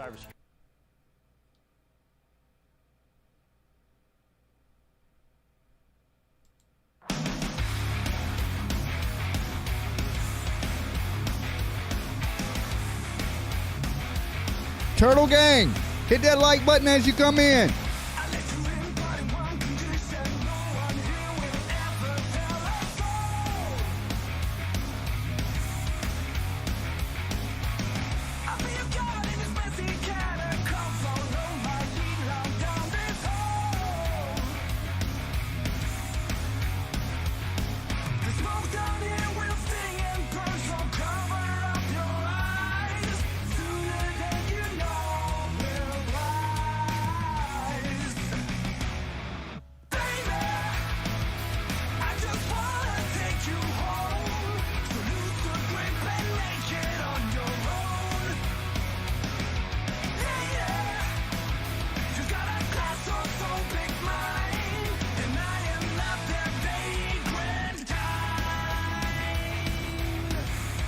cybersecurity. Turtle Gang, hit that like button as you come in.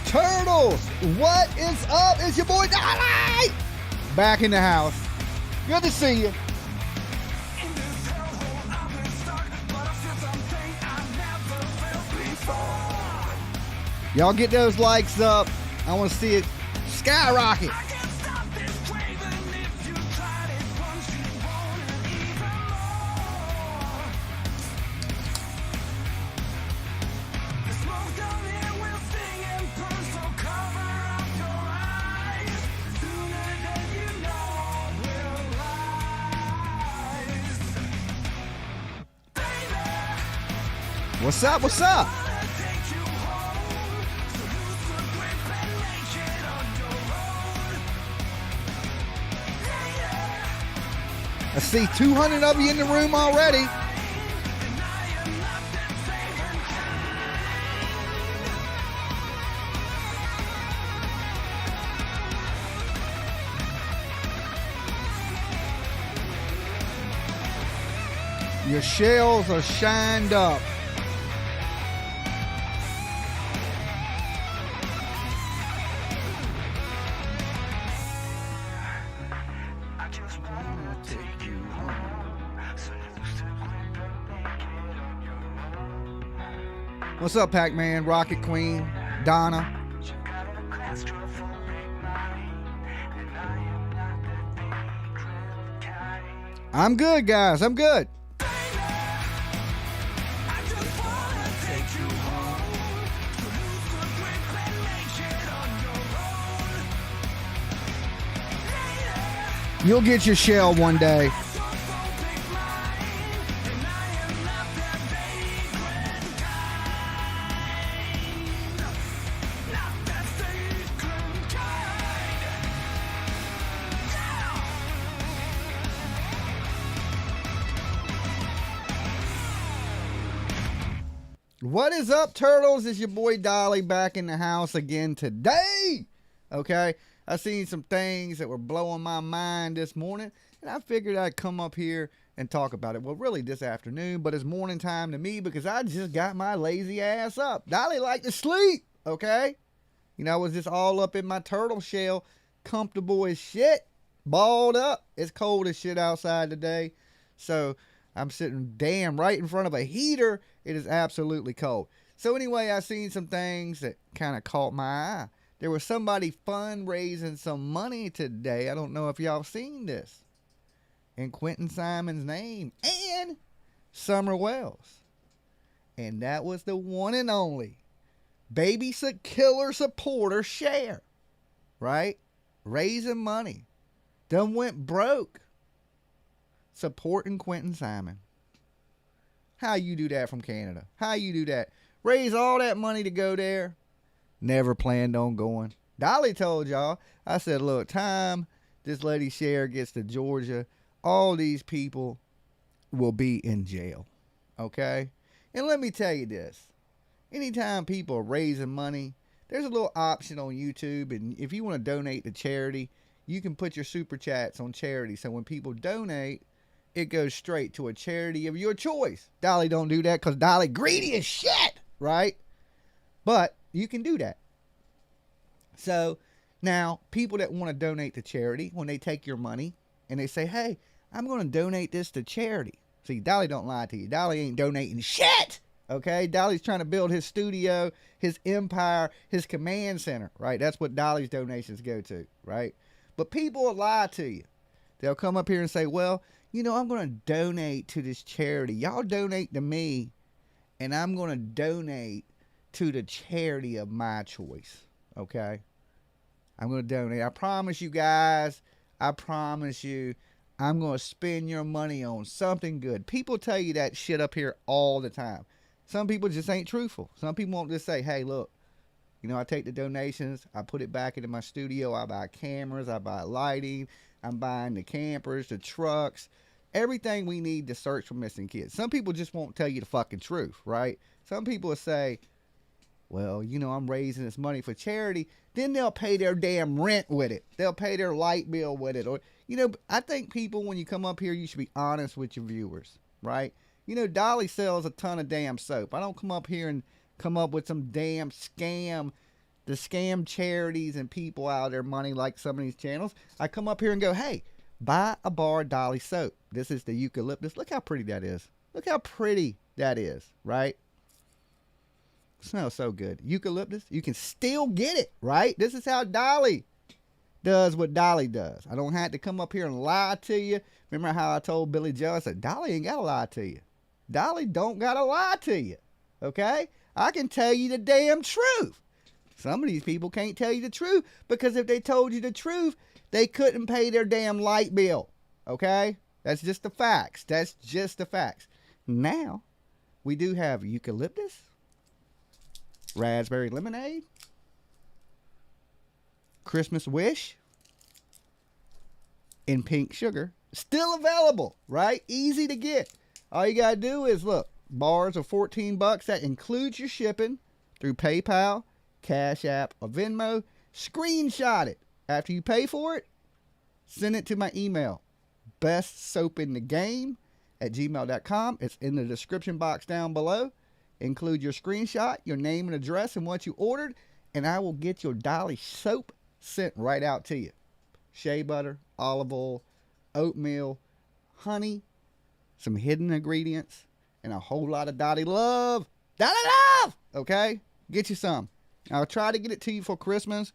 Turtles, what is up? It's your boy Dolly, back in the house. Good to see you. Y'all get those likes up. I want to see it skyrocket. What's up? What's up? I see 200 of you in the room already. Your shells are shined up. What's up, Pac-Man, Rocket Queen, Donna? I'm good, guys. I'm good. You'll get your shell one day. What is up, Turtles? It's your boy Dolly back in the house again today. Okay, I seen some things that were blowing my mind this morning, and I figured I'd come up here and talk about it. Well, really this afternoon, but it's morning time to me because I just got my lazy ass up. Dolly like to sleep, okay? You know, I was just all up in my turtle shell, comfortable as shit, balled up. It's cold as shit outside today, so I'm sitting damn right in front of a heater. It is absolutely cold. So anyway, I seen some things that kind of caught my eye. There was somebody fundraising some money today. I don't know if y'all seen this. In Quinton Simon's name and Summer Wells. And that was the one and only Baby Killer supporter share. Right? Raising money. Done went broke. Supporting Quinton Simon. How you do that from Canada? How you do that? Raise all that money to go there. Never planned on going. Dolly told y'all. I said, look, time this lady share gets to Georgia, all these people will be in jail. Okay? And let me tell you this. Anytime people are raising money, there's a little option on YouTube. And if you want to donate to charity, you can put your super chats on charity. So when people donate, it goes straight to a charity of your choice. Dolly don't do that because Dolly greedy as shit, right? But you can do that. So Now, people that want to donate to charity, when they take your money and they say, hey, I'm going to donate this to charity. See, Dolly don't lie to you. Dolly ain't donating shit. Okay? Dolly's trying to build his studio, his empire, his command center, right? That's what Dolly's donations go to, right? But people will lie to you. They'll come up here and say, well, you know, I'm going to donate to this charity. Y'all donate to me, and I'm going to donate to the charity of my choice, okay? I'm going to donate. I promise you guys, I promise you, I'm going to spend your money on something good. People tell you that shit up here all the time. Some people just ain't truthful. Some people won't just say, hey, look, you know, I take the donations, I put it back into my studio, I buy cameras, I buy lighting, I'm buying the campers, the trucks, everything we need to search for missing kids. Some people just won't tell you the fucking truth, right? Some people will say, well, you know, I'm raising this money for charity. Then they'll pay their damn rent with it. They'll pay their light bill with it. Or, you know, I think people, when you come up here, you should be honest with your viewers, right? You know, Dolly sells a ton of damn soap. I don't come up here and come up with some damn scam to scam charities and people out of their money like some of these channels. I come up here and go, hey, buy a bar Dolly soap. This is the eucalyptus. Look how pretty that is. Look how pretty that is, right? Smells so good. Eucalyptus, you can still get it, right? This is how Dolly does what Dolly does. I don't have to come up here and lie to you. Remember how I told Billy Joe? I said, Dolly ain't got to lie to you. Dolly don't got to lie to you, okay? I can tell you the damn truth. Some of these people can't tell you the truth because if they told you the truth, they couldn't pay their damn light bill, okay? That's just the facts. That's just the facts. Now, we do have eucalyptus, raspberry lemonade, Christmas wish, and pink sugar. Still available, right? Easy to get. All you gotta do is look, bars are $14. That includes your shipping through PayPal, Cash App, or Venmo. Screenshot it. After you pay for it, send it to my email, bestsoapinthegame@gmail.com. It's in the description box down below. Include your screenshot, your name and address, and what you ordered, and I will get your Dolly soap sent right out to you. Shea butter, olive oil, oatmeal, honey, some hidden ingredients, and a whole lot of Dolly love. Dolly love! Okay? Get you some. I'll try to get it to you for Christmas.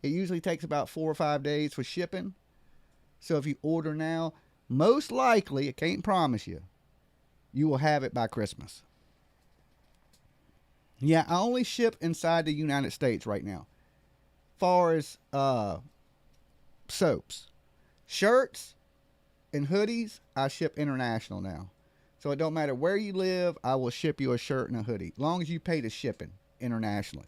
It usually takes about 4 or 5 days for shipping. So if you order now, most likely, I can't promise you, you will have it by Christmas. Yeah, I only ship inside the United States right now. Far as soaps. Shirts and hoodies, I ship international now. So it don't matter where you live, I will ship you a shirt and a hoodie. As long as you pay the shipping internationally.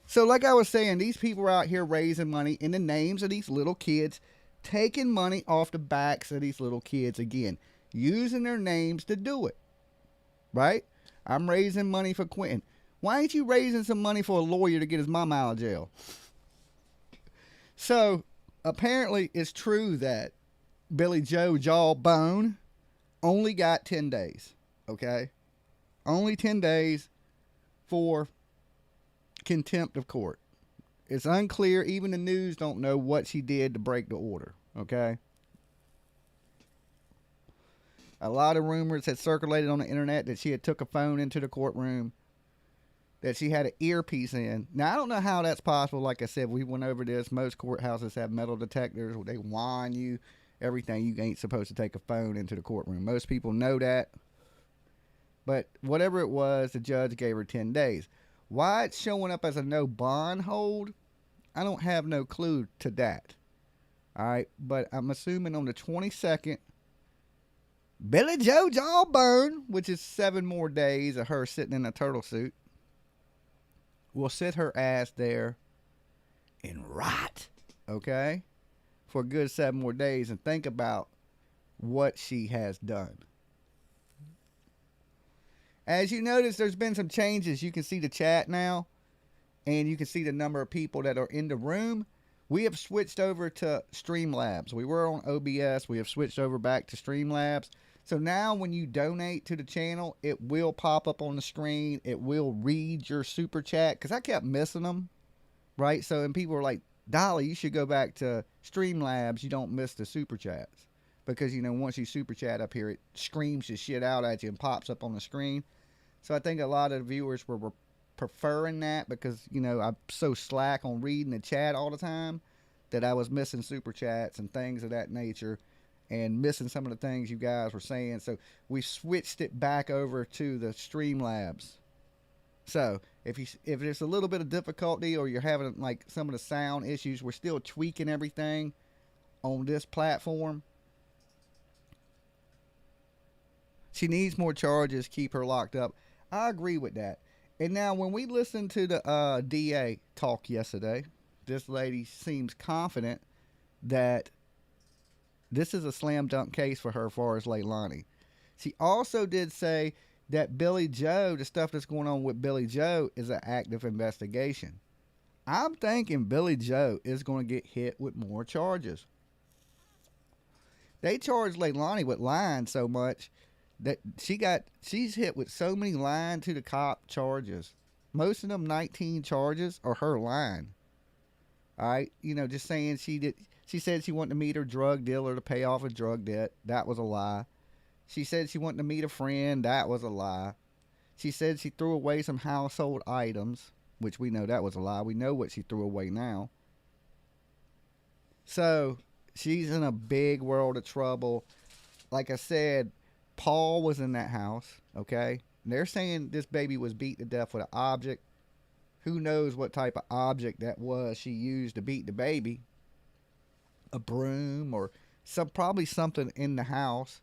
So like I was saying, these people are out here raising money in the names of these little kids, taking money off the backs of these little kids again, using their names to do it. Right? I'm raising money for Quinton. Why ain't you raising some money for a lawyer to get his mama out of jail? So, apparently it's true that Billy Joe Jawbone only got 10 days. Okay? Only 10 days for contempt of court. It's unclear. Even the news don't know what she did to break the order. Okay? A lot of rumors had circulated on the internet that she had took a phone into the courtroom, that she had an earpiece in. Now, I don't know how that's possible. Like I said, we went over this. Most courthouses have metal detectors. They whine you, everything. You ain't supposed to take a phone into the courtroom. Most people know that. But whatever it was, the judge gave her 10 days. Why it's showing up as a no bond hold, I don't have no clue to that. All right, but I'm assuming on the 22nd, Billy Joe Jawbone, which is 7 more days of her sitting in a turtle suit, will sit her ass there and rot, okay, for a good 7 more days and think about what she has done. As you notice, there's been some changes. You can see the chat now, and you can see the number of people that are in the room. We have switched over to Streamlabs. We were on OBS. We have switched over back to Streamlabs. So now when you donate to the channel, it will pop up on the screen. It will read your super chat, because I kept missing them, right? So, and people were like, Dolly, you should go back to Streamlabs. You don't miss the super chats. Because, once you super chat up here, it screams the shit out at you and pops up on the screen. So I think a lot of the viewers were preferring that because, I'm so slack on reading the chat all the time that I was missing super chats and things of that nature and missing some of the things you guys were saying. So we switched it back over to the Streamlabs. So if there's a little bit of difficulty or you're having like some of the sound issues, we're still tweaking everything on this platform. She needs more charges, keep her locked up. I agree with that. And now when we listened to the DA talk yesterday, this lady seems confident that this is a slam dunk case for her as far as Leilani. She also did say that Billy Joe, the stuff that's going on with Billy Joe, is an active investigation. I'm thinking Billy Joe is going to get hit with more charges. They charged Leilani with lying so much that she's hit with so many lying to the cop charges. Most of them 19 charges are her lying. All right, just saying she said she wanted to meet her drug dealer to pay off a drug debt. That was a lie. She said she wanted to meet a friend. That was a lie. She said she threw away some household items, which we know that was a lie. We know what she threw away now. So she's in a big world of trouble. Like I said, Paul was in that house, okay? And they're saying this baby was beat to death with an object. Who knows what type of object that was she used to beat the baby. A broom or probably something in the house,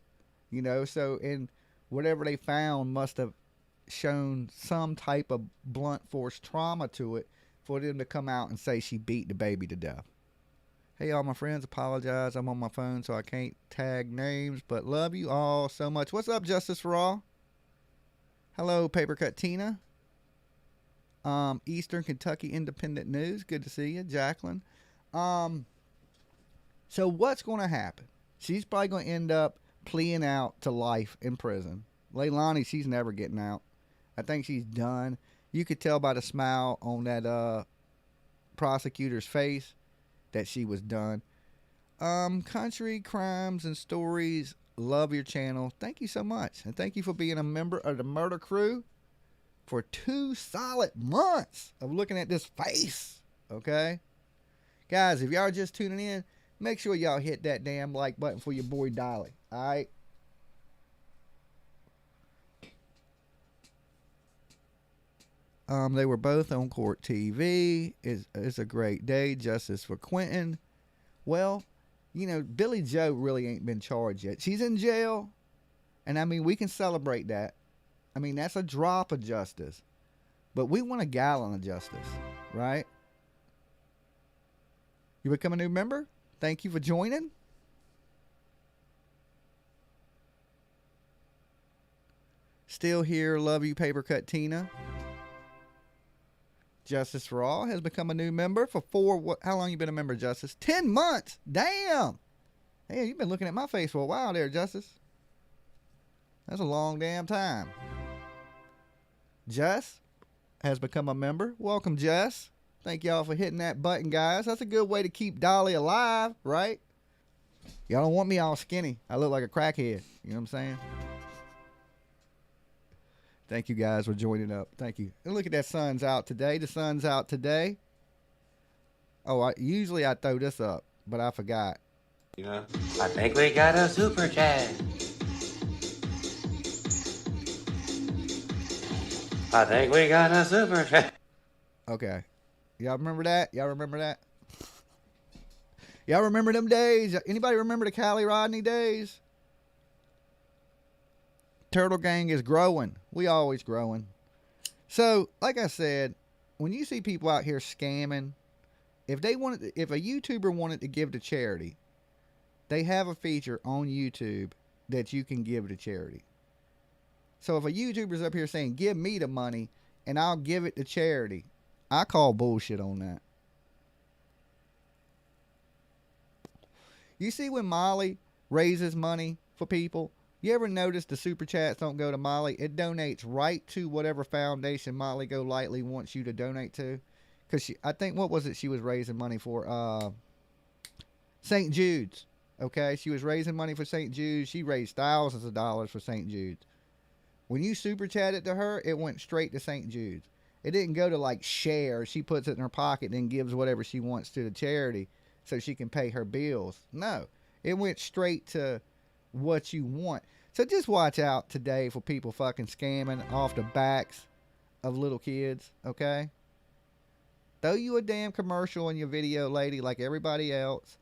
So, and whatever they found must have shown some type of blunt force trauma to it for them to come out and say she beat the baby to death. Hey, all my friends, apologize. I'm on my phone, so I can't tag names, but love you all so much. What's up, Justice for All? Hello, Paper Cut Tina. Eastern Kentucky Independent News. Good to see you, Jacqueline. So what's going to happen? She's probably going to end up pleading out to life in prison. Leilani, she's never getting out. I think she's done. You could tell by the smile on that prosecutor's face that she was done. Country Crimes and Stories, love your channel. Thank you so much. And thank you for being a member of the Murder Crew for 2 solid months of looking at this face. Okay? Guys, if y'all are just tuning in, make sure y'all hit that damn like button for your boy Dolly. Alright? They were both on court TV. It's a great day. Justice for Quinton. Well, Billy Joe really ain't been charged yet. She's in jail. And I mean, we can celebrate that. I mean, that's a drop of justice. But we want a gallon of justice. Right? You become a new member? Thank you for joining. Still here. Love you, Paper Cut Tina. Justice for All has become a new member for how long you been a member, Justice? 10 months. Damn. Hey, you've been looking at my face for a while there, Justice. That's a long damn time. Jess has become a member. Welcome, Jess. Thank y'all for hitting that button, guys. That's a good way to keep Dolly alive, right? Y'all don't want me all skinny. I look like a crackhead. You know what I'm saying? Thank you guys for joining up. Thank you. And look at that, sun's out today. The sun's out today. Oh, usually I throw this up, but I forgot. I think we got a super chat. I think we got a super chat. Okay. Y'all remember that? Y'all remember that? Y'all remember them days? Anybody remember the Callie Rodney days? Turtle Gang is growing. We always growing. So, like I said, when you see people out here scamming, if a YouTuber wanted to give to charity, they have a feature on YouTube that you can give to charity. So if a YouTuber's up here saying, give me the money and I'll give it to charity, I call bullshit on that. You see when Molly raises money for people, you ever notice the super chats don't go to Molly? It donates right to whatever foundation Molly Golightly wants you to donate to. because I think, what was it she was raising money for? St. Jude's. Okay, she was raising money for St. Jude's. She raised thousands of dollars for St. Jude's. When you super chatted to her, it went straight to St. Jude's. It didn't go to like share. She puts it in her pocket and then gives whatever she wants to the charity so she can pay her bills. No, it went straight to what you want. So just watch out today for people fucking scamming off the backs of little kids, okay? Throw you a damn commercial in your video, lady, like everybody else.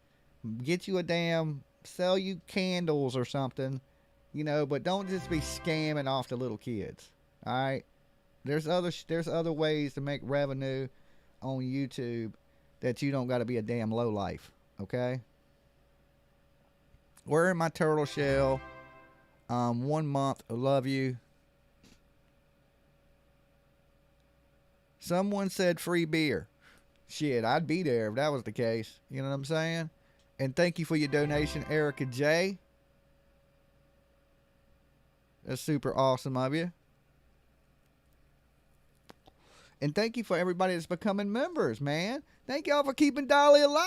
Get you a damn, sell you candles or something, you know, but don't just be scamming off the little kids, all right? There's other ways to make revenue on YouTube that you don't got to be a damn lowlife, okay? We're in my turtle shell. 1 month. I love you. Someone said free beer. Shit, I'd be there if that was the case. You know what I'm saying? And thank you for your donation, Erica J. That's super awesome of you. And thank you for everybody that's becoming members, man. Thank y'all for keeping Dolly alive.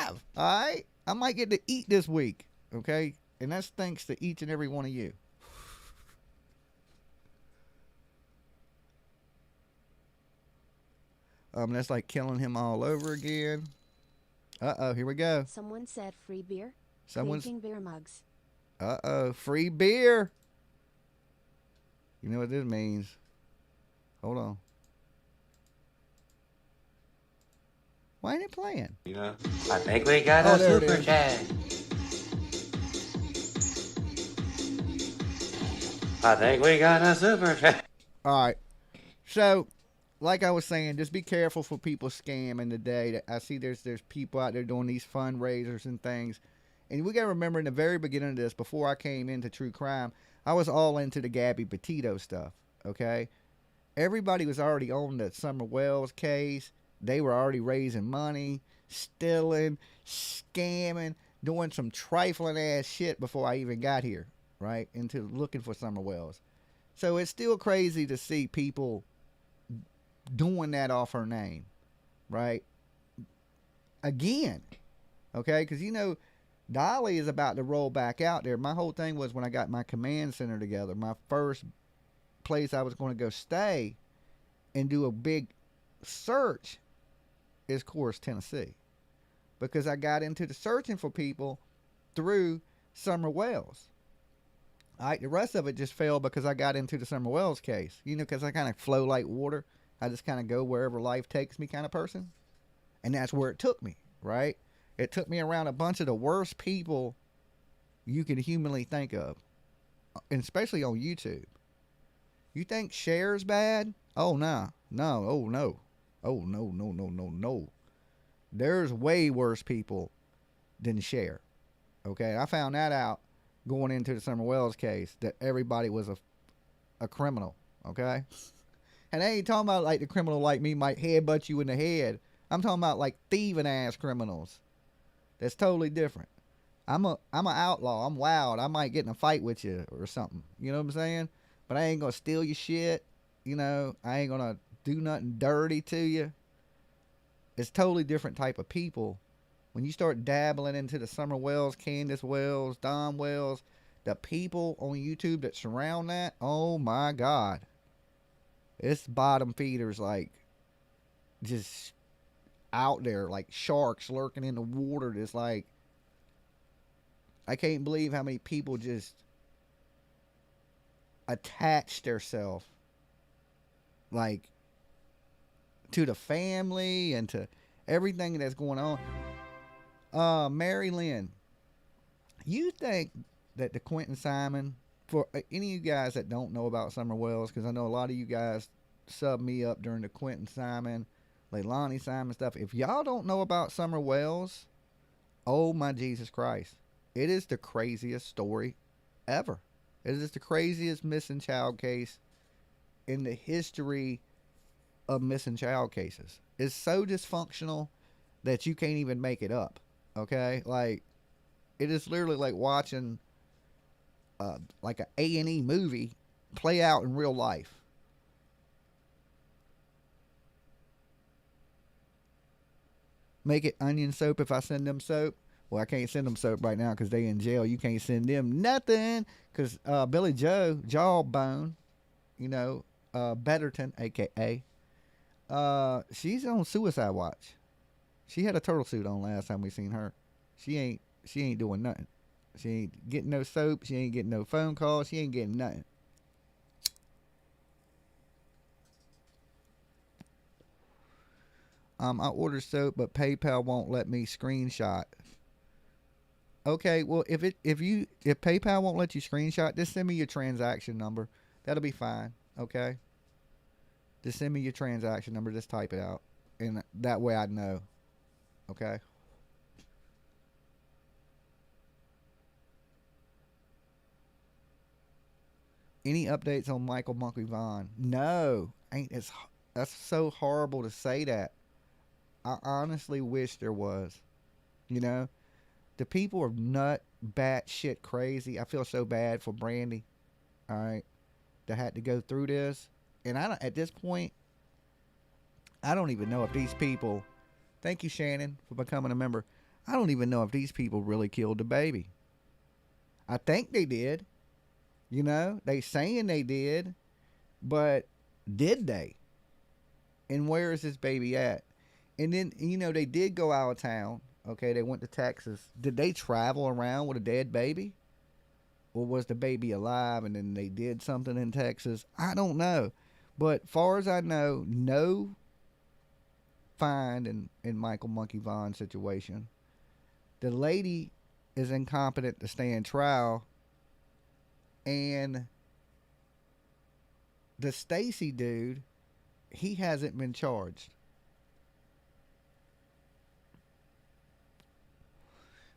All right? I might get to eat this week, okay? And that's thanks to each and every one of you. That's like killing him all over again. Uh-oh, here we go. Someone said free beer. Someone's clinking beer mugs. Uh-oh, free beer. You know what this means. Hold on. Why ain't it playing? You know, I think we got a super chat. I think we got a super chat. All right. So, like I was saying, just be careful for people scamming today. I see there's people out there doing these fundraisers and things. And we got to remember in the very beginning of this, before I came into true crime, I was all into the Gabby Petito stuff, okay? Everybody was already on the Summer Wells case. They were already raising money, stealing, scamming, doing some trifling ass shit before I even got here, right? Into looking for Summer Wells. So it's still crazy to see people doing that off her name, right? Again, okay? Because, you know, Dolly is about to roll back out there. My whole thing was when I got my command center together, my first place I was going to go stay and do a big search is, of course, Tennessee. Because I got into the searching for people through Summer Wells. All right, the rest of it just fell because I got into the Summer Wells case. You know, because I kind of flow like water. I just kind of go wherever life takes me kind of person. And that's where it took me, right? It took me around a bunch of the worst people you can humanly think of. And especially on YouTube. You think share's bad? Oh, nah. No. Oh, no. Oh, no, no, no, no, no. There's way worse people than share. Okay? I found that out going into the Summer Wells case, that everybody was a criminal. Okay? And I ain't talking about like the criminal like me might headbutt you in the head. I'm talking about like thieving ass criminals. That's totally different. I'm an outlaw. I'm wild. I might get in a fight with you or something. You know what I'm saying? But I ain't gonna steal your shit. You know, I ain't gonna do nothing dirty to you. It's totally different type of people. When you start dabbling into the Summer Wells, Candace Wells, Don Wells, the people on YouTube that surround that, oh my God. It's bottom feeders like just out there like sharks lurking in the water. Just like, I can't believe how many people just attach themselves like to the family and to everything that's going on. Mary Lynn, you think that the Quinton Simon, for any of you guys that don't know about Summer Wells, because I know a lot of you guys subbed me up during the Quinton Simon, Leilani Simon stuff. If y'all don't know about Summer Wells, oh my Jesus Christ. It is the craziest story ever. It is the craziest missing child case in the history of missing child cases. It's so dysfunctional that you can't even make it up. Okay? Like, it is literally like watching like a A&E movie play out in real life. Make it onion soap if I send them soap. Well, I can't send them soap right now because they in jail. You can't send them nothing because Billy Joe, Jawbone, you know, Betterton, a.k.a., she's on suicide watch. She had a turtle suit on last time we seen her. She ain't doing nothing. She ain't getting no soap. She ain't getting no phone calls. She ain't getting nothing. I ordered soap, but PayPal won't let me screenshot. Okay, well if PayPal won't let you screenshot, just send me your transaction number. That'll be fine. Okay. Just send me your transaction number. Just type it out, and that way I know. Okay. Any updates on Michael Monkey Vaughan? No, ain't it's that's so horrible to say that. I honestly wish there was. You know, the people are nut batshit crazy. I feel so bad for Brandy. All right, that had to go through this, and I don't, at this point, I don't even know if these people. Thank you, Shannon, for becoming a member. I don't even know if these people really killed the baby. I think they did. You know, they saying they did, but did they? And where is this baby at? And then, you know, they did go out of town. Okay, they went to Texas. Did they travel around with a dead baby? Or was the baby alive and then they did something in Texas? I don't know. But far as I know, no find in Michael Monkey Vaughan's situation. The lady is incompetent to stand trial. And the Stacy dude, he hasn't been charged.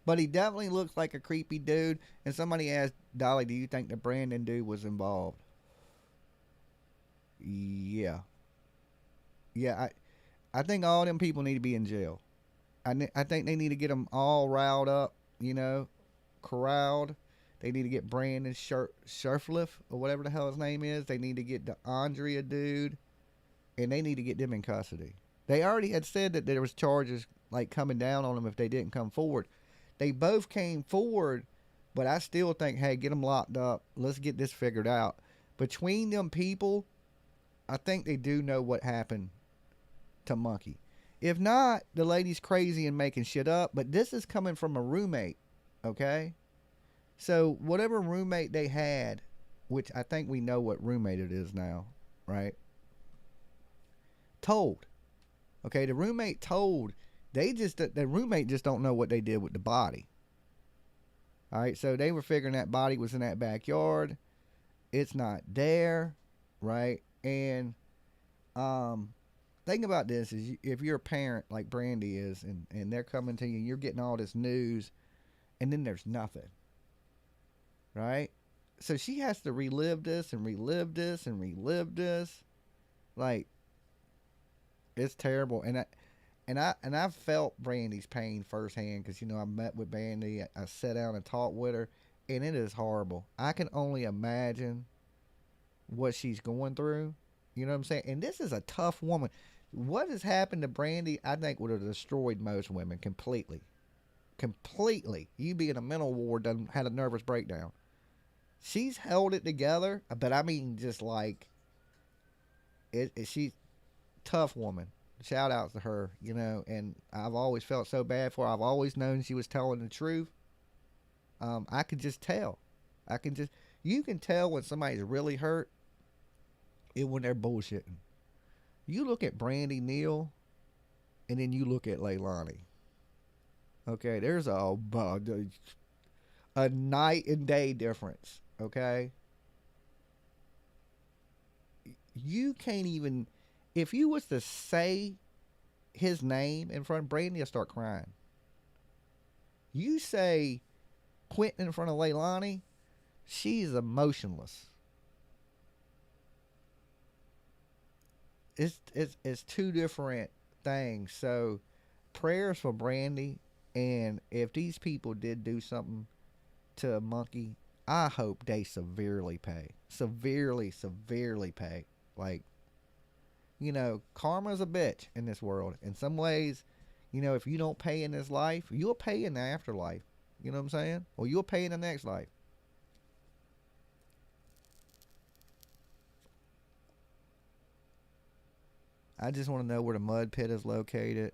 But he definitely looks like a creepy dude. And somebody asked Dolly, do you think the Brandon dude was involved? Yeah. Yeah, I think all them people need to be in jail. I think they need to get them all riled up, you know, corralled. They need to get Brandon Sherfliff or whatever the hell his name is. They need to get the Andrea dude. And they need to get them in custody. They already had said that there was charges like coming down on them if they didn't come forward. They both came forward, but I still think, hey, get them locked up. Let's get this figured out. Between them people, I think they do know what happened to Monkey. If not, the lady's crazy and making shit up, but this is coming from a roommate, okay? So whatever roommate they had, which I think we know what roommate it is now, right? Told. Okay, the roommate told. The roommate just don't know what they did with the body. All right, so they were figuring that body was in that backyard. It's not there, right? And thing about this is if you're a parent like Brandy is and they're coming to you and you're getting all this news and then there's nothing, right? So she has to relive this and relive this and relive this. Like, it's terrible. And I felt Brandy's pain firsthand because, you know, I met with Brandy. I sat down and talked with her, and it is horrible. I can only imagine what she's going through. You know what I'm saying? And this is a tough woman. What has happened to Brandy, I think, would have destroyed most women completely. Completely. You be in a mental ward, done had a nervous breakdown. She's held it together, but I mean, just like, she's tough woman. Shout outs to her, you know, and I've always felt so bad for her. I've always known she was telling the truth. I could just tell. You can tell when somebody's really hurt and when they're bullshitting. You look at Brandy Neal and then you look at Leilani. Okay, there's a night and day difference, okay? You can't even, if you was to say his name in front of Brandy, I'll start crying. You say Quinton in front of Leilani, she's emotionless. It's two different things. So prayers for Brandy, and if these people did do something to a monkey, I hope they severely pay. Severely pay. Like, you know, karma's a bitch in this world. In some ways, You know, if you don't pay in this life, you'll pay in the afterlife. You know what I'm saying? Or you'll pay in the next life. I just want to know where the mud pit is located.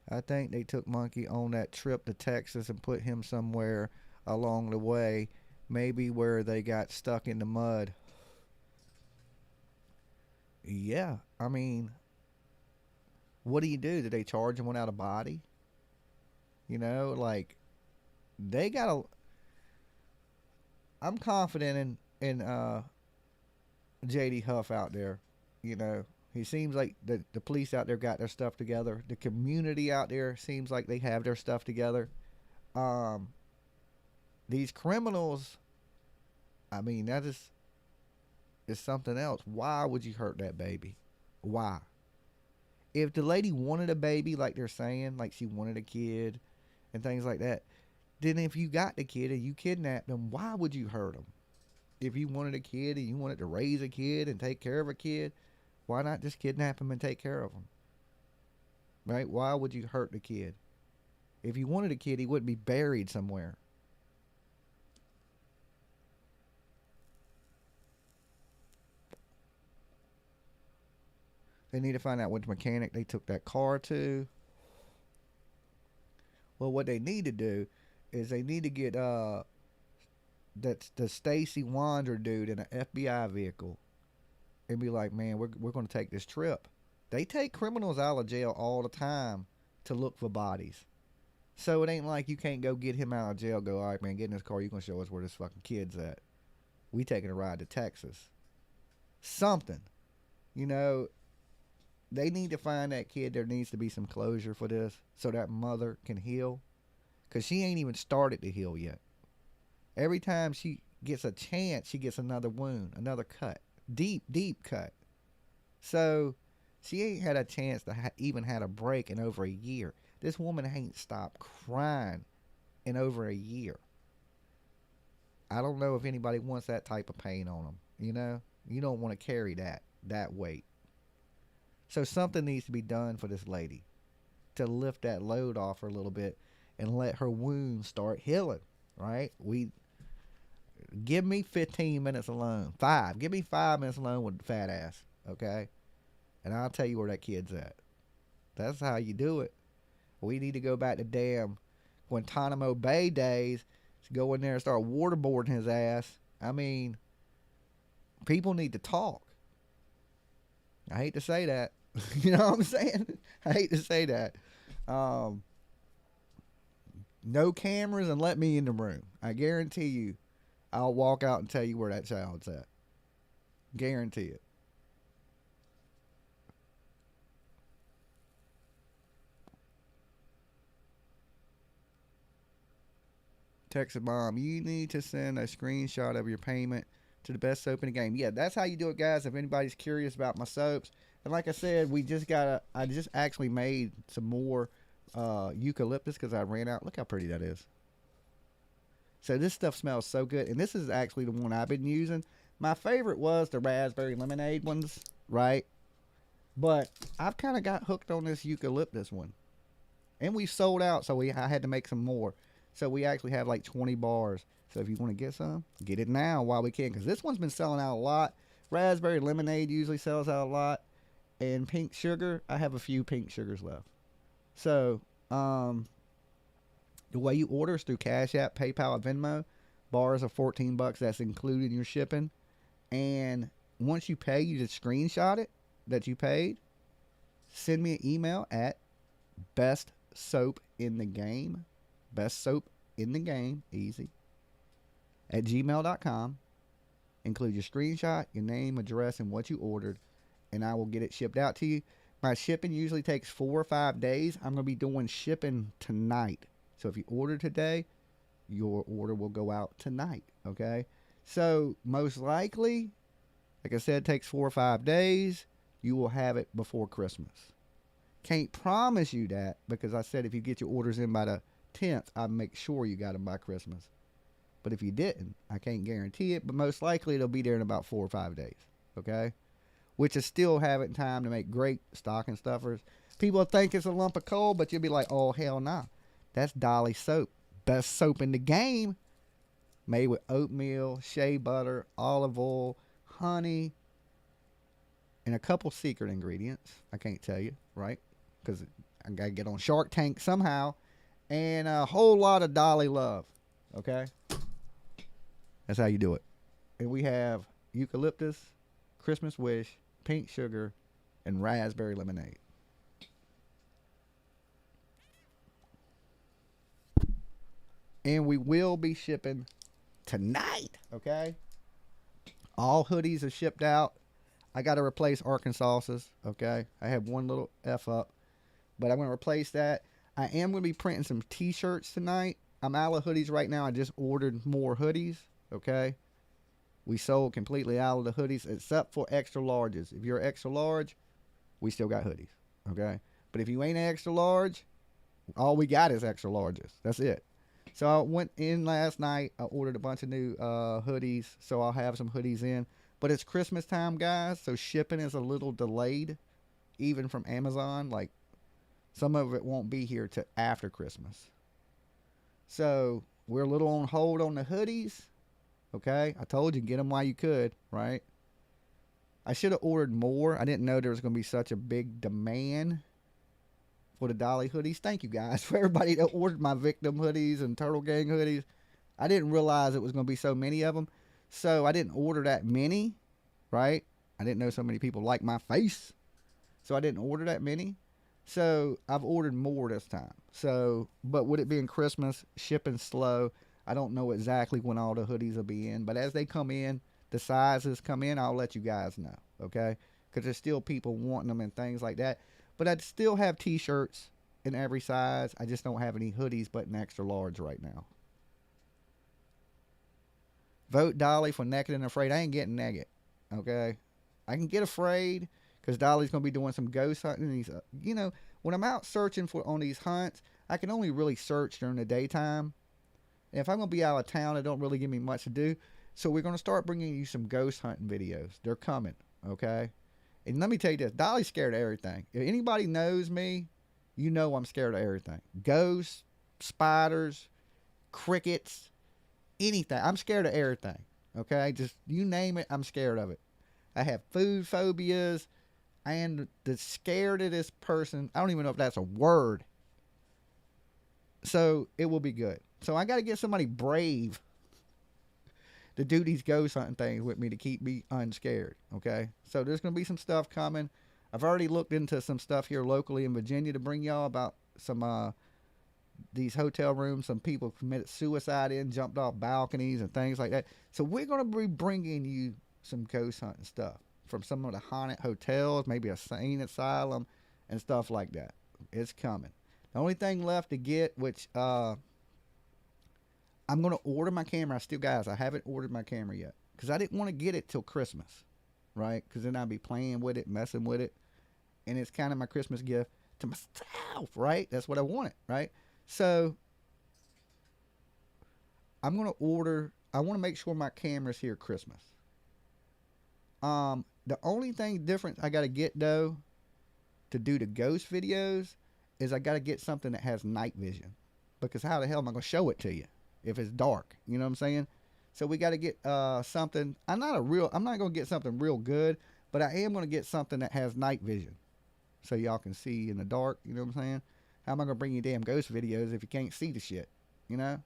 I think they took Monkey on that trip to Texas and put him somewhere along the way. Maybe where they got stuck in the mud. Yeah, I mean, what do you do? Did they charge him without a body? You know, like, they got a... I'm confident in J.D. Huff out there. You know, he seems like the police out there got their stuff together. The community out there seems like they have their stuff together. These criminals, I mean, that is something else. Why would you hurt that baby? Why? If the lady wanted a baby, like they're saying, like she wanted a kid and things like that, then if you got the kid and you kidnapped them, why would you hurt them? If you wanted a kid and you wanted to raise a kid and take care of a kid, why not just kidnap him and take care of him? Right? Why would you hurt the kid? If you wanted a kid, he wouldn't be buried somewhere. They need to find out what mechanic they took that car to. Well, what they need to do is they need to get that's the Stacy Wander dude in an FBI vehicle and be like, man, we're going to take this trip. They take criminals out of jail all the time to look for bodies. So it ain't like you can't go get him out of jail, go, all right, man, get in this car, you going to show us where this fucking kid's at. We taking a ride to Texas. Something. You know, they need to find that kid. There needs to be some closure for this so that mother can heal. Because she ain't even started to heal yet. Every time she gets a chance, she gets another wound, another cut. Deep, deep cut. So she ain't had a chance to even had a break in over a year. This woman ain't stopped crying in over a year. I don't know if anybody wants that type of pain on them. You know? You don't want to carry that weight. So something needs to be done for this lady to lift that load off her a little bit and let her wounds start healing, right? Give me 15 minutes alone. 5. Give me 5 minutes alone with the fat ass, okay? And I'll tell you where that kid's at. That's how you do it. We need to go back to damn Guantanamo Bay days to go in there and start waterboarding his ass. I mean, people need to talk. I hate to say that. You know what I'm saying? I hate to say that. No cameras and let me in the room. I guarantee you, I'll walk out and tell you where that child's at. Guarantee it. Text mom, you need to send a screenshot of your payment to the best soap in the game. Yeah, that's how you do it, guys. If anybody's curious about my soaps. And like I said, I just actually made some more eucalyptus because I ran out. Look how pretty that is. So this stuff smells so good. And this is actually the one I've been using. My favorite was the raspberry lemonade ones, right? But I've kind of got hooked on this eucalyptus one. And we sold out, so I had to make some more. So we actually have like 20 bars. So if you want to get some, get it now while we can. Because this one's been selling out a lot. Raspberry lemonade usually sells out a lot. And pink sugar, I have a few pink sugars left. So, the way you order is through Cash App, PayPal, or Venmo. Bars are $14. That's included in your shipping. And once you pay, you just screenshot it that you paid. Send me an email at bestsoapinthegame. bestsoapinthegame, easy, at gmail.com. Include your screenshot, your name, address, and what you ordered, and I will get it shipped out to you. My shipping usually takes 4 or 5 days. I'm going to be doing shipping tonight. So if you order today, your order will go out tonight, okay? So most likely, like I said, it takes 4 or 5 days. You will have it before Christmas. Can't promise you that because I said if you get your orders in by the 10th, I'll make sure you got them by Christmas. But if you didn't, I can't guarantee it, but most likely it'll be there in about 4 or 5 days, okay? Which is still having time to make great stocking stuffers. People think it's a lump of coal, but you'll be like, oh, hell nah. That's Dolly Soap. Best soap in the game. Made with oatmeal, shea butter, olive oil, honey, and a couple secret ingredients. I can't tell you, right? Because I got to get on Shark Tank somehow. And a whole lot of Dolly love. Okay? That's how you do it. And we have eucalyptus, Christmas wish, pink sugar, and raspberry lemonade. And we will be shipping tonight, okay? All hoodies are shipped out. I got to replace Arkansas's, okay? I have one little F up, but I'm going to replace that. I am going to be printing some t-shirts tonight. I'm out of hoodies right now. I just ordered more hoodies, okay? We sold completely out of the hoodies except for extra larges. If you're extra large, we still got hoodies, okay? But if you ain't extra large, all we got is extra larges. That's it. So I went in last night. I ordered a bunch of new hoodies, so I'll have some hoodies in. But it's Christmas time, guys, so shipping is a little delayed, even from Amazon. Like, some of it won't be here till after Christmas. So we're a little on hold on the hoodies, okay? I told you, get them while you could, right? I should have ordered more. I didn't know there was going to be such a big demand for the Dolly hoodies. Thank you guys for everybody that ordered my victim hoodies and Turtle Gang hoodies. I didn't realize it was going to be so many of them. So I didn't order that many, right? I didn't know so many people like my face. So I didn't order that many. So I've ordered more this time. So, but with it being Christmas, shipping slow, I don't know exactly when all the hoodies will be in. But as they come in, the sizes come in, I'll let you guys know, okay? Because there's still people wanting them and things like that. But I'd still have t-shirts in every size. I just don't have any hoodies but an extra large right now. Vote Dolly for Naked and Afraid. I ain't getting naked, okay? I can get afraid because Dolly's going to be doing some ghost hunting. And you know, when I'm out searching for on these hunts, I can only really search during the daytime. And if I'm going to be out of town, it don't really give me much to do. So we're going to start bringing you some ghost hunting videos. They're coming, okay? And let me tell you this, Dolly's scared of everything. If anybody knows me, you know I'm scared of everything. Ghosts, spiders, crickets, anything. I'm scared of everything, okay? Just, you name it, I'm scared of it. I have food phobias, and the scared of this person, I don't even know if that's a word. So, it will be good. So, I got to get somebody brave to do these ghost hunting things with me to keep me unscared, okay? So there's going to be some stuff coming. I've already looked into some stuff here locally in Virginia to bring y'all about some these hotel rooms. Some people committed suicide in, jumped off balconies and things like that. So we're going to be bringing you some ghost hunting stuff from some of the haunted hotels, maybe a sane asylum and stuff like that. It's coming. The only thing left to get, which I'm going to order my camera. Guys, I haven't ordered my camera yet because I didn't want to get it till Christmas, right? Because then I'd be playing with it, messing with it. And it's kind of my Christmas gift to myself, right? That's what I wanted, right? So I'm going to order. I want to make sure my camera's here Christmas. The only thing different I got to get, though, to do the ghost videos is I got to get something that has night vision. Because how the hell am I going to show it to you if it's dark? You know what I'm saying? So we got to get something. I'm not going to get something real good, but I am going to get something that has night vision. So y'all can see in the dark. You know what I'm saying? How am I going to bring you damn ghost videos if you can't see the shit? You know?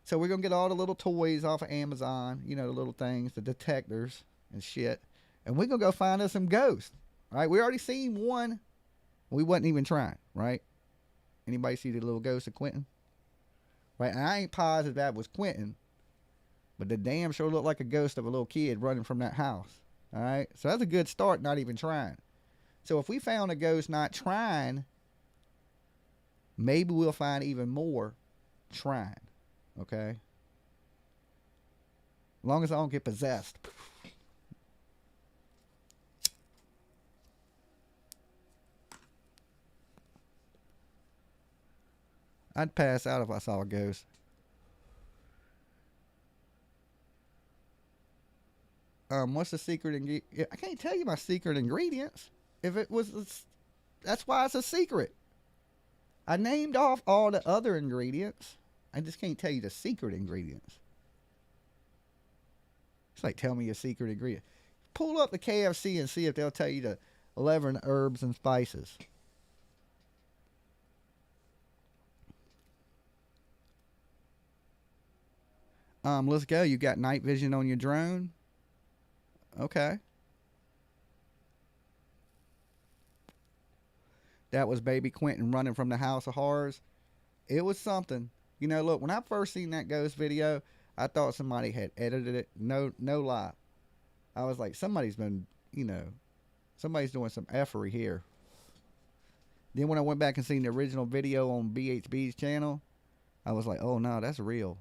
So we're going to get all the little toys off of Amazon. You know, the little things, the detectors and shit. And we're going to go find us some ghosts. Right? We already seen one. We wasn't even trying. Right? Anybody see the little ghost of Quinton? Right? And I ain't positive that was Quinton. But the damn sure looked like a ghost of a little kid running from that house. All right? So that's a good start, not even trying. So if we found a ghost not trying, maybe we'll find even more trying. Okay? As long as I don't get possessed. I'd pass out if I saw a ghost. What's the secret ingredient? I can't tell you my secret ingredients. If it was That's why it's a secret. I named off all the other ingredients. I just can't tell you the secret ingredients. It's like, tell me your secret ingredient. Pull up the KFC and see if they'll tell you the 11 herbs and spices. Let's go. You got night vision on your drone? Okay. That was baby Quinton running from the house of horrors. It was something. You know, look, when I first seen that ghost video, I thought somebody had edited it. No lie. I was like, somebody's been, somebody's doing some effery here. Then when I went back and seen the original video on BHB's channel, I was like, oh no, that's real.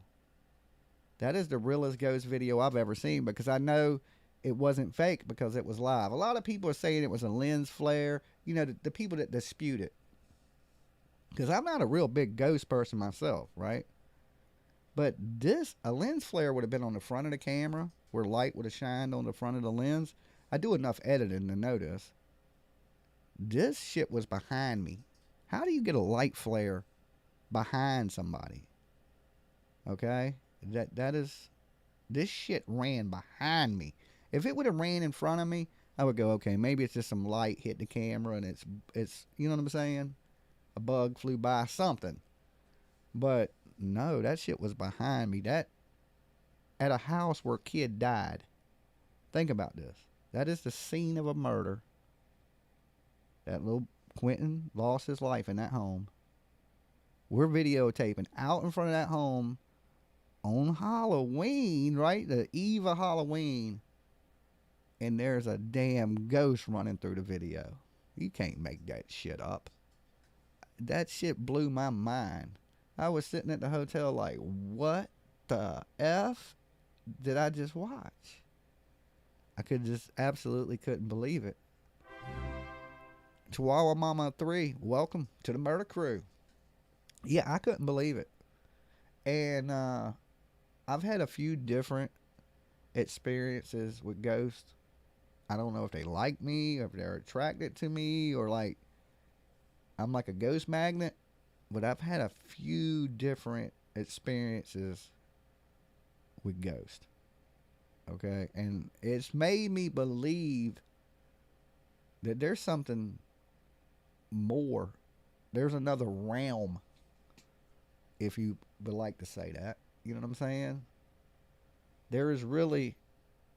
That is the realest ghost video I've ever seen, because I know it wasn't fake because it was live. A lot of people are saying it was a lens flare. You know, the people that dispute it. Because I'm not a real big ghost person myself, right? But a lens flare would have been on the front of the camera, where light would have shined on the front of the lens. I do enough editing to know this. This shit was behind me. How do you get a light flare behind somebody? Okay? This shit ran behind me. If it would have ran in front of me, I would go, okay, maybe it's just some light hit the camera and it's you know what I'm saying? A bug flew by, something. But no, that shit was behind me. That at a house where a kid died. Think about this. That is the scene of a murder. That little Quinton lost his life in that home. We're videotaping out in front of that home on Halloween, right? The eve of Halloween. And there's a damn ghost running through the video. You can't make that shit up. That shit blew my mind. I was sitting at the hotel like, what the F did I just watch? I absolutely couldn't believe it. Chihuahua Mama 3, welcome to the murder crew. Yeah, I couldn't believe it. And I've had a few different experiences with ghosts. I don't know if they like me, or if they're attracted to me, or like I'm like a ghost magnet. But I've had a few different experiences with ghosts. Okay? And it's made me believe that there's something more. There's another realm, if you would like to say that. You know what I'm saying? There is really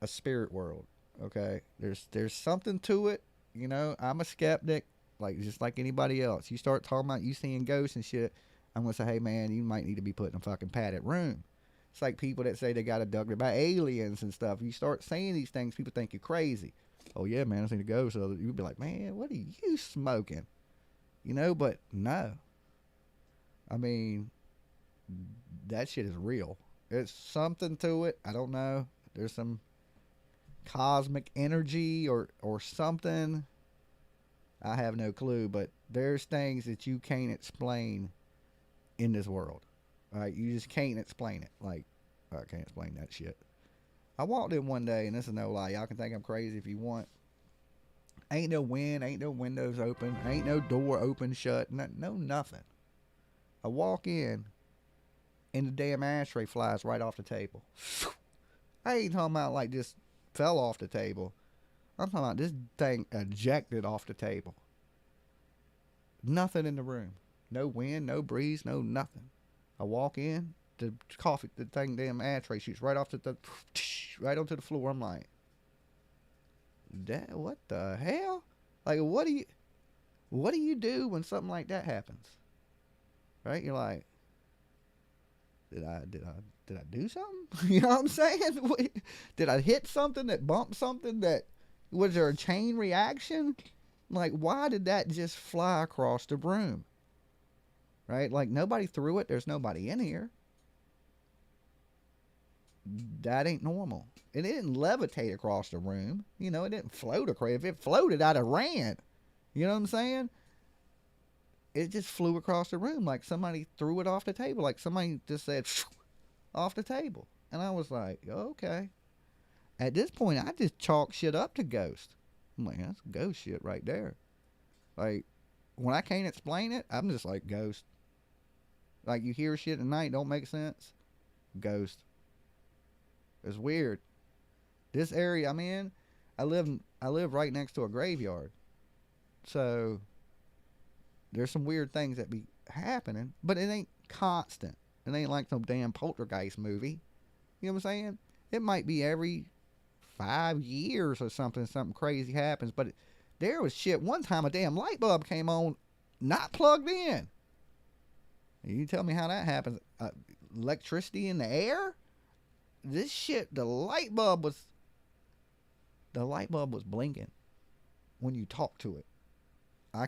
a spirit world. Okay? There's something to it. You know, I'm a skeptic. Like, just like anybody else. You start talking about you seeing ghosts and shit, I'm going to say, hey, man, you might need to be put in a fucking padded room. It's like people that say they got abducted by aliens and stuff. You start saying these things, people think you're crazy. Oh, yeah, man, I seen a ghost. So you'd be like, man, what are you smoking? You know, but no. I mean, that shit is real. There's something to it. I don't know. There's some cosmic energy or something. I have no clue, but there's things that you can't explain in this world. Right? You just can't explain it. Like, I can't explain that shit. I walked in one day, and this is no lie. Y'all can think I'm crazy if you want. Ain't no wind, ain't no windows open, ain't no door open, shut, no nothing. I walk in, and the damn ashtray flies right off the table. I ain't talking about like just fell off the table. I'm talking about this thing ejected off the table. Nothing in the room. No wind, no breeze, no nothing. I walk in, the damn ashtray shoots right off right onto the floor. I'm like, what the hell? Like, what do you do when something like that happens? Right? You're like, did I do something? You know what I'm saying? Did I hit something that bumped something that, was there a chain reaction? Like, why did that just fly across the room? Right? Like, nobody threw it. There's nobody in here. That ain't normal. And it didn't levitate across the room. You know, it didn't float across. If it floated, I'd have ran. You know what I'm saying? It just flew across the room like somebody threw it off the table. Like somebody just said, off the table. And I was like, okay. At this point, I just chalk shit up to ghost. I'm like, that's ghost shit right there. Like, when I can't explain it, I'm just like ghost. Like you hear shit at night, don't make sense. Ghost. It's weird. This area I'm in, I live right next to a graveyard. So there's some weird things that be happening, but it ain't constant. It ain't like some damn poltergeist movie. You know what I'm saying? It might be every 5 years or something crazy happens. But there was shit. One time a damn light bulb came on, not plugged in. You tell me how that happens. Electricity in the air? This shit, the light bulb was blinking when you talk to it. I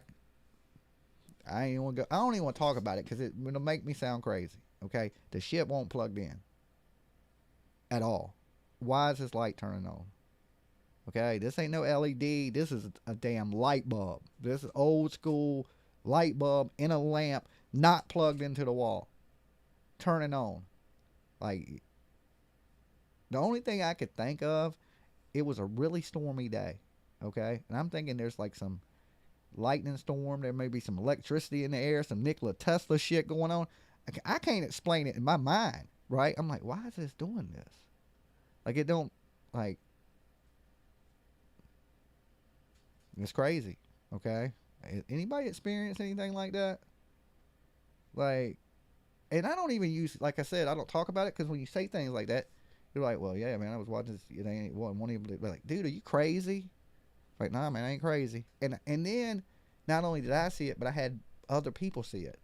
ain't want to go. I don't even want to talk about it because it'll make me sound crazy. Okay, the shit won't plug in at all. Why is this light turning on? Okay, this ain't no LED. This is a damn light bulb. This is old school light bulb in a lamp, not plugged into the wall, turning on. Like the only thing I could think of, it was a really stormy day. Okay, and I'm thinking there's like some lightning storm. There may be some electricity in the air, some Nikola Tesla shit going on. I can't explain it in my mind, right? I'm like, why is this doing this? Like it don't, like, it's crazy. Okay, anybody experience anything like that? Like, and I don't even use, like I said, I don't talk about it because when you say things like that, you're like, well, yeah, man, I was watching this. It ain't one even be like, dude, are you crazy? Like, nah, man, I ain't crazy. And then, not only did I see it, but I had other people see it.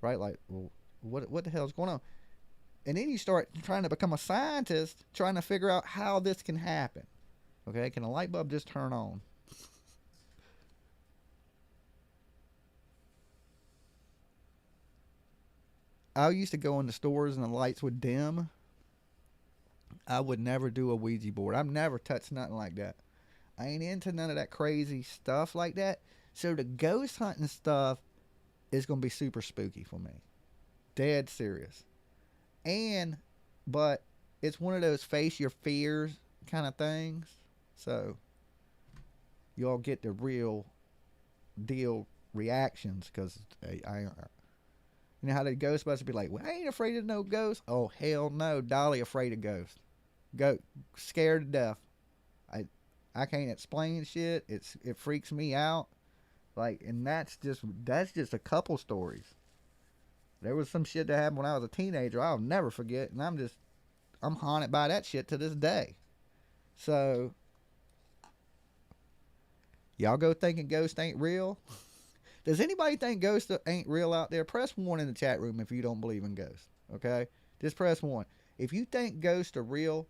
Right? Like, well, what the hell's going on? And then you start trying to become a scientist, trying to figure out how this can happen. Okay? Can a light bulb just turn on? I used to go into stores and the lights would dim. I would never do a Ouija board. I've never touched nothing like that. I ain't into none of that crazy stuff like that. So the ghost hunting stuff is going to be super spooky for me. Dead serious. But it's one of those face your fears kind of things. So y'all get the real deal reactions because I you know how the Ghostbusters be like, well, I ain't afraid of no ghosts. Oh, hell no. Dolly afraid of ghosts. Scared to death. I can't explain shit. It freaks me out. Like, and that's just a couple stories. There was some shit that happened when I was a teenager I'll never forget, and I'm haunted by that shit to this day. So y'all go thinking ghosts ain't real? Does anybody think ghosts ain't real out there? Press 1 in the chat room if you don't believe in ghosts. Okay? Just press 1. If you think ghosts are real,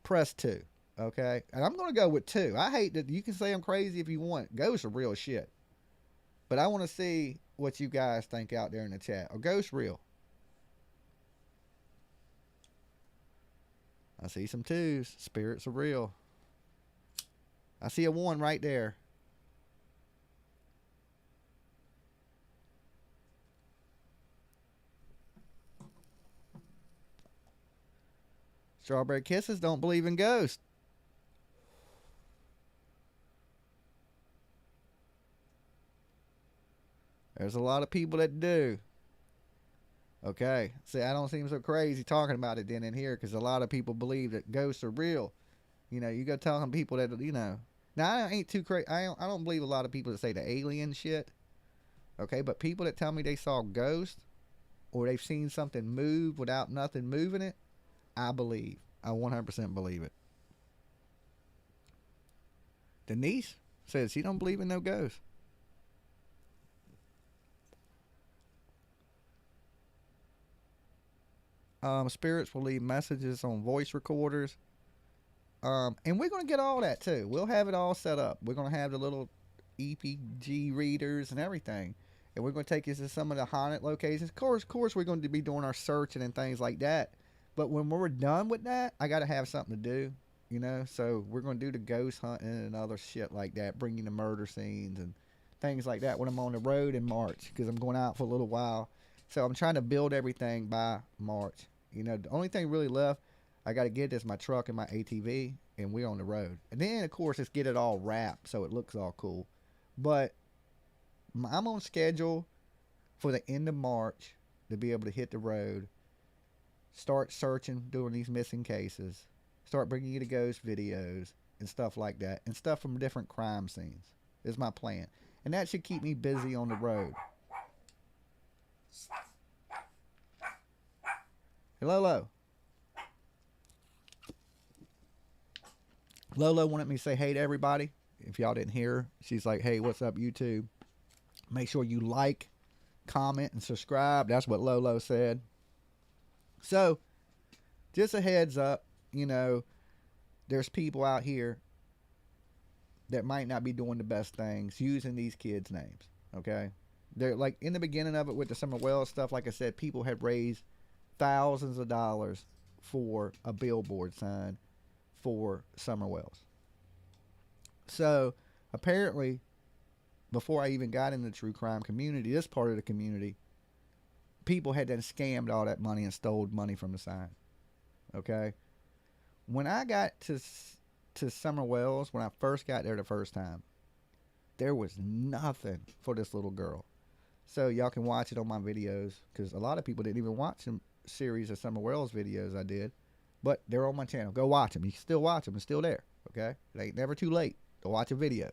press 2. Okay? And I'm going to go with 2. I hate that. You can say I'm crazy if you want. Ghosts are real shit. But I want to see what you guys think out there in the chat. Are ghosts real? I see some 2s. Spirits are real. I see a 1 right there. Strawberry Kisses don't believe in ghosts. There's a lot of people that do. Okay. See, I don't seem so crazy talking about it then in here because a lot of people believe that ghosts are real. You know, you go telling people that, you know. Now, I ain't too crazy. I don't believe a lot of people that say the alien shit. Okay, but people that tell me they saw ghosts or they've seen something move without nothing moving it, I believe. I 100% believe it. Denise says she don't believe in no ghosts. Spirits will leave messages on voice recorders. And we're going to get all that too. We'll have it all set up. We're going to have the little EPG readers and everything. And we're going to take you to some of the haunted locations. Of course, we're going to be doing our searching and things like that. But when we're done with that, I got to have something to do, you know? So we're going to do the ghost hunting and other shit like that, bring you the murder scenes and things like that when I'm on the road in March because I'm going out for a little while. So I'm trying to build everything by March. You know, the only thing really left I got to get is my truck and my ATV, and we're on the road. And then, of course, let's get it all wrapped so it looks all cool. But I'm on schedule for the end of March to be able to hit the road, start searching, doing these missing cases, start bringing you the ghost videos and stuff like that, and stuff from different crime scenes is my plan. And that should keep me busy on the road. Hey, Lolo. Lolo wanted me to say hey to everybody. If y'all didn't hear, she's like, hey, what's up, YouTube? Make sure you like, comment, and subscribe. That's what Lolo said. So, just a heads up, you know, there's people out here that might not be doing the best things using these kids' names, okay? They're like, in the beginning of it with the Summer Wells stuff, like I said, people had raised thousands of dollars for a billboard sign for Summer Wells. So, apparently, before I even got in the true crime community, this part of the community, people had then scammed all that money and stole money from the sign. Okay? When I got to Summer Wells, when I first got there the first time, there was nothing for this little girl. So y'all can watch it on my videos, because a lot of people didn't even watch some series of Summer Wells videos I did, but they're on my channel. Go watch them. You can still watch them. It's still there. Okay? It ain't never too late to watch a video.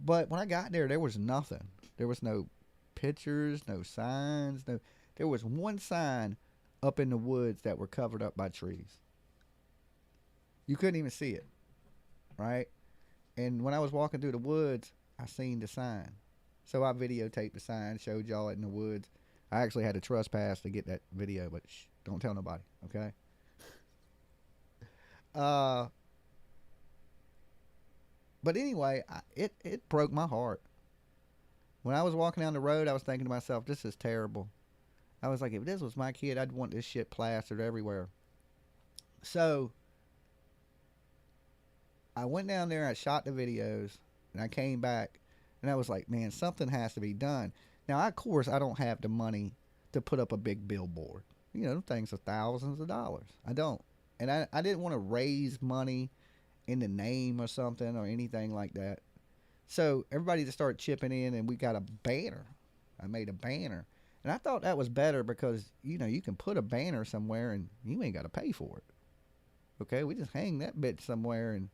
But when I got there, there was nothing. There was no pictures, no signs. There was one sign up in the woods that were covered up by trees. You couldn't even see it, right? And when I was walking through the woods, I seen the sign. So I videotaped the sign, showed y'all it in the woods. I actually had to trespass to get that video, but shh, don't tell nobody, okay? But anyway, it broke my heart. When I was walking down the road, I was thinking to myself, this is terrible. I was like, if this was my kid, I'd want this shit plastered everywhere. So I went down there, I shot the videos, and I came back, and I was like, man, something has to be done. Now, of course, I don't have the money to put up a big billboard. You know, things are thousands of dollars. I don't. And I didn't want to raise money in the name or something or anything like that. So everybody just started chipping in, and we got a banner. I made a banner. And I thought that was better because, you know, you can put a banner somewhere and you ain't got to pay for it. Okay, we just hang that bitch somewhere and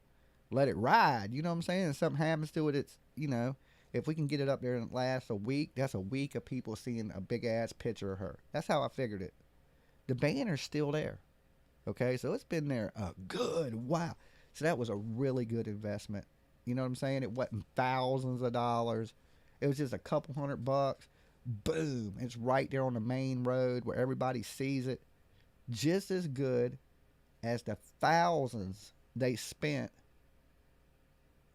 let it ride. You know what I'm saying? If something happens to it, it's, you know, if we can get it up there and it lasts a week, that's a week of people seeing a big-ass picture of her. That's how I figured it. The banner's still there. Okay, so it's been there a good while. So that was a really good investment. You know what I'm saying? It wasn't thousands of dollars. It was just a couple $100. Boom. It's right there on the main road where everybody sees it. Just as good as the thousands they spent,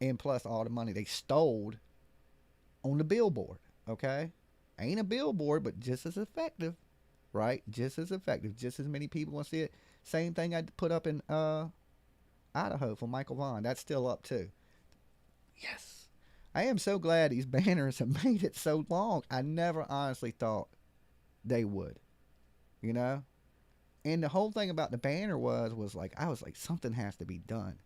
and plus all the money they stole on the billboard. Okay? Ain't a billboard, but just as effective. Right? Just as effective. Just as many people want to see it. Same thing I put up in Idaho for Michael Vaughan. That's still up too. Yes. I am so glad these banners have made it so long. I never honestly thought they would. You know? And the whole thing about the banner was like, I was like, something has to be done.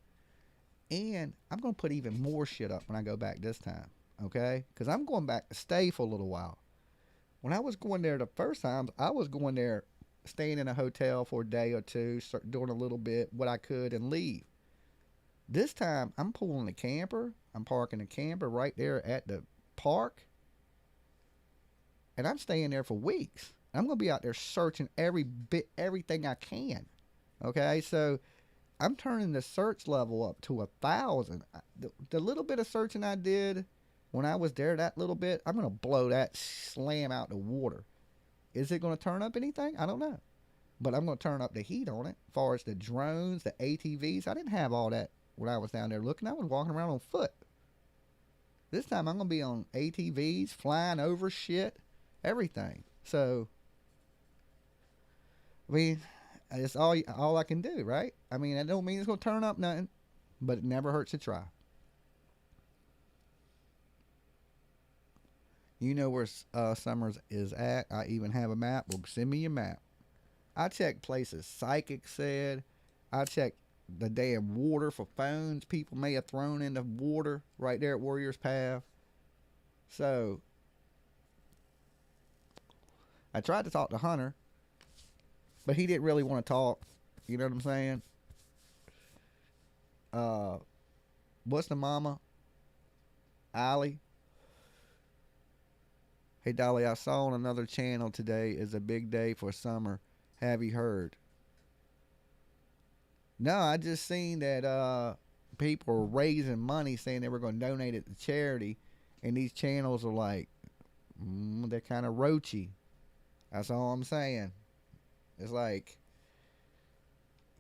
And I'm going to put even more shit up when I go back this time. Okay? Because I'm going back to stay for a little while. When I was going there the first time, I was going there staying in a hotel for a day or two, start doing a little bit, what I could, and leave. This time, I'm pulling the camper. I'm parking the camper right there at the park. And I'm staying there for weeks. I'm going to be out there searching everything I can. Okay, so I'm turning the search level up to 1,000. The little bit of searching I did when I was there, that little bit, I'm going to blow that slam out the water. Is it going to turn up anything? I don't know. But I'm going to turn up the heat on it. As far as the drones, the ATVs, I didn't have all that when I was down there looking. I was walking around on foot. This time I'm going to be on ATVs, flying over shit, everything. So, I mean, it's all I can do, right? I mean, that don't mean it's going to turn up nothing, but it never hurts to try. You know where Summers is at. I even have a map. Well, send me your map. I checked places psychics said. I checked the damn water for phones people may have thrown in the water right there at Warriors Path. So I tried to talk to Hunter, but he didn't really want to talk. You know what I'm saying? What's the mama? Allie. Hey Dolly, I saw on another channel today is a big day for summer. Have you heard? No, I just seen that people were raising money saying they were going to donate it to charity, and these channels are like, they're kind of roachy. That's all I'm saying. It's like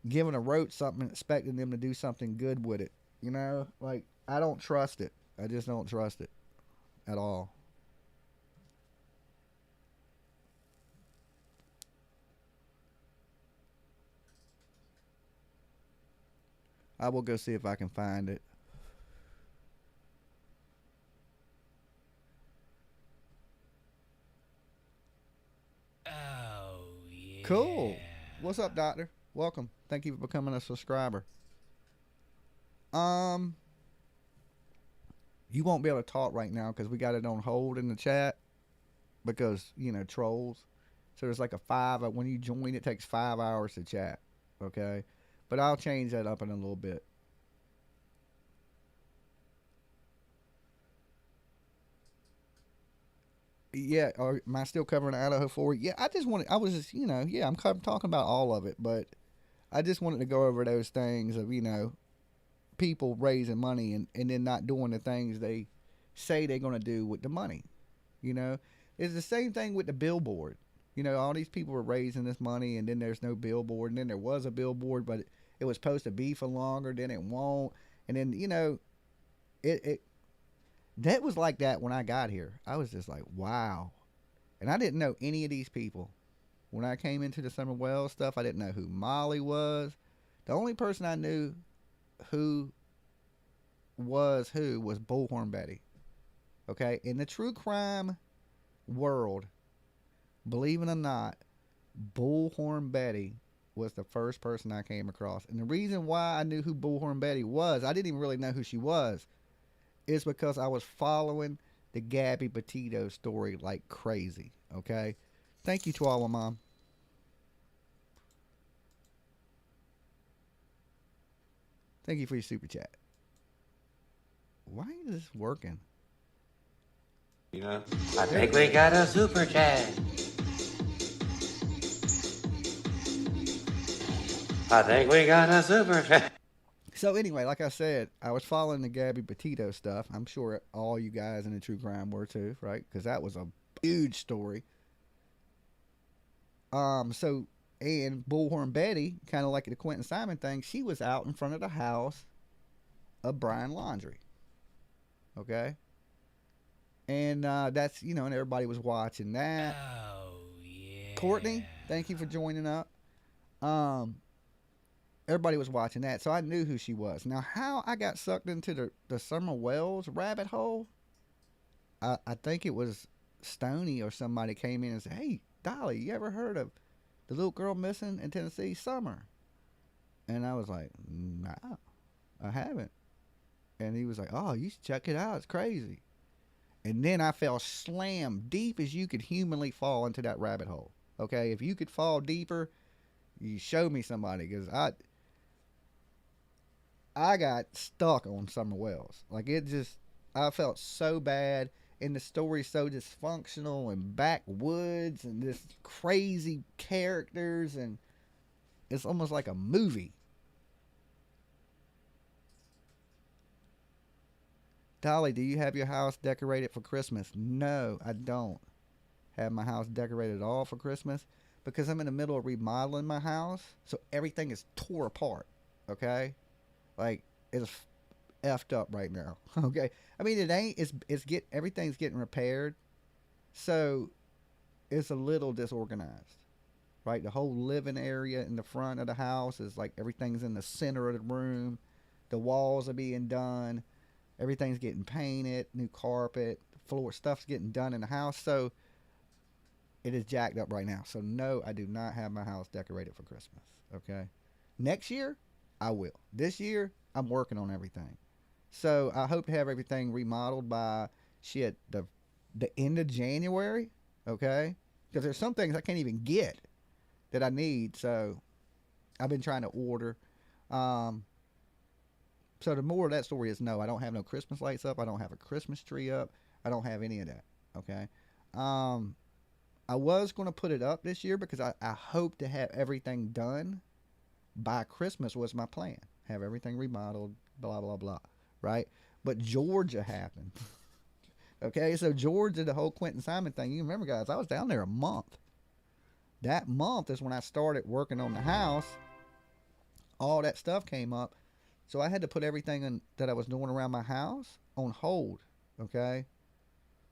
giving a roach something and expecting them to do something good with it. You know, like I don't trust it. I just don't trust it at all. I will go see if I can find it. Oh, yeah. Cool. What's up, Doctor? Welcome. Thank you for becoming a subscriber. You won't be able to talk right now because we got it on hold in the chat because, you know, trolls. So there's like when you join, it takes 5 hours to chat. Okay? But I'll change that up in a little bit. Yeah, am I still covering Idaho 4? Yeah, I'm talking about all of it, but I just wanted to go over those things of, you know, people raising money and then not doing the things they say they're going to do with the money. You know, it's the same thing with the billboard. You know, all these people were raising this money and then there's no billboard, and then there was a billboard, but it was supposed to be for longer, then it won't. And then, you know, that was like that when I got here. I was just like, wow. And I didn't know any of these people. When I came into the Summer Wells stuff, I didn't know who Molly was. The only person I knew who was Bullhorn Betty. Okay? In the true crime world, believe it or not, Bullhorn Betty was the first person I came across. And the reason why I knew who Bullhorn Betty was, I didn't even really know who she was, is because I was following the Gabby Petito story like crazy. Okay? Thank you to all of Mom. Thank you for your super chat. Why is this working? You know, I think we got a super chat. I think we got a super chat. So anyway, like I said, I was following the Gabby Petito stuff. I'm sure all you guys in the true crime were too, right? Because that was a huge story. And Bullhorn Betty, kind of like the Quinton Simon thing, she was out in front of the house of Brian Laundrie. Okay? And that's, you know, and everybody was watching that. Oh, yeah. Courtney, thank you for joining up. Everybody was watching that, so I knew who she was. Now, how I got sucked into the Summer Wells rabbit hole, I think it was Stoney or somebody came in and said, hey, Dolly, you ever heard of the little girl missing in Tennessee, Summer? And I was like, no, I haven't. And he was like, oh, you should check it out. It's crazy. And then I fell slam deep as you could humanly fall into that rabbit hole. Okay, if you could fall deeper, you show me somebody, because I got stuck on Summer Wells. Like, I felt so bad, and the story's so dysfunctional and backwoods and this crazy characters, and it's almost like a movie. Dolly, do you have your house decorated for Christmas? No, I don't have my house decorated at all for Christmas because I'm in the middle of remodeling my house, so everything is tore apart. Okay, like it's effed up right now. Okay, I mean it ain't. Everything's getting repaired, so it's a little disorganized. Right, the whole living area in the front of the house is like everything's in the center of the room. The walls are being done. Everything's getting painted, new carpet, floor, stuff's getting done in the house. So it is jacked up right now. So no, I do not have my house decorated for Christmas. Okay. Next year, I will. This year, I'm working on everything. So I hope to have everything remodeled by the the end of January, okay? Because there's some things I can't even get that I need, so I've been trying to order. Um, so the moral of that story is no, I don't have no Christmas lights up. I don't have a Christmas tree up. I don't have any of that, okay? Um, I was going to put it up this year because I hope to have everything done by Christmas was my plan. Have everything remodeled, blah, blah, blah, right? But Georgia happened. Okay, so Georgia, the whole Quinton Simon thing, you remember, guys, I was down there a month. That month is when I started working on the house. All that stuff came up. So I had to put everything that I was doing around my house on hold, okay?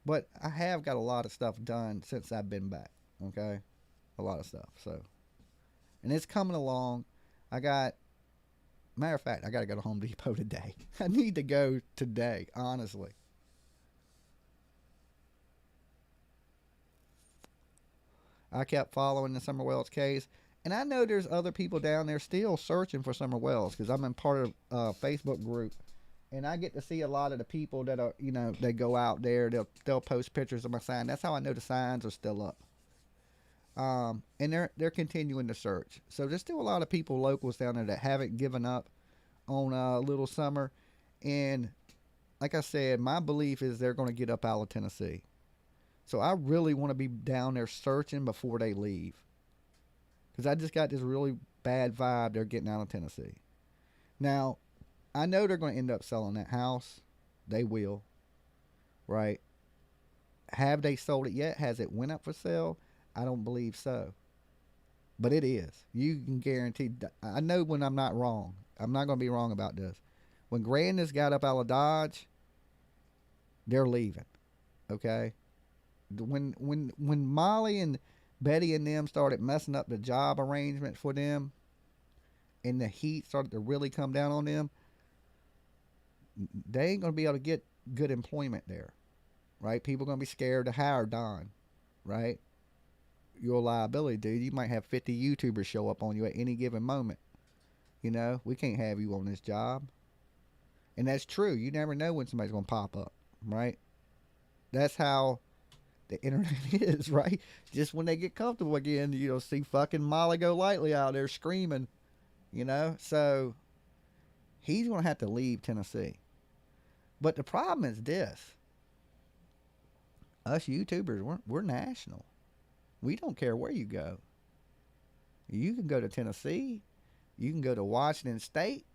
But I have got a lot of stuff done since I've been back, okay? A lot of stuff, so. And it's coming along. Matter of fact, I got to go to Home Depot today. I need to go today, honestly. I kept following the Summer Wells case. And I know there's other people down there still searching for Summer Wells because I'm in part of a Facebook group. And I get to see a lot of the people that are, they go out there. They'll post pictures of my sign. That's how I know the signs are still up. And they're continuing to search. So there's still a lot of people, locals down there, that haven't given up on Little Summer. And like I said, my belief is they're going to get up out of Tennessee. So I really want to be down there searching before they leave. Because I just got this really bad vibe they're getting out of Tennessee. Now, I know they're going to end up selling that house. They will. Right? Have they sold it yet? Has it went up for sale? I don't believe so. But it is. You can guarantee. I know when I'm not wrong. I'm not going to be wrong about this. When Grandis got up out of Dodge, they're leaving. Okay? When Molly and Betty and them started messing up the job arrangement for them and the heat started to really come down on them, they ain't going to be able to get good employment there, right? People are going to be scared to hire Don, right? You're a liability, dude. You might have 50 YouTubers show up on you at any given moment. We can't have you on this job. And that's true. You never know when somebody's going to pop up, right? That's how the internet is, right? Just when they get comfortable again, see fucking Molly Golightly out there screaming, So he's going to have to leave Tennessee. But the problem is this. Us YouTubers, we're national. We don't care where you go. You can go to Tennessee. You can go to Washington State.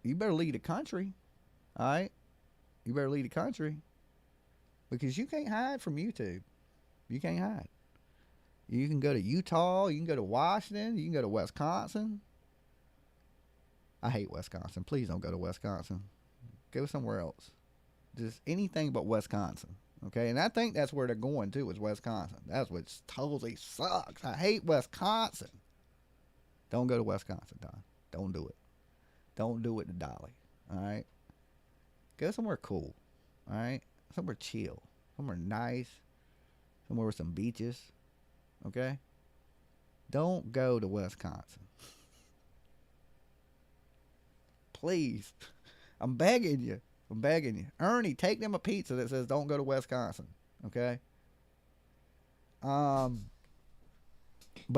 You better leave the country. All right? You better leave the country. Because you can't hide from YouTube. You can't hide. You can go to Utah. You can go to Washington. You can go to Wisconsin. I hate Wisconsin. Please don't go to Wisconsin. Go somewhere else. Just anything but Wisconsin. Okay? And I think that's where they're going to, is Wisconsin. That's what totally sucks. I hate Wisconsin. Don't go to Wisconsin, Don. Don't do it. Don't do it to Dolly. All right? Go somewhere cool. All right? Somewhere chill. Somewhere nice. Somewhere with some beaches. Okay? Don't go to Wisconsin. Please. I'm begging you. I'm begging you. Ernie, take them a pizza that says don't go to Wisconsin. Okay? But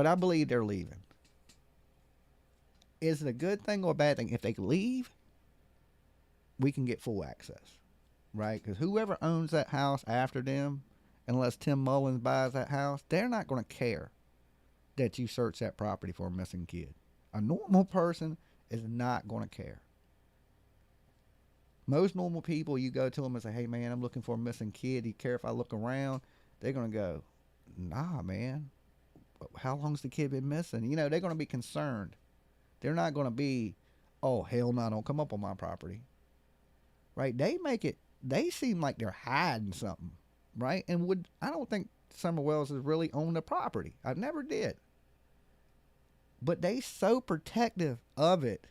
I believe they're leaving. Is it a good thing or a bad thing? If they leave, we can get full access. Right? Because whoever owns that house after them, unless Tim Mullins buys that house, they're not going to care that you search that property for a missing kid. A normal person is not going to care. Most normal people, you go to them and say, hey, man, I'm looking for a missing kid. Do you care if I look around? They're going to go, nah, man. How long's the kid been missing? They're going to be concerned. They're not going to be, oh, hell no, don't come up on my property. Right? They seem like they're hiding something, right? And I don't think Summer Wells has really owned the property. I never did. But they so protective of it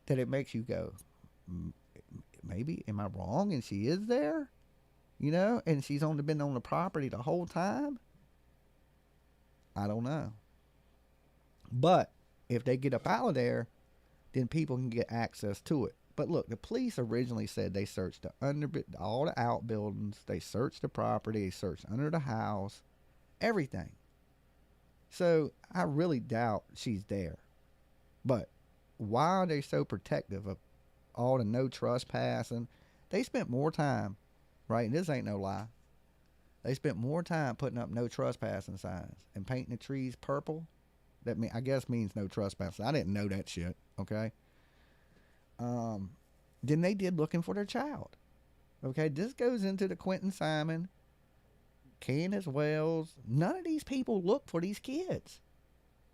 that it makes you go, maybe, am I wrong? And she is there, and she's only been on the property the whole time. I don't know. But if they get up out of there, then people can get access to it. But look, the police originally said they searched all the outbuildings, they searched the property, they searched under the house, everything. So I really doubt she's there. But why are they so protective of all the no trespassing? They spent more time, right? And this ain't no lie. They spent more time putting up no trespassing signs and painting the trees purple. That I guess means no trespassing. I didn't know that shit. Okay. Than they did looking for their child. Okay, this goes into the Quinton Simon, Candace Wells. None of these people look for these kids.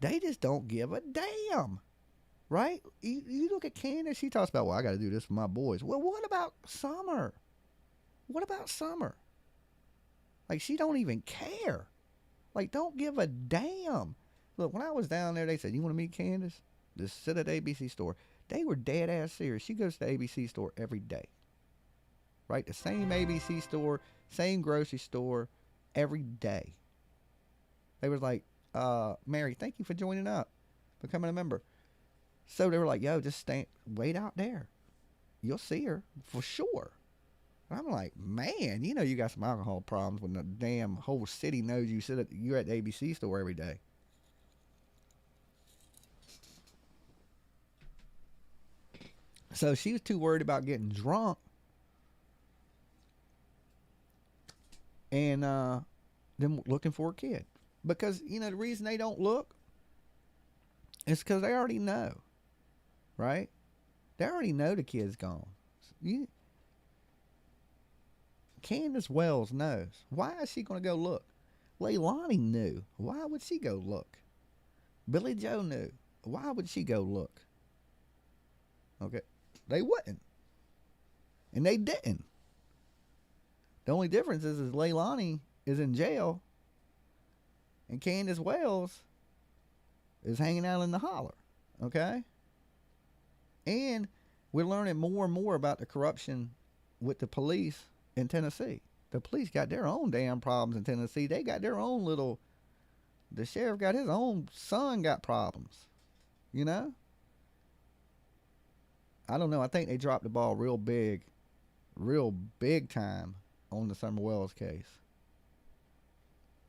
They just don't give a damn. Right? You look at Candace, she talks about, well, I got to do this for my boys. Well, what about Summer? What about Summer? Like, she don't even care. Like, don't give a damn. Look, when I was down there, they said, you want to meet Candace? Just sit at the ABC store. They were dead ass serious. She goes to the ABC store every day. Right? The same ABC store, same grocery store, every day. They was like, Mary, thank you for joining up, becoming a member. So they were like, yo, just wait out there. You'll see her for sure. And I'm like, man, you know you got some alcohol problems when the damn whole city knows you're at the ABC store every day. So she was too worried about getting drunk and them looking for a kid. Because, you know, the reason they don't look is because they already know. Right? They already know the kid's gone. Candace Wells knows. Why is she going to go look? Leilani knew. Why would she go look? Billy Joe knew. Why would she go look? Okay. They wouldn't. And they didn't. The only difference is Leilani is in jail and Candace Wells is hanging out in the holler. Okay? And we're learning more and more about the corruption with the police in Tennessee. The police got their own damn problems in Tennessee. They got their own the sheriff got his own son got problems. You know? I don't know. I think they dropped the ball real big time on the Summer Wells case.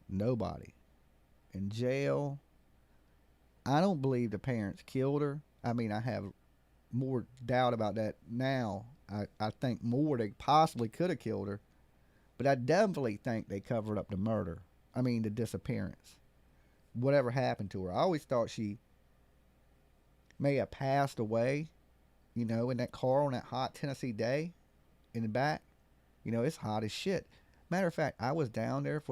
Nobody. In jail. I don't believe the parents killed her. I mean, I have more doubt about that now. I think more they possibly could have killed her. But I definitely think they covered up the murder. I mean, the disappearance. Whatever happened to her. I always thought she may have passed away. You know, in that car on that hot Tennessee day in the back. You know, it's hot as shit. Matter of fact, I was down there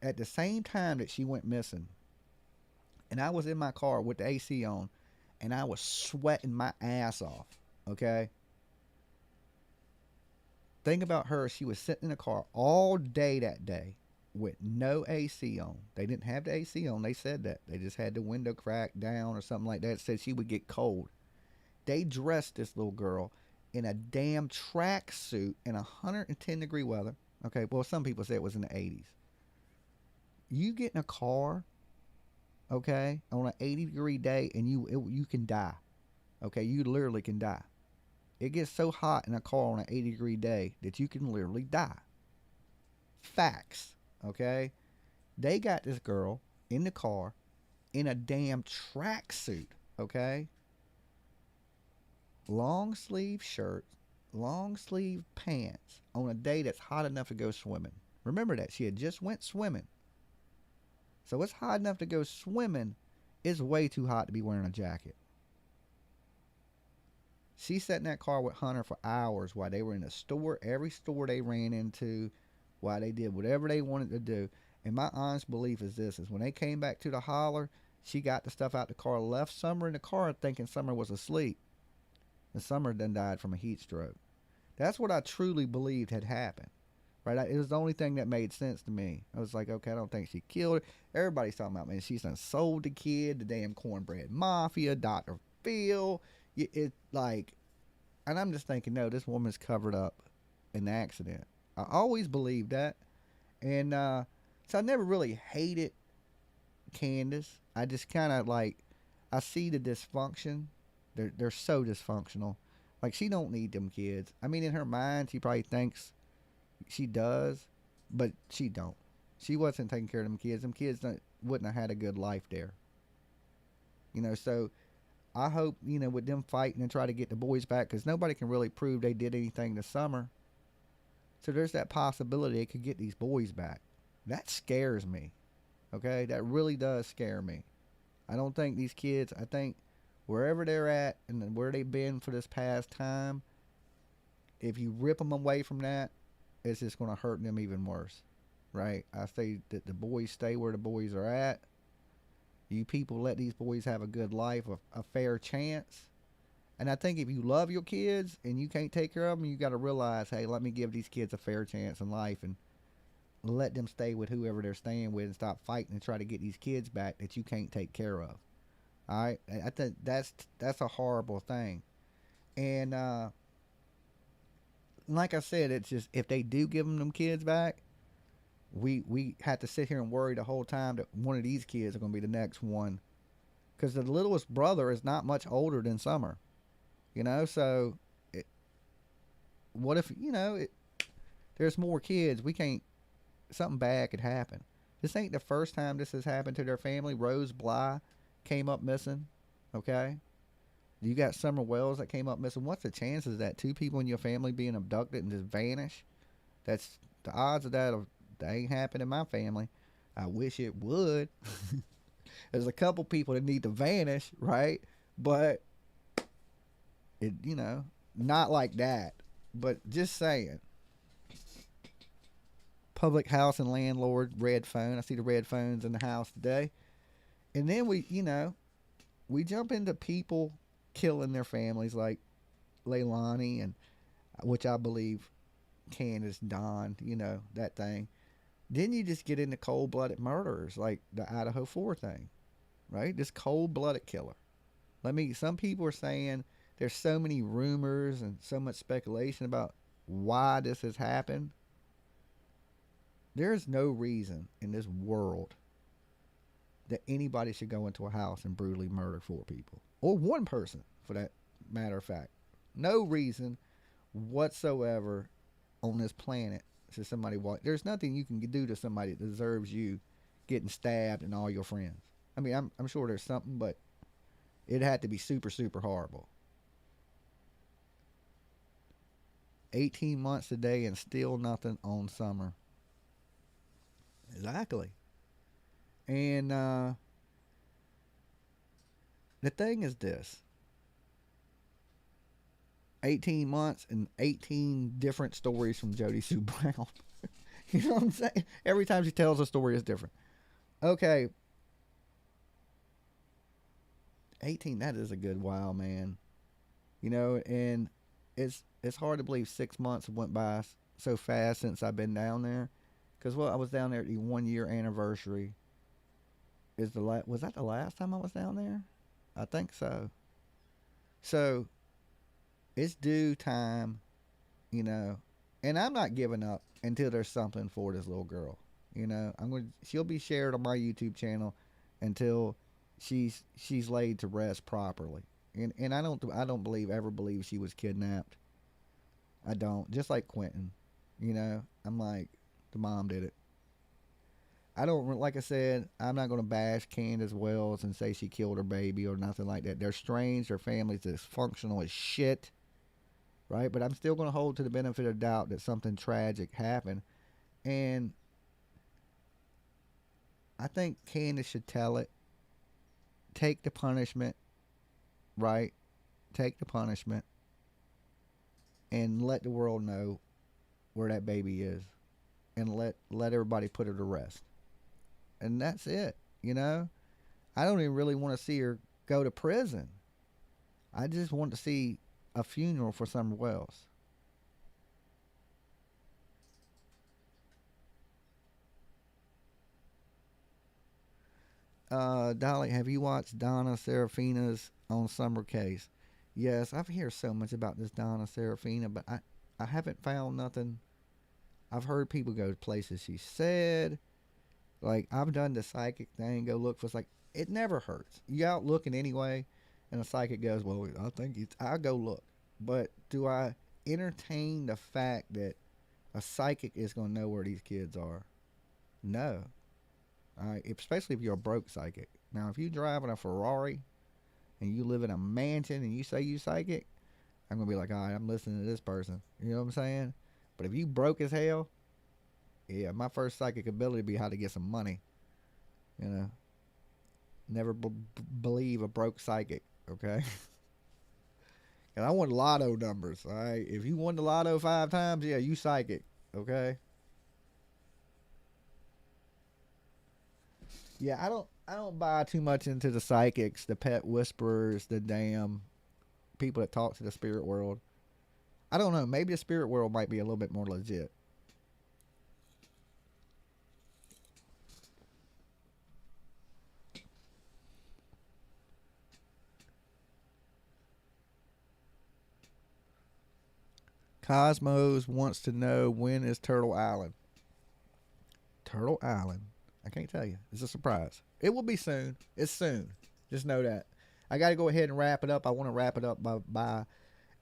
at the same time that she went missing. And I was in my car with the AC on. And I was sweating my ass off. Okay? Think about her. She was sitting in the car all day that day with no AC on. They didn't have the AC on. They said that. They just had the window cracked down or something like that. It said she would get cold. They dressed this little girl in a damn track suit in 110 degree weather. Okay, well, some people say it was in the 80s. You get in a car, okay, on an 80 degree day and you can die. Okay, you literally can die. It gets so hot in a car on an 80 degree day that you can literally die. Facts, okay? They got this girl in the car in a damn track suit, okay? Long sleeve shirt, long sleeve pants on a day that's hot enough to go swimming. Remember that. She had just went swimming. So it's hot enough to go swimming. It's way too hot to be wearing a jacket. She sat in that car with Hunter for hours while they were in the store, every store they ran into, while they did whatever they wanted to do. And my honest belief is this, is when they came back to the holler, she got the stuff out the car, left Summer in the car thinking Summer was asleep. And Summer then died from a heat stroke. That's what I truly believed had happened. Right? It was the only thing that made sense to me. I was like, okay, I don't think she killed her. Everybody's talking about, man, she's done sold the kid, the damn cornbread mafia, Dr. Phil. It's like, and I'm just thinking, no, this woman's covered up an accident. I always believed that. And so I never really hated Candace. I just kind of like, I see the dysfunction. They're so dysfunctional. Like, she don't need them kids. I mean, in her mind, she probably thinks she does, but she don't. She wasn't taking care of them kids. Them kids wouldn't have had a good life there. So I hope, with them fighting and try to get the boys back, because nobody can really prove they did anything this summer. So there's that possibility they could get these boys back. That scares me. Okay? That really does scare me. I don't think these kids, I think wherever they're at and where they've been for this past time, if you rip them away from that, it's just going to hurt them even worse. Right? I say that the boys stay where the boys are at. You people let these boys have a good life, a fair chance. And I think if you love your kids and you can't take care of them, you got to realize, hey, let me give these kids a fair chance in life and let them stay with whoever they're staying with and stop fighting and try to get these kids back that you can't take care of. All right? I think that's a horrible thing. And like I said, it's just if they do give them kids back, we have to sit here and worry the whole time that one of these kids are going to be the next one. Because the littlest brother is not much older than Summer. So what if, there's more kids? Something bad could happen. This ain't the first time this has happened to their family. Rose Bly came up missing. Okay? You got Summer Wells that came up missing. What's the chances of that? Two people in your family being abducted and just vanish? That's the odds of that. That ain't happened in my family. I wish it would. There's a couple people that need to vanish, right? But it, not like that. But just saying. Public house and landlord, red phone. I see the red phones in the house today. And then we jump into people killing their families like Leilani, and which I believe Candace, Don, that thing. Then you just get into cold-blooded murderers like the Idaho 4 thing, right? This cold-blooded killer. Some people are saying there's so many rumors and so much speculation about why this has happened. There's no reason in this world that anybody should go into a house and brutally murder 4 people. Or one person, for that matter of fact. No reason whatsoever on this planet to somebody walk. There's nothing you can do to somebody that deserves you getting stabbed and all your friends. I mean, I'm sure there's something, but it had to be super, super horrible. 18 months today and still nothing on Summer. Exactly. And the thing is this. 18 months and 18 different stories from Jody Sue Brown. You know what I'm saying? Every time she tells a story, it's different. Okay. 18, that is a good while, man. And it's hard to believe 6 months went by so fast since I've been down there. Because, I was down there at the 1 year anniversary. Was that the last time I was down there? I think so. So, it's due time, and I'm not giving up until there's something for this little girl. She'll be shared on my YouTube channel until she's laid to rest properly. And I don't ever believe she was kidnapped. I don't. Just like Quinton, I'm like, the mom did it. I don't, like I said, I'm not going to bash Candace Wells and say she killed her baby or nothing like that. They're strange. Their family's dysfunctional as shit. Right? But I'm still going to hold to the benefit of doubt that something tragic happened. And I think Candace should tell it. Take the punishment. Right? Take the punishment. And let the world know where that baby is. And let everybody put her to rest. And that's it. I don't even really want to see her go to prison. I just want to see a funeral for Summer Wells. Dolly, have you watched Donna Serafina's on Summer case? Yes, I've heard so much about this Donna Serafina, but I haven't found nothing. I've heard people go to places she said. Like, I've done the psychic thing, go look for, it never hurts. You out looking anyway, and a psychic goes, well, I think I'll go look. But do I entertain the fact that a psychic is going to know where these kids are? No. All right, especially if you're a broke psychic. Now, if you driving a Ferrari and you live in a mansion and you say you psychic, I'm gonna be like, all right, I'm listening to this person. You know what I'm saying? But if you broke as hell, yeah, my first psychic ability would be how to get some money. You know, never believe a broke psychic. Okay. And I want lotto numbers. All right, if you won the lotto 5 times, yeah, you psychic. Okay. Yeah, I don't buy too much into the psychics, the pet whisperers, the damn people that talk to the spirit world. I don't know. Maybe the spirit world might be a little bit more legit. Cosmos wants to know, when is Turtle Island? Turtle Island. I can't tell you. It's a surprise. It will be soon. It's soon. Just know that. I got to go ahead and wrap it up. I want to wrap it up by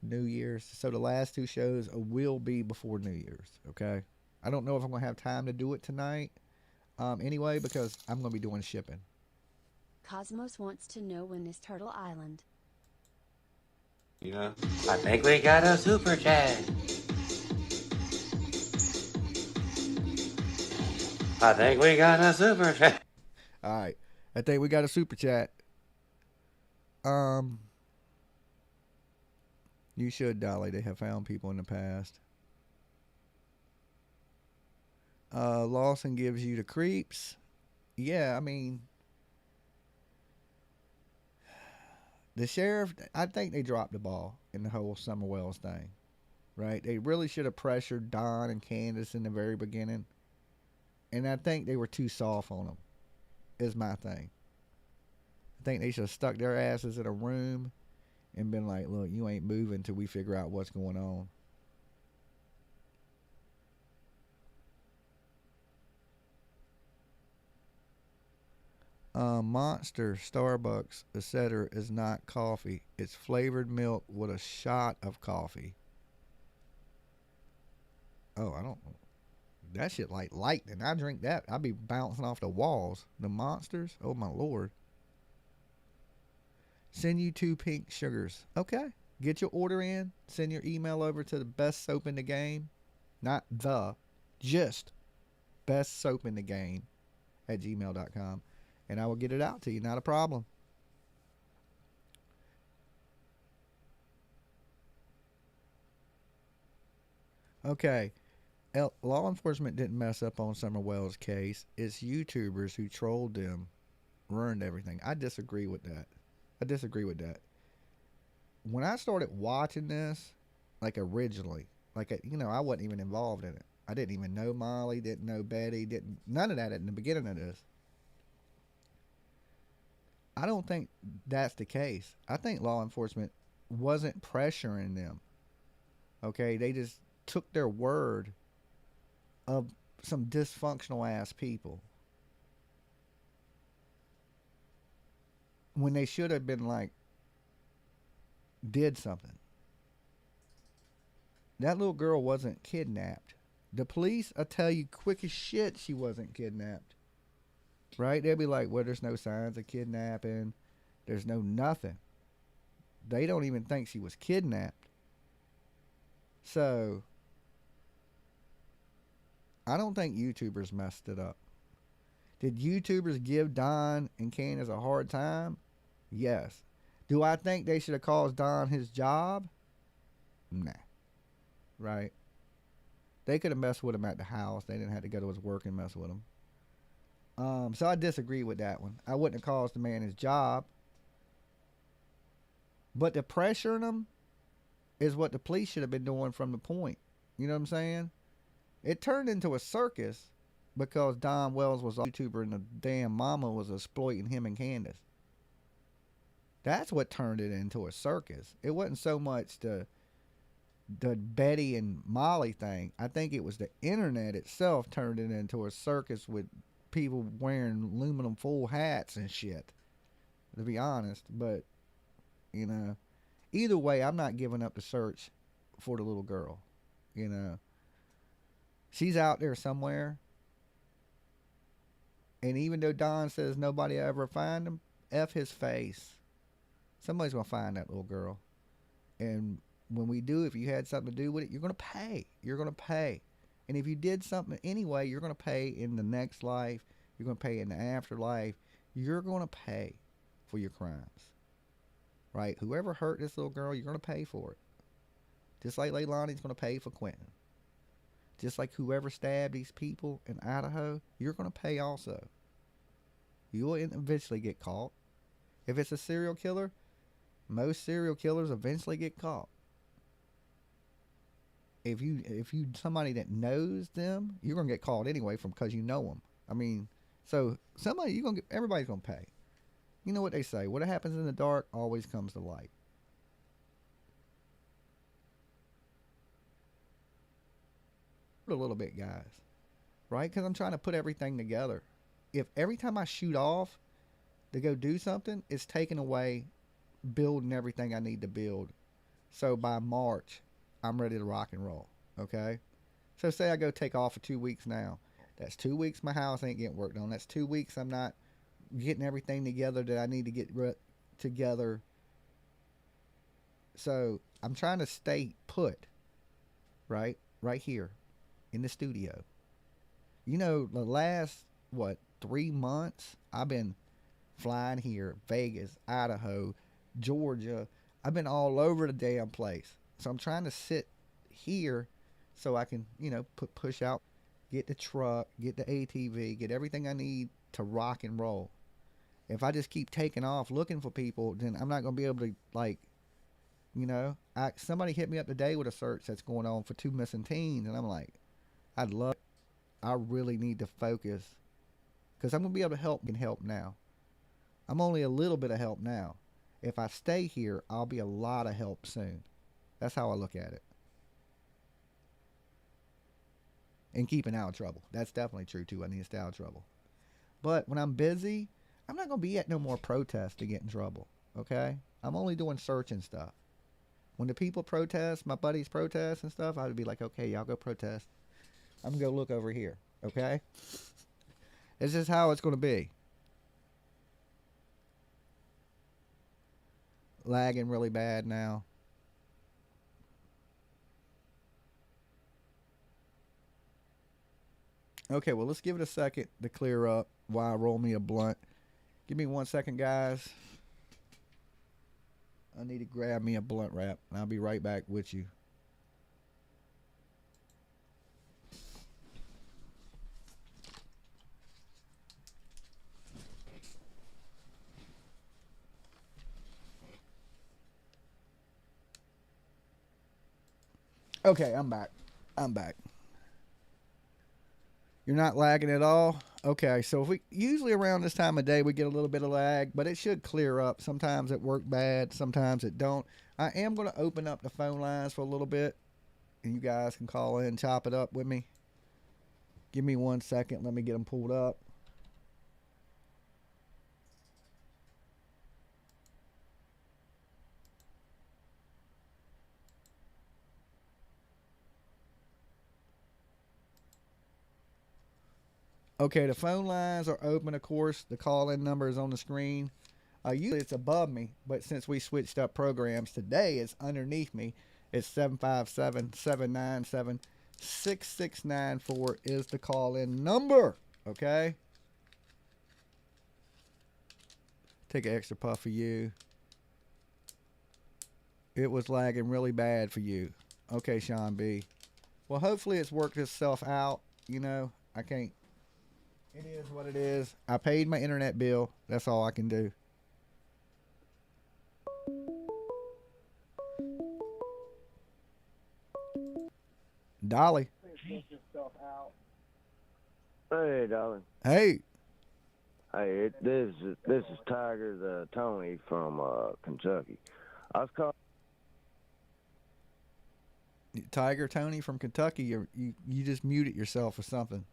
New Year's. So the last 2 shows will be before New Year's. Okay. I don't know if I'm going to have time to do it tonight. Anyway, because I'm going to be doing shipping. Cosmos wants to know, when is Turtle Island? You know, I think we got a super chat. I think we got a super chat. All right. I think we got a super chat. You should, Dolly. They have found people in the past. Lawson gives you the creeps. Yeah, I mean, the sheriff, I think they dropped the ball in the whole Summer Wells thing. Right? They really should have pressured Don and Candace in the very beginning. And I think they were too soft on them, is my thing. I think they should have stuck their asses in a room and been like, look, you ain't moving till we figure out what's going on. Monster, Starbucks, etc. is not coffee. It's flavored milk with a shot of coffee. Oh, I don't know. That shit like lightning. I drink that, I'd be bouncing off the walls. The Monsters? Oh my lord. Send you 2 pink sugars. Okay. Get your order in. Send your email over to the best soap in the game. Not the, just best soap in the game at gmail.com. And I will get it out to you. Not a problem. Okay. Law enforcement didn't mess up on Summer Wells' case. It's YouTubers who trolled them, ruined everything. I disagree with that. When I started watching this, like originally, like, I wasn't even involved in it. I didn't even know Molly, didn't know Betty, none of that in the beginning of this. I don't think that's the case. I think law enforcement wasn't pressuring them. Okay, they just took their word of some dysfunctional ass people when they should have been like, did something. That little girl wasn't kidnapped. The police will tell you quick as shit she wasn't kidnapped. Right? They'll be like, well, there's no signs of kidnapping. There's no nothing. They don't even think she was kidnapped. So, I don't think YouTubers messed it up. Did YouTubers give Don and Candace a hard time? Yes. Do I think they should have caused Don his job? Nah. Right? They could have messed with him at the house. They didn't have to go to his work and mess with him. So I disagree with that one. I wouldn't have caused the man his job. But the pressuring him is what the police should have been doing from the point. You know what I'm saying? It turned into a circus because Don Wells was a YouTuber and the damn mama was exploiting him and Candace. That's what turned it into a circus. It wasn't so much the Betty and Molly thing. I think it was the internet itself turned it into a circus with people wearing aluminum foil hats and shit, to be honest. But either way, I'm not giving up the search for the little girl. You know, she's out there somewhere. And even though Don says nobody will ever find him, F his face. Somebody's going to find that little girl. And when we do, if you had something to do with it, you're going to pay. You're going to pay. And if you did something anyway, you're going to pay in the next life. You're going to pay in the afterlife. You're going to pay for your crimes. Right? Whoever hurt this little girl, you're going to pay for it. Just like Leilani's going to pay for Quinton. Just like whoever stabbed these people in Idaho, you're going to pay also. You will eventually get caught. If it's a serial killer, most serial killers eventually get caught. If you somebody that knows them, you're gonna get caught anyway because you know them. I mean, so everybody's gonna pay. You know what they say? What happens in the dark always comes to light. A little bit, guys, right? Because I'm trying to put everything together. If every time I shoot off to go do something, it's taking away building everything I need to build. So by March, I'm ready to rock and roll. Okay? So say I go take off for 2 weeks now. That's 2 weeks my house ain't getting worked on. That's 2 weeks I'm not getting everything together that I need to get together. So I'm trying to stay put, right? Right here in the studio. You know, the last, 3 months, I've been flying here, Vegas, Idaho, Georgia. I've been all over the damn place. So I'm trying to sit here so I can, push out, get the truck, get the ATV, get everything I need to rock and roll. If I just keep taking off looking for people, then I'm not going to be able to, somebody hit me up today with a search that's going on for 2 missing teens. And I'm like, I really need to focus because I'm going to be able to help now. I'm only a little bit of help now. If I stay here, I'll be a lot of help soon. That's how I look at it. And keeping out of trouble. That's definitely true too. I need to stay out of trouble. But when I'm busy, I'm not going to be at no more protests to get in trouble. Okay? I'm only doing search and stuff. When the people protest, my buddies protest and stuff, I would be like, okay, y'all go protest. I'm going to go look over here. Okay? It's just how it's going to be. Lagging really bad now. Okay, well, let's give it a second to clear up while I roll me a blunt. Give me 1 second, guys. I need to grab me a blunt wrap, and I'll be right back with you. Okay, I'm back. You're not lagging at all? Okay, so if we usually around this time of day we get a little bit of lag, but it should clear up. Sometimes it works bad, sometimes it don't. I am going to open up the phone lines for a little bit, and you guys can call in and chop it up with me. Give me 1 second. Let me get them pulled up. Okay, the phone lines are open, of course. The call-in number is on the screen. Usually it's above me, but since we switched up programs today, it's underneath me. It's 757-797-6694 is the call-in number. Okay? Take an extra puff for you. It was lagging really bad for you. Okay, Sean B. Well, hopefully it's worked itself out. I can't. It is what it is. I paid my internet bill. That's all I can do. Dolly. Hey, darling. Hey. Hey, this is Tiger Tony from Kentucky. I was calling. Tiger Tony from Kentucky. You just muted yourself or something.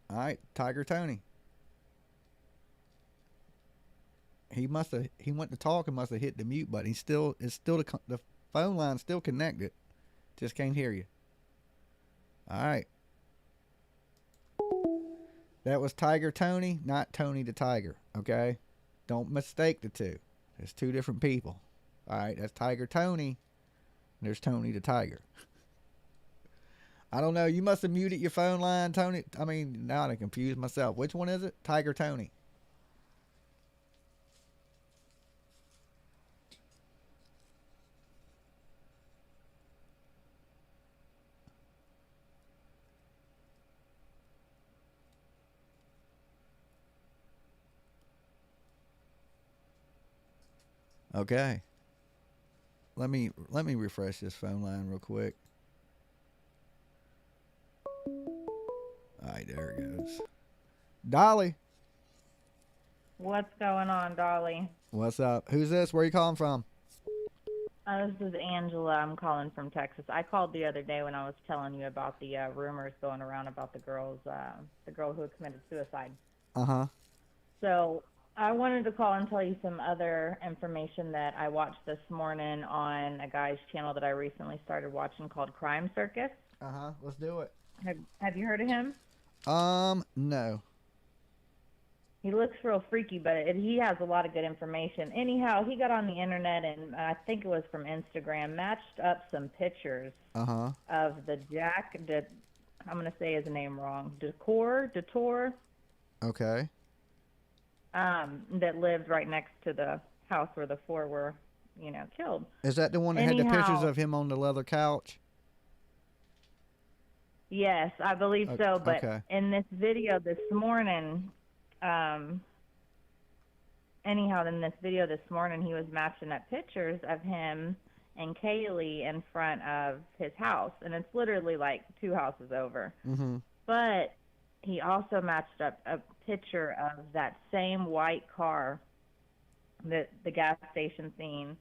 All right, Tiger Tony. He went to talk and must have hit the mute button. The phone line's still connected. Just can't hear you. All right. That was Tiger Tony, not Tony the Tiger. Okay, don't mistake the two. There's two different people. All right, that's Tiger Tony. There's Tony the Tiger. I don't know. You must have muted your phone line, Tony. I mean, now I confused myself. Which one is it? Tiger Tony. Okay. Let me refresh this phone line real quick. All right, there it goes. Dolly. What's going on, Dolly? What's up? Who's this? Where are you calling from? This is Angela. I'm calling from Texas. I called the other day when I was telling you about the rumors going around about the girl who had committed suicide. Uh-huh. So I wanted to call and tell you some other information that I watched this morning on a guy's channel that I recently started watching called Crime Circus. Uh-huh. Let's do it. Have you heard of him? No. He looks real freaky, but he has a lot of good information. Anyhow, he got on the internet, and I think it was from Instagram, matched up some pictures Uh-huh. of the I'm going to say his name wrong, Detour, Okay. that lived right next to the house where the four were, killed. Is that the one that had the pictures of him on the leather couch? Yes, I believe so. But okay. in this video this morning, he was matching up pictures of him and Kaylee in front of his house, and it's literally like two houses over. Mm-hmm. But he also matched up a picture of that same white car that the gas station scene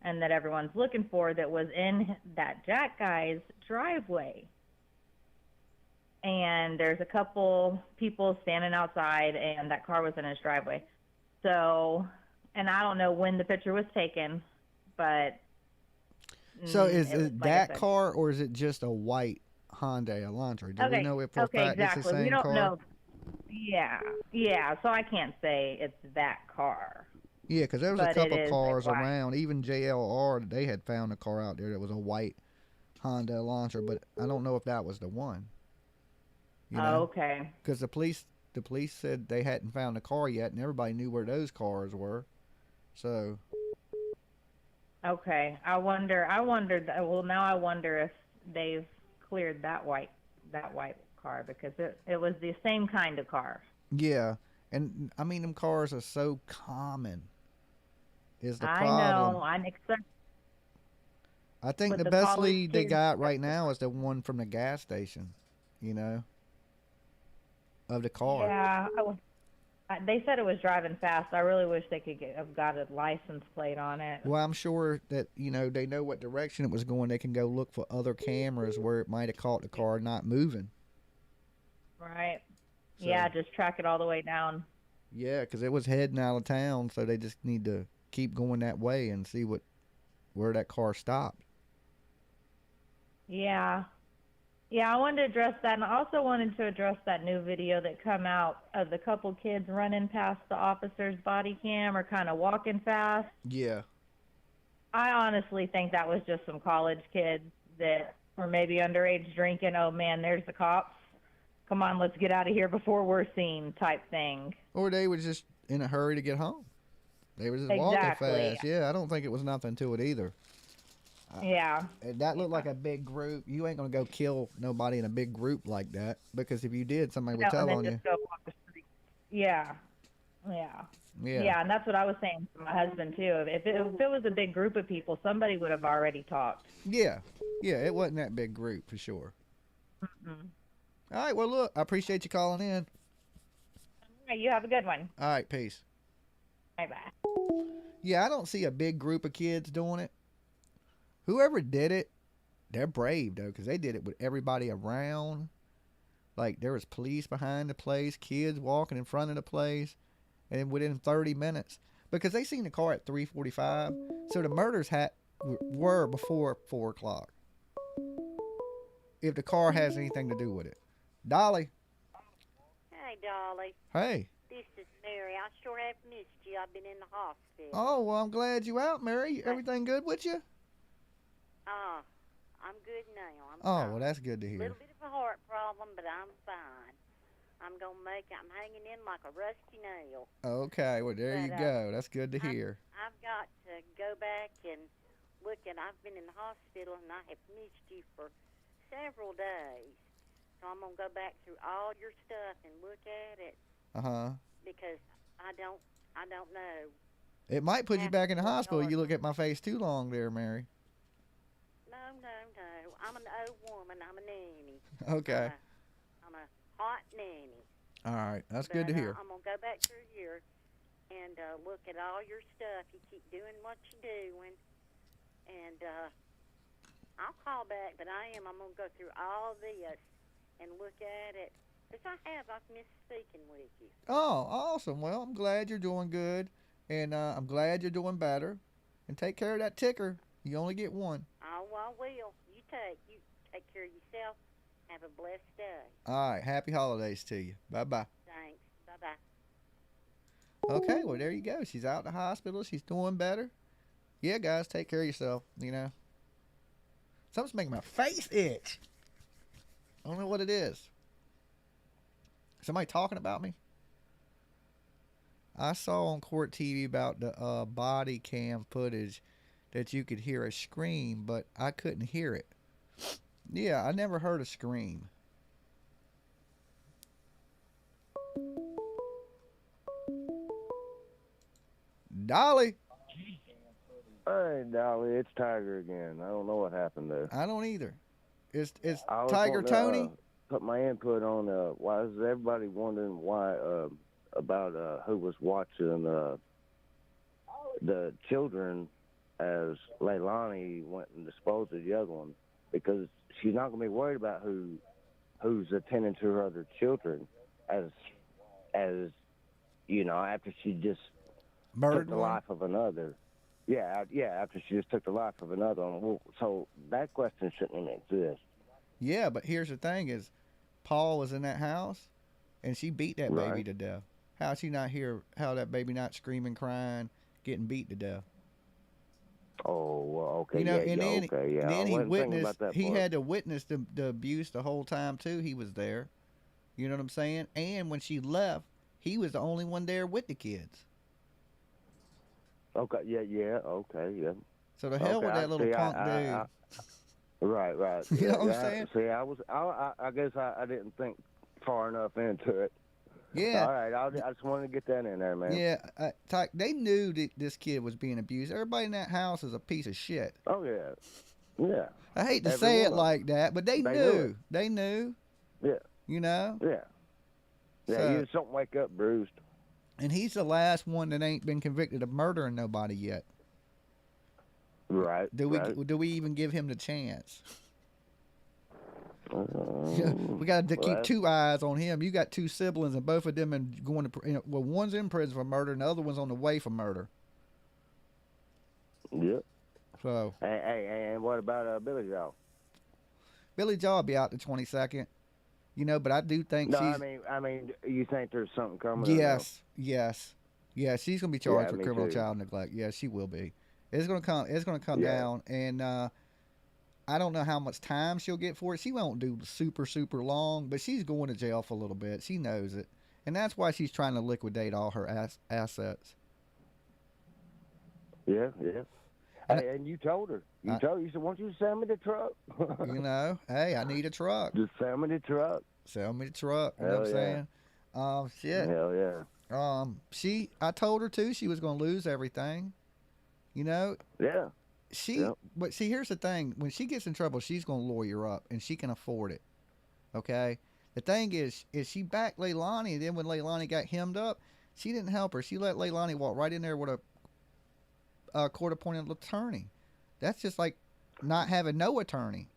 and that everyone's looking for that was in that Jack guy's driveway. And there's a couple people standing outside, and that car was in his driveway. So, and I don't know when the picture was taken, but... So is it that car, or is it just a white Hyundai Elantra? Do we know if for a fact it's the same car? We don't know. Yeah. So I can't say it's that car. Yeah, because there was a couple cars around. Even JLR, they had found a car out there that was a white Honda Elantra, but I don't know if that was the one. You know? Okay. Because the police said they hadn't found the car yet, and everybody knew where those cars were. So. Okay. Well, now I wonder if they've cleared that white car, because it was the same kind of car. Yeah, and I mean them cars are so common. Is the problem? I know. I think the best lead they got right now is the one from the gas station. You know. Of the car. Yeah, they said it was driving fast. I really wish they could have got a license plate on it. Well, I'm sure that, they know what direction it was going. They can go look for other cameras where it might have caught the car not moving. Right. So, yeah, just track it all the way down. Yeah, because it was heading out of town, so they just need to keep going that way and see where that car stopped. Yeah. Yeah, I wanted to address that, and I also wanted to address that new video that come out of the couple kids running past the officer's body cam or kind of walking fast. Yeah. I honestly think that was just some college kids that were maybe underage drinking. Oh, man, there's the cops. Come on, let's get out of here before we're seen type thing. Or they were just in a hurry to get home. They were just walking fast. Yeah, I don't think it was nothing to it either. Yeah. That looked like a big group. You ain't going to go kill nobody in a big group like that, because if you did, somebody would tell on you. Go walk the street. Yeah, and that's what I was saying to my husband, too. If it was a big group of people, somebody would have already talked. Yeah, it wasn't that big group for sure. Mm-mm. All right, well, look, I appreciate you calling in. All right, you have a good one. All right, peace. Bye-bye. Yeah, I don't see a big group of kids doing it. Whoever did it, they're brave, though, because they did it with everybody around. Like, there was police behind the place, kids walking in front of the place, and within 30 minutes. because they seen the car at 3:45, so the murders were before 4 o'clock. If the car has anything to do with it. Dolly. Hey, Dolly. Hey. This is Mary. I sure have missed you. I've been in the hospital. Oh, well, I'm glad you out, Mary. Everything good with you? I'm good now. I'm Oh, fine. well, that's good to A hear. little bit of a heart problem, but I'm fine. I'm going to make it. I'm hanging in like a rusty nail. Okay, well, there you But, go. That's good to hear. I've got to go back and look at, I've been in the hospital and I have missed you for several days. So I'm going to go back through all your stuff and look at it Uh-huh. because I don't know. It might put you back in the That's hospital. hard. You look at my face too long there, Mary. No. I'm an old woman. I'm a nanny. Okay. I'm a hot nanny. All right. That's good to But, hear. I'm going to go back through here and look at all your stuff. You keep doing what you're doing. And I'll call back, but I'm going to go through all this and look at it. Because I've missed speaking with you. Oh, awesome. Well, I'm glad you're doing good. And I'm glad you're doing better. And take care of that ticker. You only get one. Oh, I will. You take care of yourself. Have a blessed day. All right. Happy holidays to you. Bye-bye. Thanks. Bye-bye. Okay, well, there you go. She's out of the hospital. She's doing better. Yeah, guys, take care of yourself, you know. Something's making my face itch. I don't know what it is. Somebody talking about me? I saw on court TV about the body cam footage that you could hear a scream, but I couldn't hear it. Yeah, I never heard a scream. Dolly. Hey, Dolly, it's Tiger again. I don't know what happened there. I don't either. It's I was Tiger wanting to, Tony. Put my input on why is everybody wondering why about who was watching the children as Leilani went and disposed of the other one, because she's not going to be worried about who's attending to her other children as you know, after she just Murdered took the one? life of another. Yeah, after she just took the life of another one. Well, so that question shouldn't even exist. Yeah, but here's the thing is, Paul was in that house, and she beat that baby Right. to death. How'd she not hear how that baby not screaming, crying, getting beat to death? Oh, well, okay. You know, yeah, and yeah, then, okay, yeah. and then I he wasn't thinking witnessed, about that he part. had to witness the abuse the whole time, too. He was there. You know what I'm saying? And when she left, he was the only one there with the kids. Okay, yeah, okay, yeah. So the hell with that little punk dude. Right. You know what I'm Yeah, saying? See, I guess I didn't think far enough into it. Yeah. All right, I just wanted to get that in there, man. Yeah, they knew that this kid was being abused. Everybody in that house is a piece of shit. Oh, yeah. I hate to Every say one it of 'em. like that, but they They knew knew. it. They knew. Yeah. You know? Yeah. Yeah, So- you just don't wake up bruised. And he's the last one that ain't been convicted of murdering nobody yet. Right. Do we even give him the chance? We got to keep two eyes on him. You got two siblings, and both of them well, one's in prison for murder, and the other one's on the way for murder. Yep. So Hey, and what about Billy Joe? Billy Joe will be out the 22nd. You know, but I do think No, she's. I mean, you think there's something coming? Yes. Yeah, she's gonna be charged with me criminal too. child neglect. Yeah, she will be. It's gonna come Yeah. down, and I don't know how much time she'll get for it. She won't do super long, but she's going to jail for a little bit. She knows it, and that's why she's trying to liquidate all her assets. Yeah. And you told her. You said, "Won't you sell me the truck?" You know, hey, I need a truck. Just sell me the truck. Sell me the truck. You know Hell what I'm yeah. saying? Shit. Hell yeah. I told her too. She was gonna lose everything. You know. Yeah. But see, here's the thing. When she gets in trouble, she's going to lawyer up, and she can afford it. Okay? The thing is she backed Leilani, and then when Leilani got hemmed up, she didn't help her. She let Leilani walk right in there with a court-appointed attorney. That's just like not having no attorney.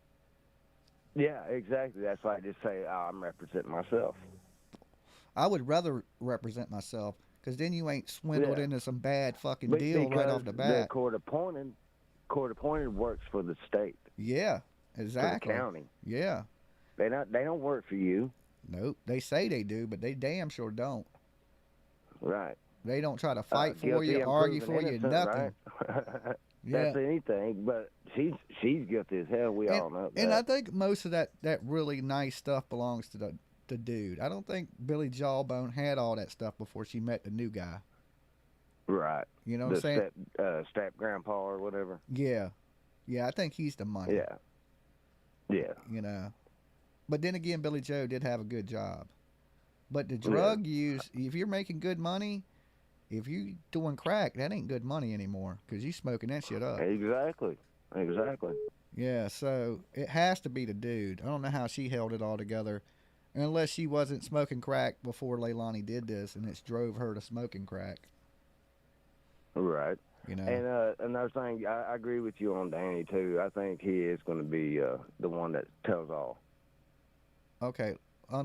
Yeah, exactly. That's why I just say I'm representing myself. I would rather represent myself Because then you ain't swindled Yeah. into some bad fucking But deal right off the bat. The court appointed works for the state. Yeah, exactly. For the county. Yeah. They don't work for you. Nope. They say they do, but they damn sure don't. Right. They don't try to fight for Guilty you, and argue proven for you, innocent, nothing. Right? Yeah. That's anything, but she's guilty as hell. We all know that. And I think most of that really nice stuff belongs to the dude. I don't think Billy Jawbone had all that stuff before she met the new guy. Right. You know what I'm saying? Step grandpa or whatever. Yeah. Yeah, I think he's the money. Yeah. Yeah. You know. But then again, Billy Joe did have a good job. But the drug use, if you're making good money, if you doing crack, that ain't good money anymore because you smoking that shit up. Exactly. Yeah, so it has to be the dude. I don't know how she held it all together unless she wasn't smoking crack before Leilani did this and it's drove her to smoking crack. Right. You know. And another thing, I agree with you on Danny, too. I think he is going to be the one that tells all. Okay.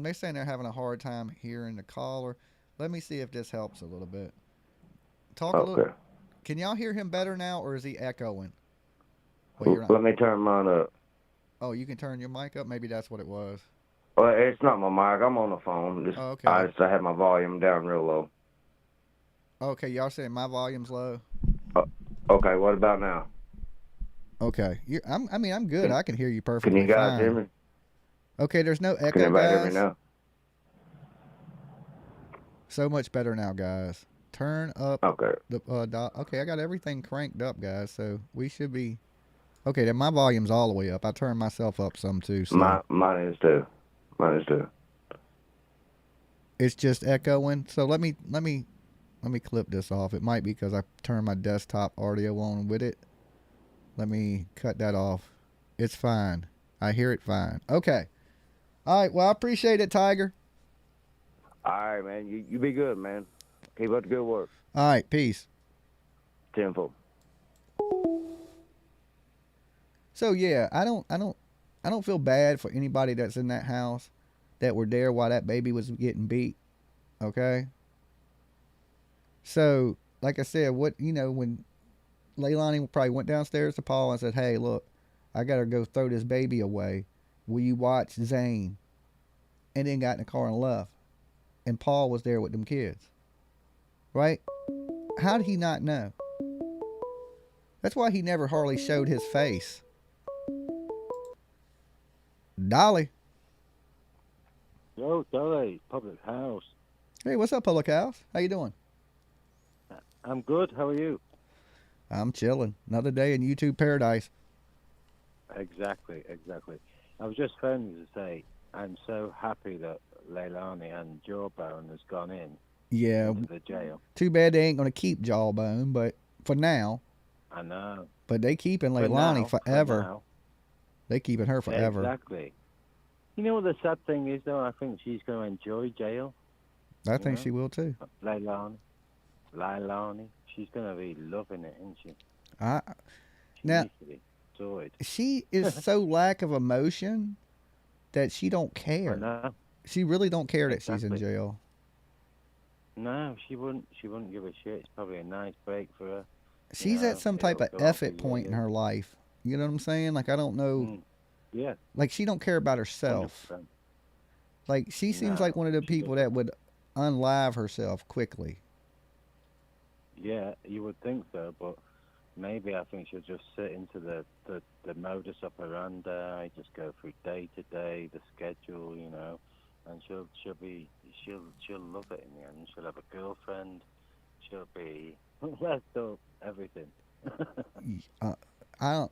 They're saying they're having a hard time hearing the caller. Let me see if this helps a little bit. Talk a little. Can y'all hear him better now, or is he echoing? Well, you're not. Let me turn mine up. Oh, you can turn your mic up? Maybe that's what it was. Well, it's not my mic. I'm on the phone. Okay. I have my volume down real low. Okay, y'all saying my volume's low? Okay, what about now? Okay. I'm good. I can hear you perfectly Can you guys fine. hear me? Okay, there's no echo, Can anybody guys. hear me now? So much better now, guys. Turn up the okay, I got everything cranked up, guys, so we should be okay. Then my volume's all the way up. I turned myself up some too. So Mine is too. It's just echoing. So let me clip this off. It might be because I turned my desktop audio on with it. Let me cut that off. It's fine. I hear it fine. Okay. All right. Well, I appreciate it, Tiger. All right, man. You be good, man. Keep up the good work. All right. Peace. Tenfold. So yeah, I don't feel bad for anybody that's in that house that were there while that baby was getting beat. Okay. So, like I said, when Leilani probably went downstairs to Paul and said, "Hey, look, I gotta go throw this baby away. Will you watch Zane?" And then got in the car and left. And Paul was there with them kids. Right? How did he not know? That's why he never hardly showed his face. Dolly. Yo, Dolly, Public House. Hey, what's up, Public House? How you doing? I'm good. How are you? I'm chilling. Another day in YouTube paradise. Exactly. I was just phoning to say I'm so happy that Leilani and Jawbone has gone into the jail. Too bad they ain't going to keep Jawbone, but for now. I know. But they keeping Leilani forever. For now. They keeping her forever. Exactly. You know what the sad thing is, though? I think she's going to enjoy jail. I think she will, too. Leilani. She's going to be loving it, isn't she? She now, needs to be enjoyed. She is so lack of emotion that she don't care. I know. She really don't care that she's in jail. No, she wouldn't give a shit. It's probably a nice break for her. She's at some type of effort point in her life. You know what I'm saying? Like, I don't know. Yeah. Like, she don't care about herself. 100%. Like, she seems like one of the people that would unlive herself quickly. Yeah, you would think so, but maybe I think she'll just sit into the modus operandi, just go through day to day, the schedule, and she'll love it in the end. She'll have a girlfriend. She'll be left up everything. I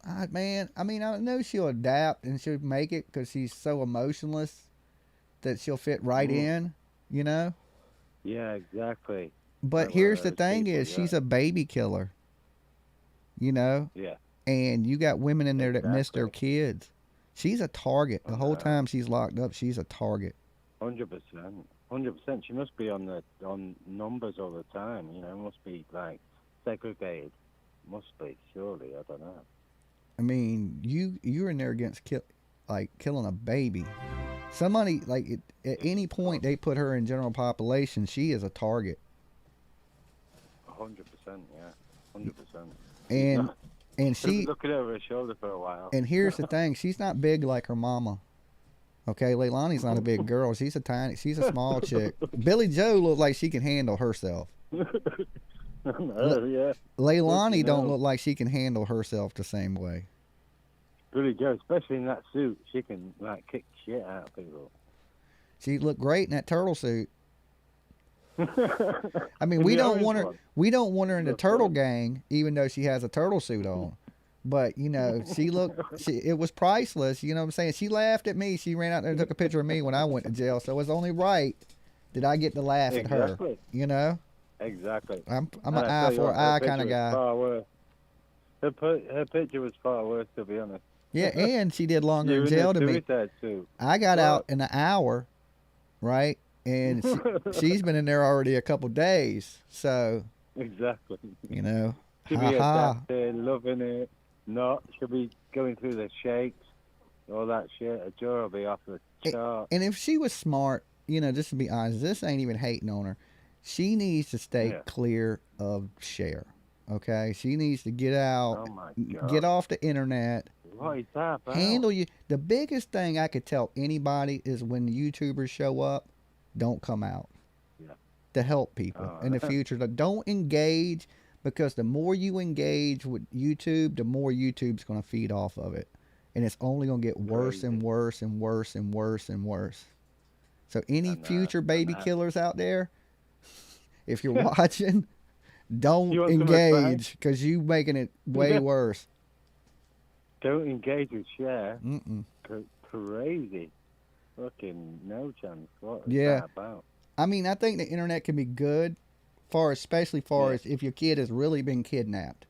know she'll adapt and she'll make it because she's so emotionless that she'll fit right in, Yeah, exactly. But here's the thing is she's a baby killer, Yeah. And you got women in there that miss their kids. She's a target. The whole time she's locked up, she's a target. 100%. She must be on numbers all the time, must be like segregated. Must be, surely, I don't know. I mean, you're in there against killing a baby. Somebody at any point they put her in general population, she is a target. 100%, yeah. 100%. And She'll be she, looking over her shoulder for a while. and here's the thing, she's not big like her mama. Okay, Leilani's not a big girl. She's a small chick. Billy Joe looks like she can handle herself. Yeah. Leilani don't look like she can handle herself the same way. Billy Joe, especially in that suit, she can like kick shit out of people. She looked great in that turtle suit. I mean, In we the don't orange want her. one. We don't want her in the That's turtle right. gang, even though she has a turtle suit on. But you know, it was priceless. You know what I'm saying? She laughed at me. She ran out there and took a picture of me when I went to jail. So it was only right that I get to laugh at her. Exactly. You know, Exactly. I'm And an I eye tell you for what, an her eye picture kind of was guy. Far worse. Her picture was far worse, to be honest. Yeah, and she did longer You're in in jail the than me. suicide suit. I got Well- out in an hour, right? And she's been in there already a couple days. So, Exactly. you know, She'll be ha. adapted, loving it. Not. She'll be going through the shakes, all that shit. Her jaw will be off the chart. And if she was smart, you know, just to be honest, this ain't even hating on her. She needs to stay Yeah. clear of share. Okay? She needs to get out, Oh my God. get off the internet. What is that about? Handle you. The biggest thing I could tell anybody is when YouTubers show up, don't come out. Yeah. To help people Oh, in the future. Don't engage, because the more you engage with YouTube, the more YouTube's going to feed off of it. And it's only going to get worse and worse and worse and worse and worse. So any future baby killers out there, if you're watching, don't You want some engage, because you making it way worse. Don't engage with share. Mm-mm. Crazy. Fucking no chance. What is Yeah. that about? I mean, I think the internet can be good, especially as if your kid has really been kidnapped.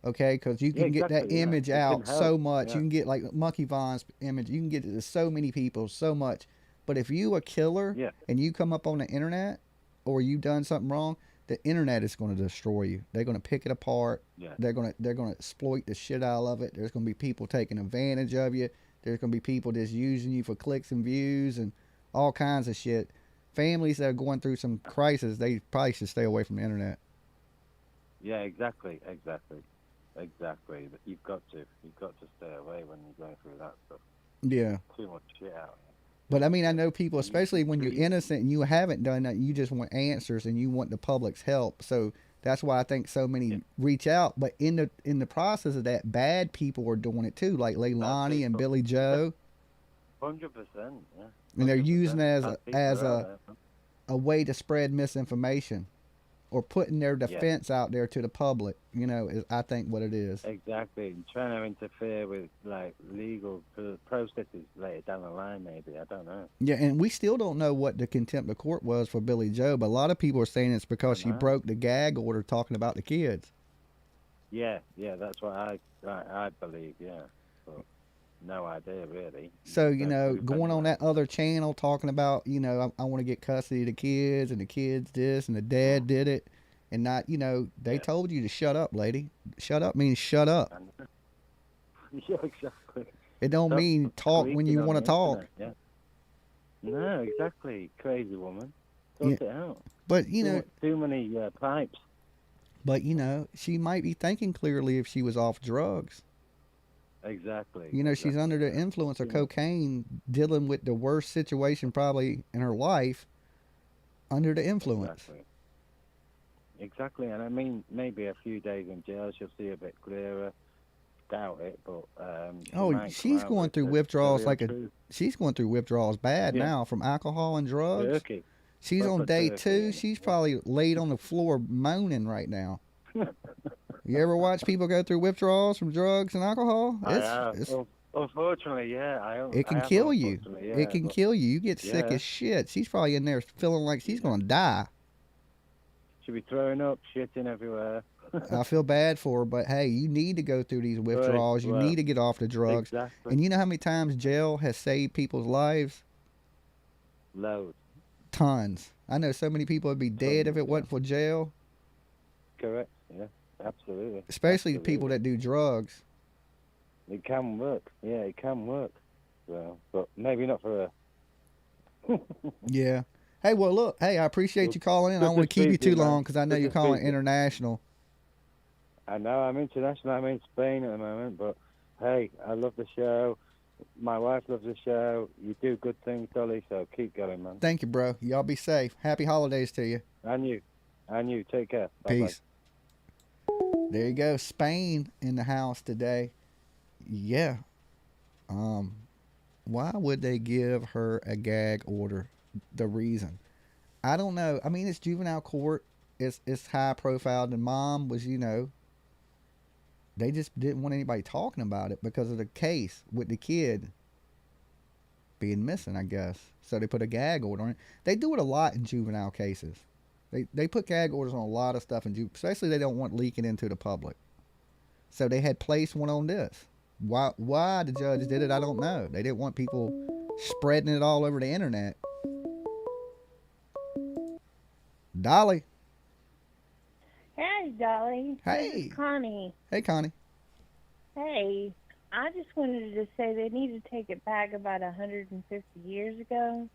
Okay, because you can get that exactly, yeah. image It can out so help, much. yeah. You can get like Monkey Vaughn's image. You can get it to so many people so much. But if you a killer and you come up on the internet, or you done something wrong, the internet is going to destroy you. They're going to pick it apart. Yeah. They're going to exploit the shit out of it. There's going to be people taking advantage of you. There's going to be people just using you for clicks and views and all kinds of shit. Families that are going through some crisis, they probably should stay away from the internet. Yeah, exactly. But you've got to stay away when you're going through that stuff. Yeah. Too much shit out. But I mean, I know people, especially when you're innocent and you haven't done that, you just want answers and you want the public's help. So that's why I think so many reach out. But in the process of that, bad people are doing it too, like Leilani and Billy Joe. 100%. Yeah. And they're using it Bad people as are a out there. a way to spread misinformation, or putting their defense out there to the public. You know, is I think what it is. Exactly. And trying to interfere with like legal processes later down the line, maybe. I don't know. Yeah, and we still don't know what the contempt of court was for Billy Joe, but a lot of people are saying it's because she broke the gag order talking about the kids. Yeah, that's what I believe. Yeah, but no idea really. So, you know, going on that other channel talking about, you know, I want to get custody of the kids, and the kids this, and the dad did it, and not, you know, they told you to shut up, lady. Shut up means shut up. Yeah, exactly. It don't mean talk when you want to talk. Yeah. No, exactly. Crazy woman. Sort it out. But, you know, too many pipes. But, you know, she might be thinking clearly if she was off drugs. Exactly. You know, she's under the influence of cocaine, dealing with the worst situation probably in her life under the influence. Exactly. And I mean, maybe a few days in jail she'll see a bit clearer. Doubt it, but she's going through withdrawals she's going through withdrawals bad now from alcohol and drugs. Turkey. She's on day turkey. 2. She's probably laid on the floor moaning right now. You ever watch people go through withdrawals from drugs and alcohol? Unfortunately, yeah. It can kill you. Yeah, it can kill you. You get sick as shit. She's probably in there feeling like she's going to die. She'll be throwing up, shitting everywhere. I feel bad for her, but hey, you need to go through these withdrawals. You need to get off the drugs. Exactly. And you know how many times jail has saved people's lives? Loads. Tons. I know so many people would be dead if it wasn't for jail. Correct. Yeah. Absolutely. Especially people that do drugs. It can work. Yeah, it can work. Well, but maybe not for her. Yeah. Hey, well, look. Hey, I appreciate you calling in. I don't want to keep you too long because I know you're calling international. I know I'm international. I'm in Spain at the moment, but hey, I love the show. My wife loves the show. You do good things, Dolly, so keep going, man. Thank you, bro. Y'all be safe. Happy holidays to you. And you. Take care. Bye-bye. Peace. There you go. Spain in the house today. Yeah. Why would they give her a gag order? The reason, I don't know. I mean, it's juvenile court. It's high profile. The mom was, they just didn't want anybody talking about it because of the case with the kid being missing, I guess. So they put a gag order on it. They do it a lot in juvenile cases. They put gag orders on a lot of stuff, especially they don't want leaking into the public. So they had placed one on this. Why the judge did it, I don't know. They didn't want people spreading it all over the internet. Dolly. Hey, Dolly. Hey. This is Connie. Hey, Connie. Hey, I just wanted to say they need to take it back about 150 years ago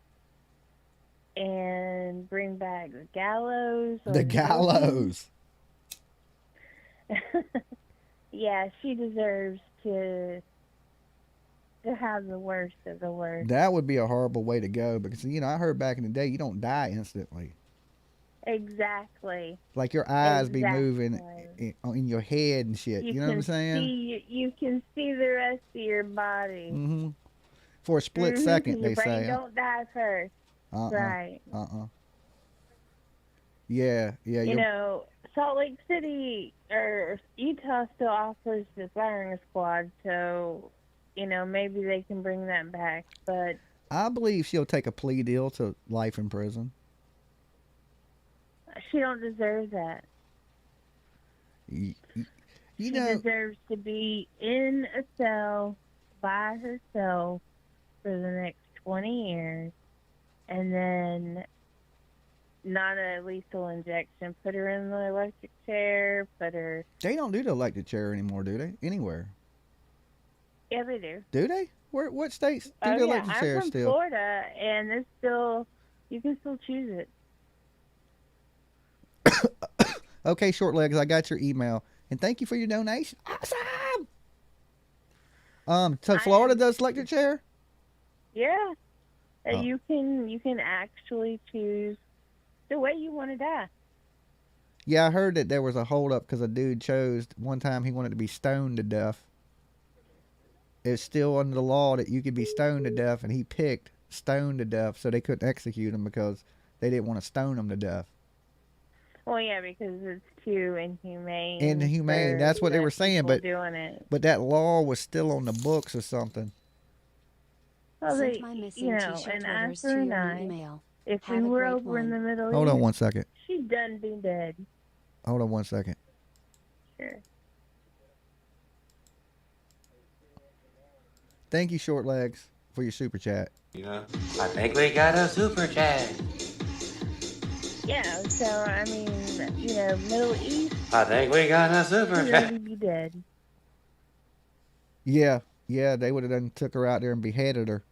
and bring back the gallows. The gallows. Yeah, she deserves to have the worst of the worst. That would be a horrible way to go because, I heard back in the day, you don't die instantly. Exactly. Like your eyes be moving in your head and shit. You know what I'm saying? You can see the rest of your body. Mm-hmm. For a split second, they your brain say. Don't die first. Right. Yeah. Salt Lake City or Utah still offers the firing squad, so maybe they can bring that back. But I believe she'll take a plea deal to life in prison. She don't deserve that. She deserves to be in a cell by herself for the next 20 years, and then not a lethal injection. Put her in the electric chair. They don't do the electric chair anymore, do they? Anywhere? Yeah, they do. Do they? What states do the electric chair I'm from still? Florida, and it's still. You can still choose it. Okay, short legs, I got your email. And thank you for your donation. Awesome. So Florida does electric chair? Yeah. You can actually choose the way you want to die. Yeah, I heard that there was a hold up because a dude chose one time he wanted to be stoned to death. It's still under the law that you could be stoned to death, and he picked stoned to death, so they couldn't execute him because they didn't want to stone him to death. Well, yeah, because it's too inhumane. Inhumane, that's what they were saying, but doing it. But that law was still on the books or something. Well, Sent my missing t-shirt and orders after to your night, email. if Have we a were great over in the one. Middle Hold East, on one second. she'd done be dead. Hold on one second. Sure. Thank you, Short Legs, for your super chat. I think we got a super chat. Yeah, so, I mean, Middle East, I think we got a super she'd chat. already be dead. Yeah, they would have done took her out there and beheaded her.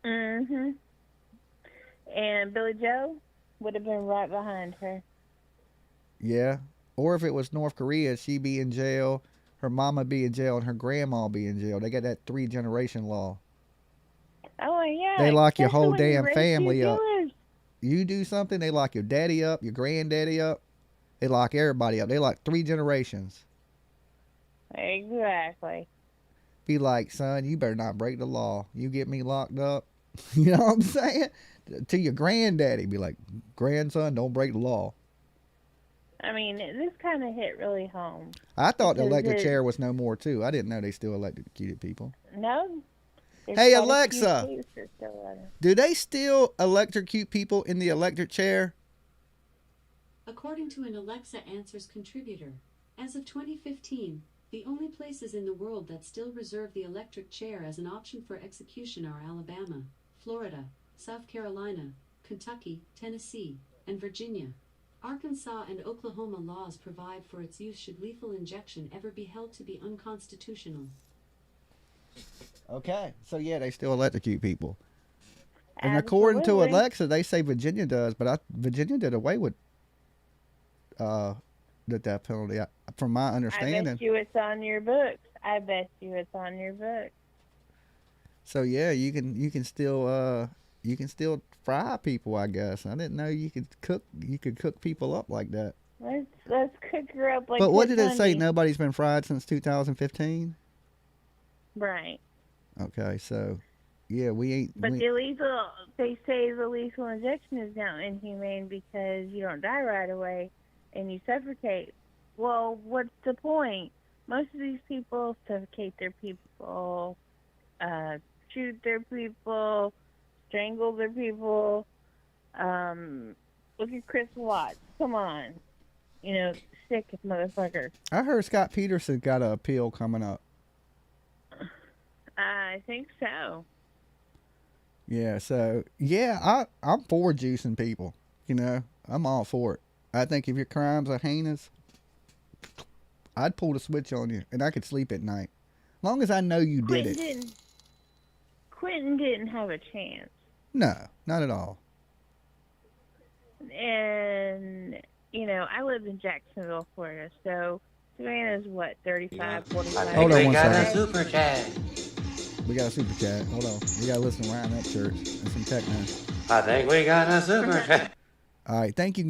Mm-hmm. And Billy Joe would have been right behind her. Yeah. Or if it was North Korea, she'd be in jail, her mama be in jail, and her grandma be in jail. They got that 3-generation law. Oh, yeah. They lock your especially whole when you damn raise family two up. killers. You do something, they lock your daddy up, your granddaddy up. They lock everybody up. They lock 3 generations. Exactly. Be like, son, you better not break the law. You get me locked up. You know what I'm saying? To your granddaddy, be like, grandson, don't break the law. I mean, this kind of hit really home. I thought the Because electric chair was no more, too. I didn't know they still electrocuted people. No. There's Hey, quite a few Alexa. states that still let it. Do they still electrocute people in the electric chair? According to an Alexa Answers contributor, as of 2015, the only places in the world that still reserve the electric chair as an option for execution are Alabama, Florida, South Carolina, Kentucky, Tennessee, and Virginia. Arkansas and Oklahoma laws provide for its use should lethal injection ever be held to be unconstitutional. Okay. So, yeah, they still electrocute people. And according to Absolutely. Alexa, they say Virginia does, but Virginia did away with the death penalty, from my I understanding. bet you it's on your books. I bet you it's on your books. So yeah, you can still fry people, I guess. I didn't know you could cook people up like that. Let's cook her up like. But what Ted did it say? Bundy. Nobody's been fried since 2015. Right. Okay, so yeah, we ain't. But they say the lethal injection is now inhumane because you don't die right away and you suffocate. Well, what's the point? Most of these people suffocate their people, shoot their people, strangle their people. Look at Chris Watts. Come on. Sick motherfucker. I heard Scott Peterson got an appeal coming up. I think so. Yeah, so yeah, I'm for juicing people. I'm all for it. I think if your crimes are heinous, I'd pull the switch on you, and I could sleep at night, long as I know you did it. Quinton didn't have a chance. No, not at all. And I live in Jacksonville, Florida, so Savannah's what, 35, 45? Hold on one got a second. super chat. We got a super chat. Hold on. We got to listen to Ryan Up Church and some techno. I think we got a super chat. All right. Thank you,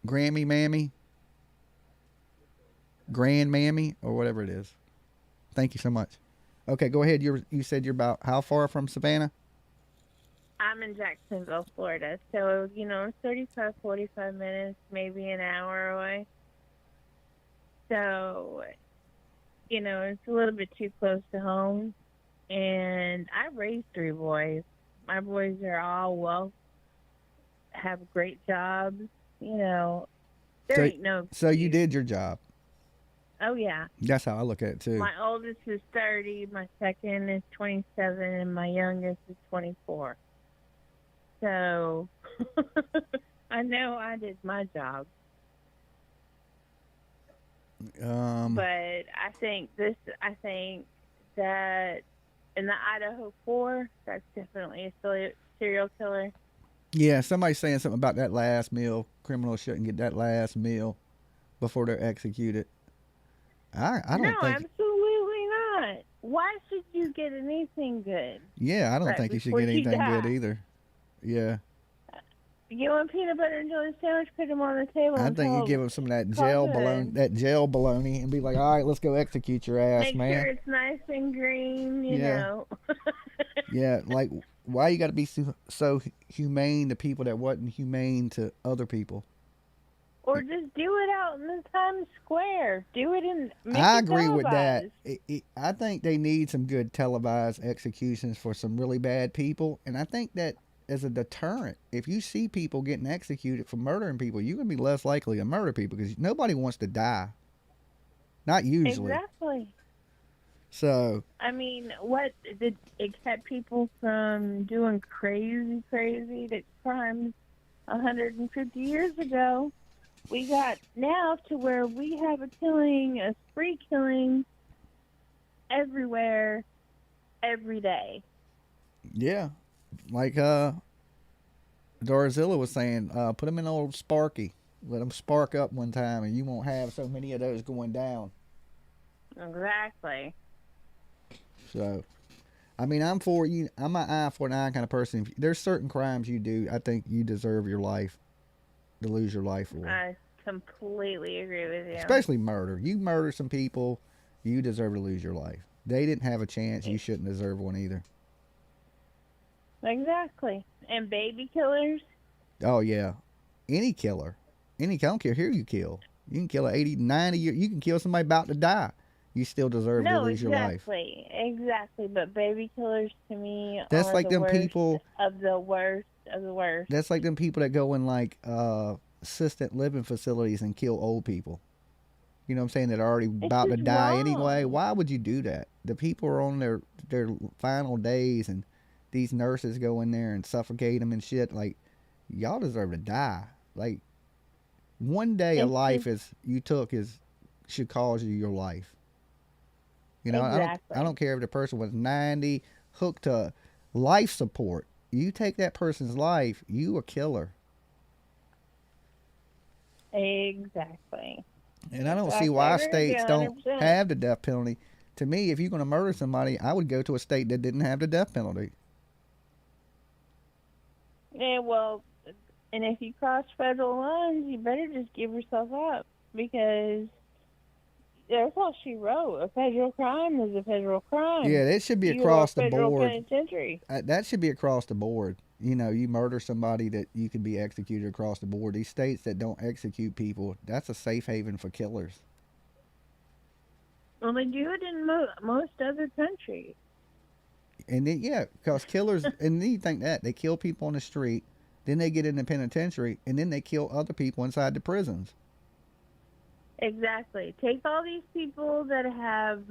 Grammy Mammy. Grand Mammy, or whatever it is. Thank you so much. Okay, go ahead. You said you're about how far from Savannah? I'm in Jacksonville, Florida, so, 35, 45 minutes, maybe an hour away. So, it's a little bit too close to home. And I raised 3 boys. My boys are all have great jobs. There ain't no excuse. So you did your job. Oh, yeah. That's how I look at it, too. My oldest is 30, my second is 27, and my youngest is 24. So, I know I did my job. But I think that in the Idaho 4, that's definitely a serial killer. Yeah, somebody's saying something about that last meal. Criminals shouldn't get that last meal before they're executed. I don't think. No, absolutely not. Why should you get anything good? Yeah, I don't think you should get anything good either. Yeah. You want peanut butter and jelly sandwich? Put them on the table. I think you give them some of that gel bologna, and be like, all right, let's go execute your ass, Make man. sure it's nice and green, you know. Yeah, like, why you got to be so humane to people that wasn't humane to other people? Or just do it out in the Times Square. Do it in. I agree with that. I think they need some good televised executions for some really bad people, and I think that as a deterrent, if you see people getting executed for murdering people, you're going to be less likely to murder people because nobody wants to die. Not usually. Exactly. So. I mean, what did it kept people from doing crazy crimes 150 years ago? We got now to where we have a spree killing everywhere, every day. Yeah. Like Dorazilla was saying, put them in old Sparky. Let them spark up one time and you won't have so many of those going down. Exactly. So, I mean, I'm an eye for an eye kind of person. There's certain crimes you do, I think you deserve your life, to lose your life for. I completely agree with you. Especially murder. You murder some people, you deserve to lose your life. They didn't have a chance. You shouldn't deserve one either. Exactly. And baby killers? Oh, yeah. Any killer. I don't care who you kill. You can kill an 80, 90 year. You can kill somebody about to die. You still deserve to lose your life. Exactly. But baby killers to me that's are like the them worst people of the worst of the worst. That's like them people that go in like assisted living facilities and kill old people. You know what I'm saying? That are already about to die anyway. Why would you do that? The people are on their final days and these nurses go in there and suffocate them and shit. Like, y'all deserve to die. Like, one day of life should cause you your life. You know, exactly. I don't care if the person was 90, hooked to life support. you take that person's life, you a killer. Exactly. And I don't I see why agree with you states don't 100%. have the death penalty. To me, if you're going to murder somebody, I would go to a state that didn't have the death penalty. Yeah, well, and if you cross federal lines, you better just give yourself up, because that's all she wrote. A federal crime is a federal crime. Yeah, that should be You across are the federal board. penitentiary. That should be across the board. You know, you murder somebody, that you can be executed across the board. These states that don't execute people, that's a safe haven for killers. Well, they do it in most other countries. And then, yeah, because killers, and then you think that they kill people on the street, then they get in the penitentiary, and then they kill other people inside the prisons. Exactly. Take all these people that have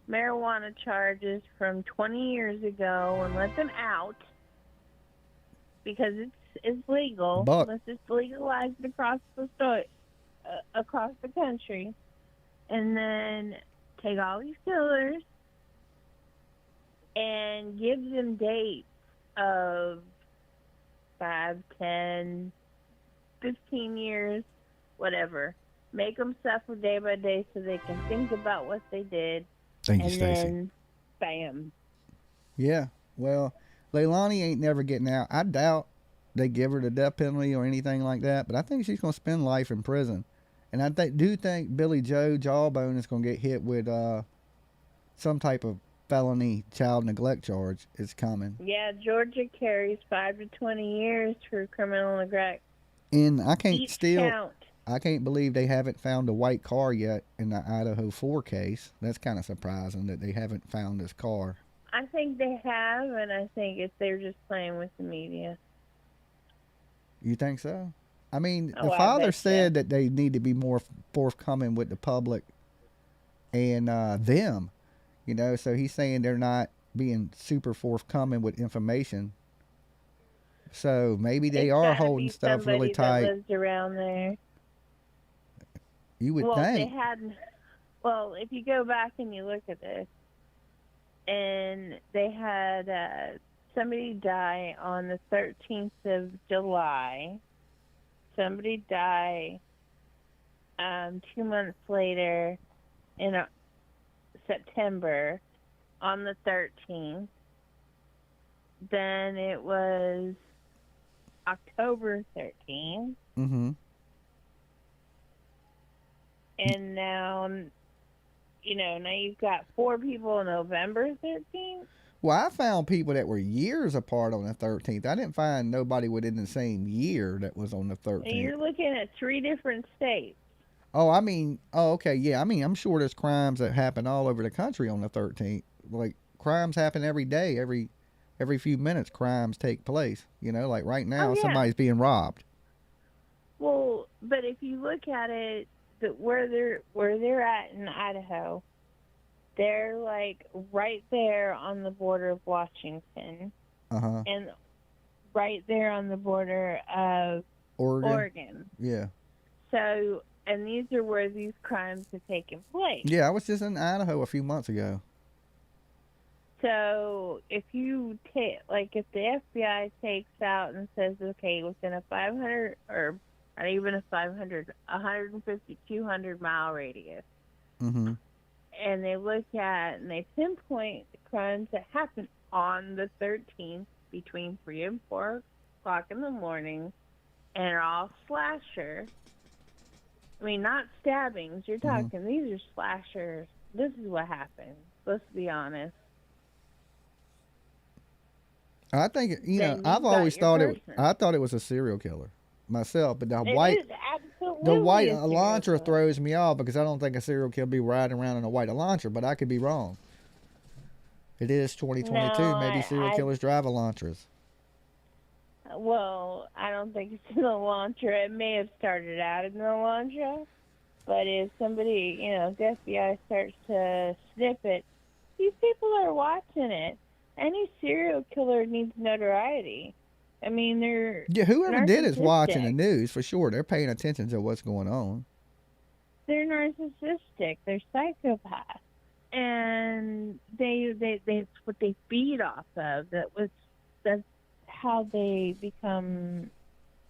marijuana charges from 20 years ago and let them out, because it's legal. But let's just legalize it across the country, and then take all these killers and give them dates of 5, 10, 15 years, whatever. Make them suffer day by day so they can think about what they did. Thank you, and Stacy. then, bam. Yeah, well, Leilani ain't never getting out. I doubt they give her the death penalty or anything like that, but I think she's going to spend life in prison. And I do think Billy Joe Jawbone is going to get hit with some type of felony child neglect charge. Is coming. Yeah, Georgia carries 5 to 20 years for criminal neglect. And I can't Each count. I can't believe they haven't found a white car yet in the Idaho 4 case. That's kind of surprising that they haven't found this car. I think they have, and I think they're just playing with the media. You think so? I mean, the I father bet said that they need to be more forthcoming with the public and them, you know, so he's saying they're not being super forthcoming with information. So maybe they It's are gotta holding be stuff really somebody tight. that lives around there. You would Well, think. if you go back and you look at this, and they had somebody die on the 13th of July. Somebody die 2 months later in September on the 13th. Then it was October 13th. Mm-hmm. And now, now you've got 4 people on November 13th. Well, I found people that were years apart on the 13th. I didn't find nobody within the same year that was on the 13th. And you're looking at 3 different states. Okay, yeah. I mean, I'm sure there's crimes that happen all over the country on the 13th. Like, crimes happen every day, every few minutes crimes take place. You know, like right now, somebody's being robbed. Well, but if you look at it, where they're at in Idaho, they're like right there on the border of Washington, and right there on the border of Oregon. Yeah. So, and these are where these crimes have taken place. Yeah, I was just in Idaho a few months ago. So, if you take, if the FBI takes out and says, okay, within a 500 or not even a 500, 150, 200 mile radius. Mm-hmm. And they look at and they pinpoint the crimes that happened on the 13th between 3 and 4 o'clock in the morning, and are all slasher. I mean, not stabbings. You're talking, these are slashers. This is what happened. Let's be honest. I think, I've always thought I thought it was a serial killer myself, but the white Elantra throws me off because I don't think a serial killer be riding around in a white Elantra, but I could be wrong. It is 2022. No, Maybe serial killers drive Elantras. Well, I don't think it's an Elantra. It may have started out as an Elantra, but if somebody, the FBI starts to snip it, these people are watching it. Any serial killer needs notoriety. I mean, they're whoever did is watching the narcissistic. news for sure. They're paying attention to what's going on. They're narcissistic. They're psychopaths. and that's what they feed off of. That's how they become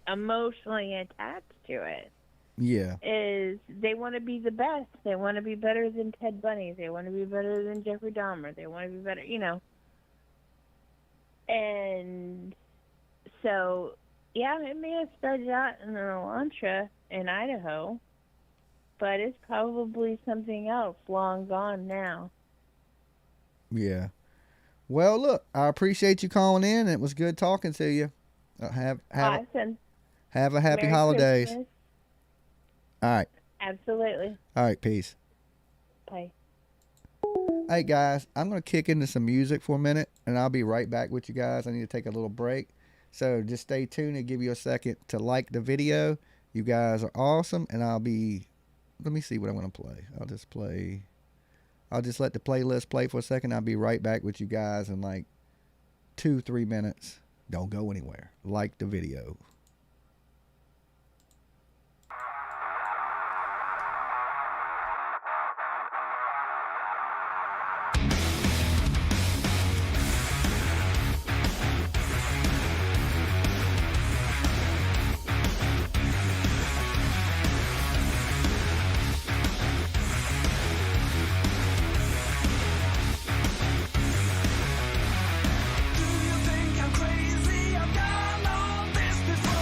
emotionally attached to it. Yeah. Is they want to be the best. They want to be better than Ted Bundy. They want to be better than Jeffrey Dahmer. They want to be better, you know. And so, yeah, it may have started out in an Elantra in Idaho, but it's probably something else long gone now. Yeah. Well, look, I appreciate you calling in. It was good talking to you. Awesome. Have a happy Merry holidays. Christmas. All right. Absolutely. All right. Peace. Bye. Hey, guys, I'm going to kick into some music for a minute, and I'll be right back with you guys. I need to take a little break. So just stay tuned and give you a second to like the video. You guys are awesome, and let me see what I'm going to play. I'll just let the playlist play for a second. I'll be right back with you guys in like 2-3 minutes. Don't go anywhere. Like the video. Do you think I'm crazy? I've done all this before.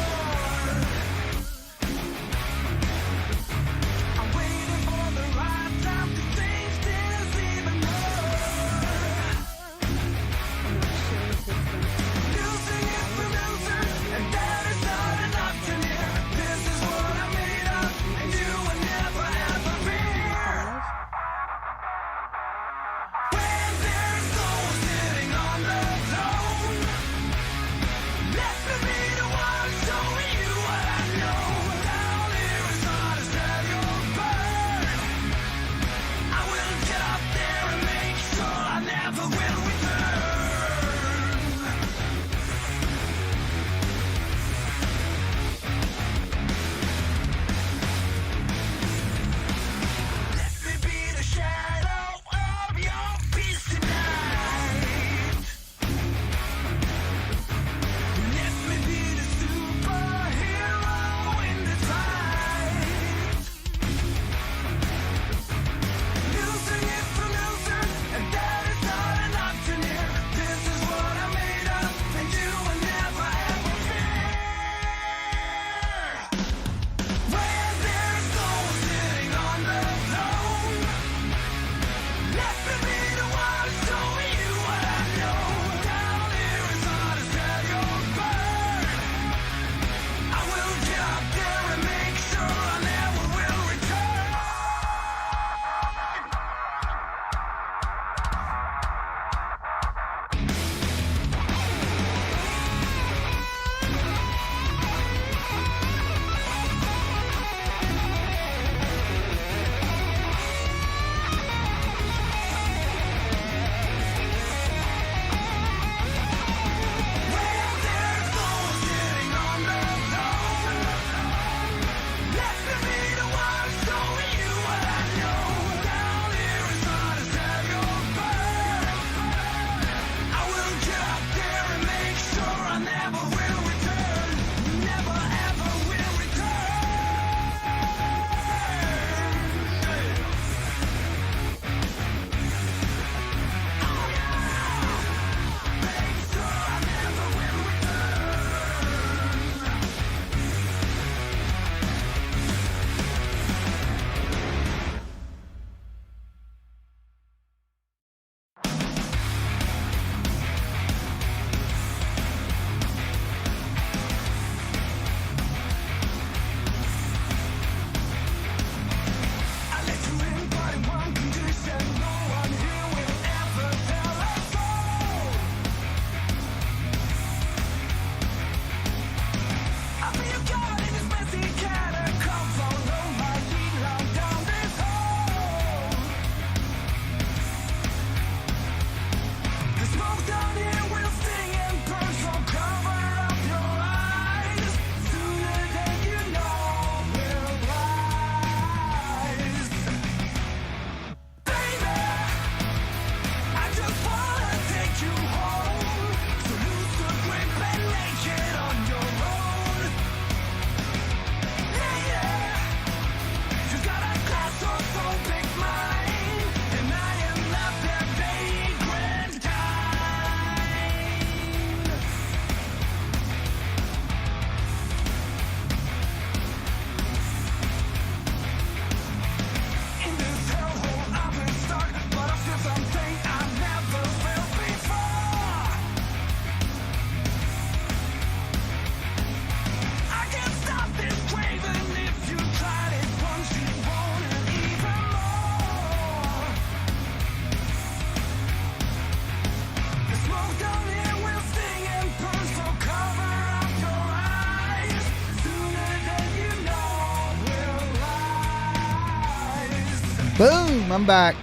Boom, I'm back.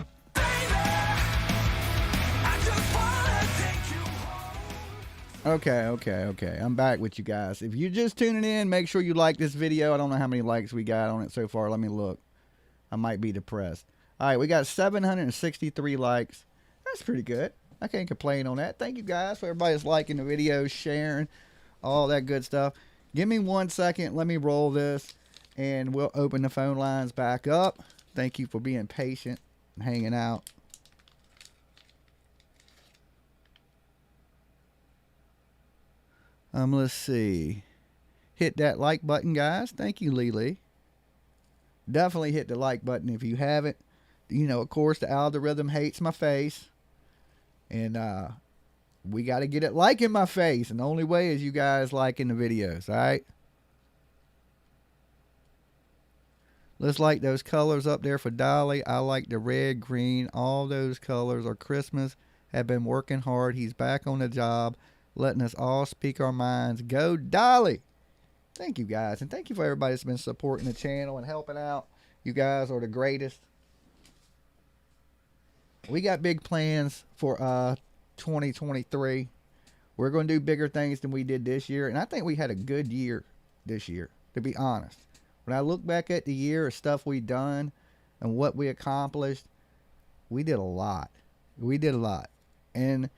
Okay. I'm back with you guys. If you're just tuning in, make sure you like this video. I don't know how many likes we got on it so far. Let me look. I might be depressed. All right, we got 763 likes. That's pretty good. I can't complain on that. Thank you guys for everybody's liking the video, sharing, all that good stuff. Give me 1 second. Let me roll this, and we'll open the phone lines back up. Thank you for being patient and hanging out. Let's see. Hit that like button, guys. Thank you, Lily. Definitely hit the like button if you haven't. You know, of course, the algorithm hates my face. And we got to get it liking my face. And the only way is you guys liking the videos, all right? Let's like those colors up there for Dolly. I like the red, green. All those colors are Christmas. Have been working hard. He's back on the job, letting us all speak our minds. Go Dolly! Thank you guys, and thank you for everybody that's been supporting the channel and helping out. You guys are the greatest. We got big plans for 2023. We're going to do bigger things than we did this year, and I think we had a good year this year, to be honest. When I look back at the year of stuff we done and what we accomplished, we did a lot. We did a lot. And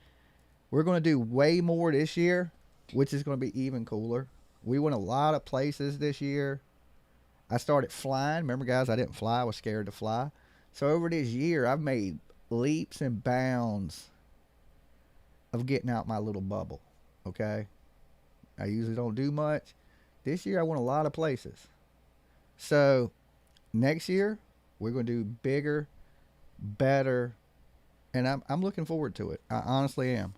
we're going to do way more this year, which is going to be even cooler. We went a lot of places this year. I started flying. Remember, guys, I didn't fly. I was scared to fly. So over this year, I've made leaps and bounds of getting out my little bubble. Okay? I usually don't do much. This year, I went a lot of places. So next year, we're going to do bigger, better, and I'm looking forward to it. I honestly am.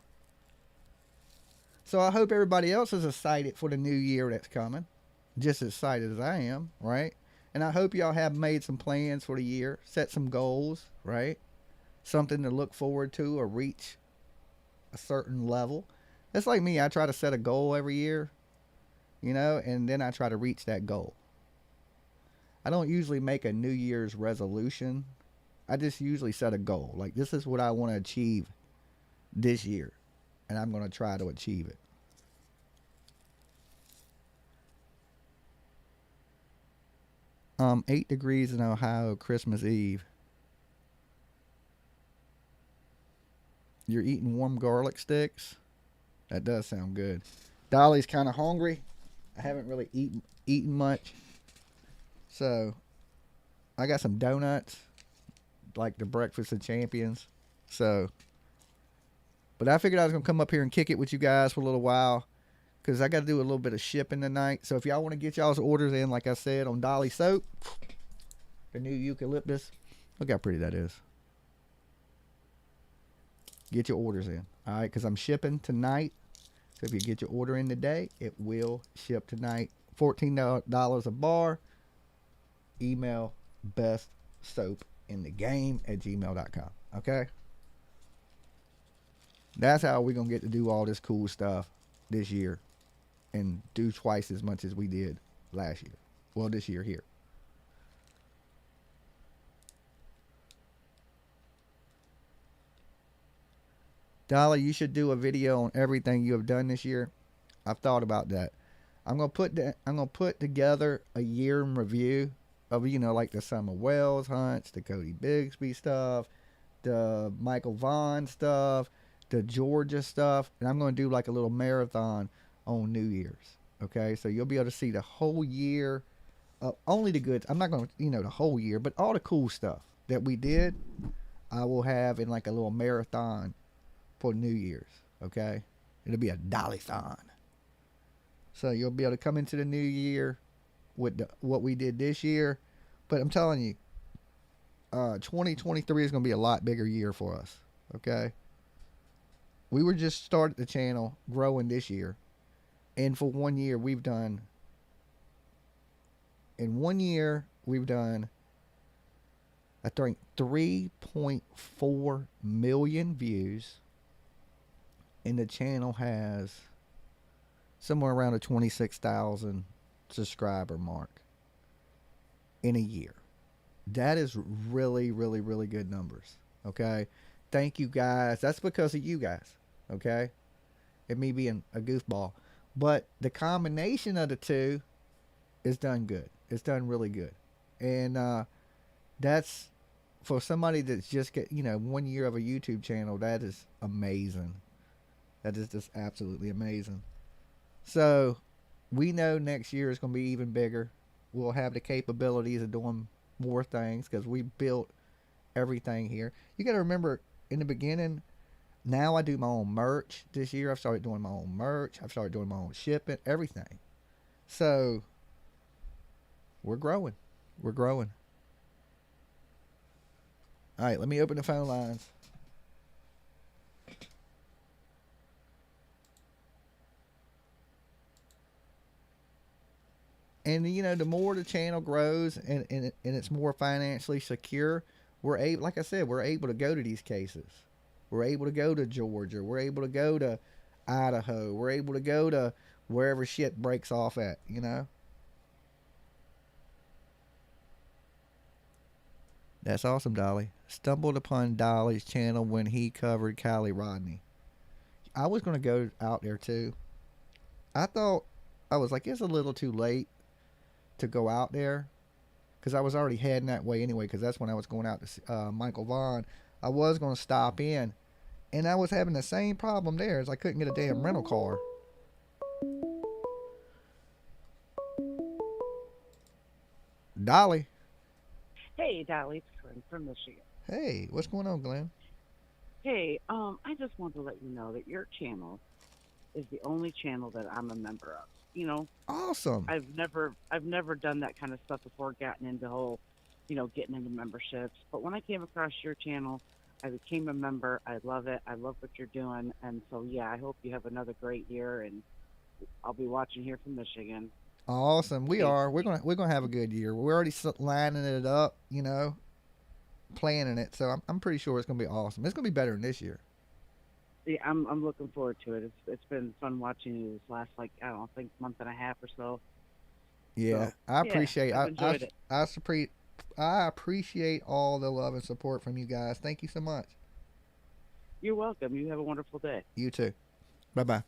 So I hope everybody else is excited for the new year that's coming. Just as excited as I am, right? And I hope y'all have made some plans for the year. Set some goals, right? Something to look forward to or reach a certain level. It's like me. I try to set a goal every year, you know, and then I try to reach that goal. I don't usually make a New Year's resolution. I just usually set a goal. Like, this is what I want to achieve this year. And I'm going to try to achieve it. 8 degrees in Ohio, Christmas Eve. You're eating warm garlic sticks? That does sound good. Dolly's kind of hungry. I haven't really eaten much. So, I got some donuts. Like the Breakfast of Champions. So, but I figured I was going to come up here and kick it with you guys for a little while. Because I got to do a little bit of shipping tonight. So if y'all want to get y'all's orders in, like I said, on Dolly Soap. The new eucalyptus. Look how pretty that is. Get your orders in. Alright, because I'm shipping tonight. So if you get your order in today, it will ship tonight. $14 a bar. Email bestsoapinthegame@gmail.com. Okay? That's how we're going to get to do all this cool stuff this year. And do twice as much as we did last year. Well, this year here. Dolly, you should do a video on everything you have done this year. I've thought about that. I'm gonna put together a year in review of, you know, like the Summer Wells hunts, the Cody Bigsby stuff, the Michael Vaughan stuff, the Georgia stuff, and I'm gonna do like a little marathon on New Year's. Okay, so you'll be able to see the whole year, only the good. I'm not gonna, you know, the whole year, but all the cool stuff that we did, I will have in like a little marathon for New Year's. Okay, it'll be a Dolly-thon. So you'll be able to come into the new year with what we did this year. But I'm telling you, 2023 is going to be a lot bigger year for us. Okay? We were just started the channel growing this year. And for 1 year, we've done... In 1 year, we've done, I think, 3.4 million views. And the channel has somewhere around a 26,000 subscriber mark in a year. That is really, really, really good numbers. Okay. Thank you guys. That's because of you guys. Okay. And me being a goofball. But the combination of the two is done good. It's done really good. And that's for somebody that's just get 1 year of a YouTube channel, that is amazing. That is just absolutely amazing. So we know next year is going to be even bigger. We'll have the capabilities of doing more things because we built everything here. You got to remember in the beginning, now I do my own merch. This year I've started doing my own merch. I've started doing my own shipping, everything. So we're growing. We're growing. All right, let me open the phone lines. And the more the channel grows and it's more financially secure, we're able, like I said, we're able to go to these cases. We're able to go to Georgia. We're able to go to Idaho. We're able to go to wherever shit breaks off at, That's awesome, Dolly. Stumbled upon Dolly's channel when he covered Kylie Rodney. I was going to go out there too. I was like, it's a little too late to go out there because I was already heading that way anyway because that's when I was going out to Michael Vaughan. I was going to stop in and I was having the same problem there as I couldn't get a damn rental car. Dolly. Hey, Dolly, it's Glenn from Michigan. Hey, what's going on, Glenn? Hey, I just want to let you know that your channel is the only channel that I'm a member of. Awesome. I've never done that kind of stuff before, gotten into whole, getting into memberships. But when I came across your channel, I became a member. I love it. I love what you're doing. And so, yeah, I hope you have another great year. And I'll be watching here from Michigan. Awesome. We are. We're gonna have a good year. We're already lining it up, planning it. So I'm pretty sure it's gonna be awesome. It's gonna be better than this year. Yeah, I'm looking forward to it. It's been fun watching you this last I think month and a half or so. Yeah, so, I appreciate. I've enjoyed it. I appreciate all the love and support from you guys. Thank you so much. You're welcome. You have a wonderful day. You too. Bye bye.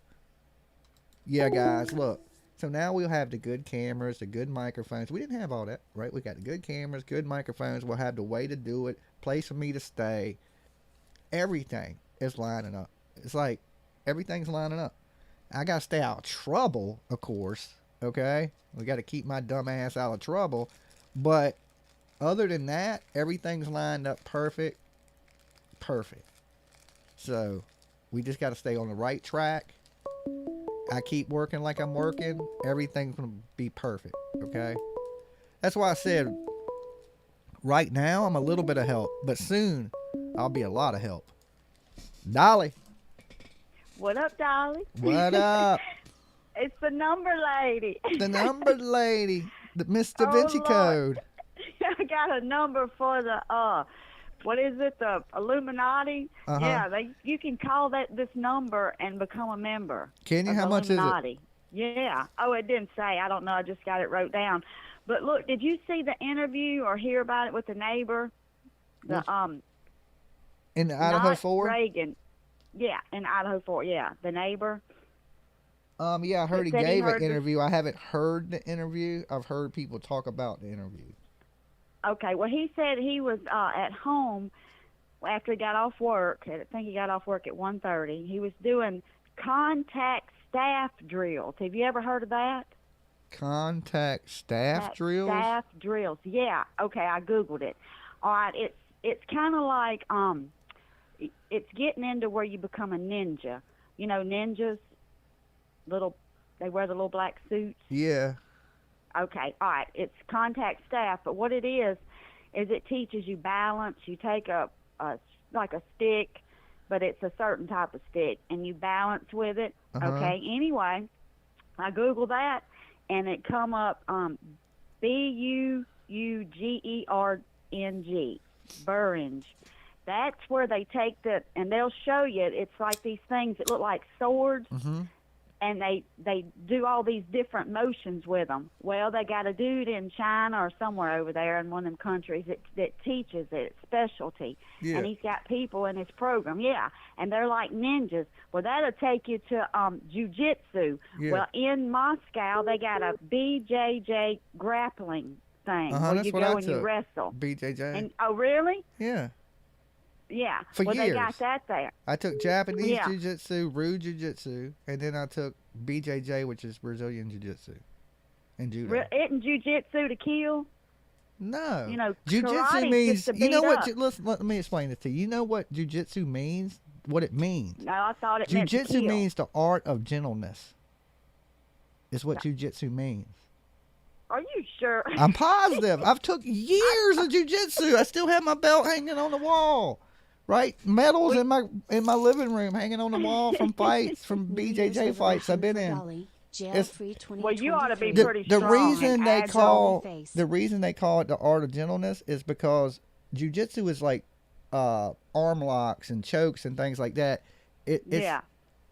Yeah, guys, look. So now we'll have the good cameras, the good microphones. We didn't have all that, right? We got the good cameras, good microphones. We'll have the way to do it, place for me to stay. Everything is lining up. It's like everything's lining up. I got to stay out of trouble, of course, okay? We got to keep my dumb ass out of trouble. But other than that, everything's lined up perfect. Perfect. So we just got to stay on the right track. I keep working like I'm working, everything's going to be perfect, okay? That's why I said right now I'm a little bit of help, but soon I'll be a lot of help. Dolly. What up, Dolly? What up? It's the number lady. The number lady. The Miss Da Vinci Code. I got a number for the, what is it, the Illuminati? Uh-huh. Yeah, you can call this number and become a member. Can you? How much is it? Yeah. Oh, it didn't say. I don't know. I just got it wrote down. But look, did you see the interview or hear about it with the neighbor? In Idaho 4? Reagan. Yeah, in Idaho 4. Yeah, the neighbor. Yeah, I heard he gave an interview. I haven't heard the interview. I've heard people talk about the interview. Okay, well, he said he was at home after he got off work. I think he got off work at 1:30. He was doing contact staff drills. Have you ever heard of that? Contact staff drills? Staff drills, yeah. Okay, I Googled it. All right, it's kind of like, it's getting into where you become a ninja. You know, ninjas, they wear the little black suits. Yeah. Okay, all right. It's contact staff, but what it is it teaches you balance. You take like a stick, but it's a certain type of stick, and you balance with it. Uh-huh. Okay. Anyway, I Googled that, and it come up Bugerng, Bugerng. That's where they take and they'll show you. It's like these things that look like swords. Mm-hmm. and they do all these different motions with them. Well, they got a dude in China or somewhere over there in one of them countries that teaches it, specialty. Yeah. And he's got people in his program, and they're like ninjas. Well, that'll take you to jiu-jitsu. Yeah. Well, in Moscow, they got a BJJ grappling thing where that's you what go I and you took. wrestle. BJJ. And oh, really? Yeah. Yeah. For well, years. they got that there. I took Japanese Yeah. jiu-jitsu, Ryu jiu-jitsu, and then I took BJJ, which is Brazilian jiu-jitsu, and judo. Isn't jiu-jitsu to kill? No. You know, Jiu-jitsu karate's means, just to you know beat what, up. let me explain this to you. You know what jiu-jitsu means? What it means? No, I thought it meant to Jiu-jitsu kill. means the art of gentleness. Is what jiu-jitsu means. Are you sure? I'm positive. I've took years of jiu-jitsu. I still have my belt hanging on the wall. Right? Medals in my living room hanging on the wall from fights, from BJJ fights I've been in. Well, you ought to be pretty The strong. reason and they agile. call it the art of gentleness is because jiu-jitsu is like arm locks and chokes and things like that. It's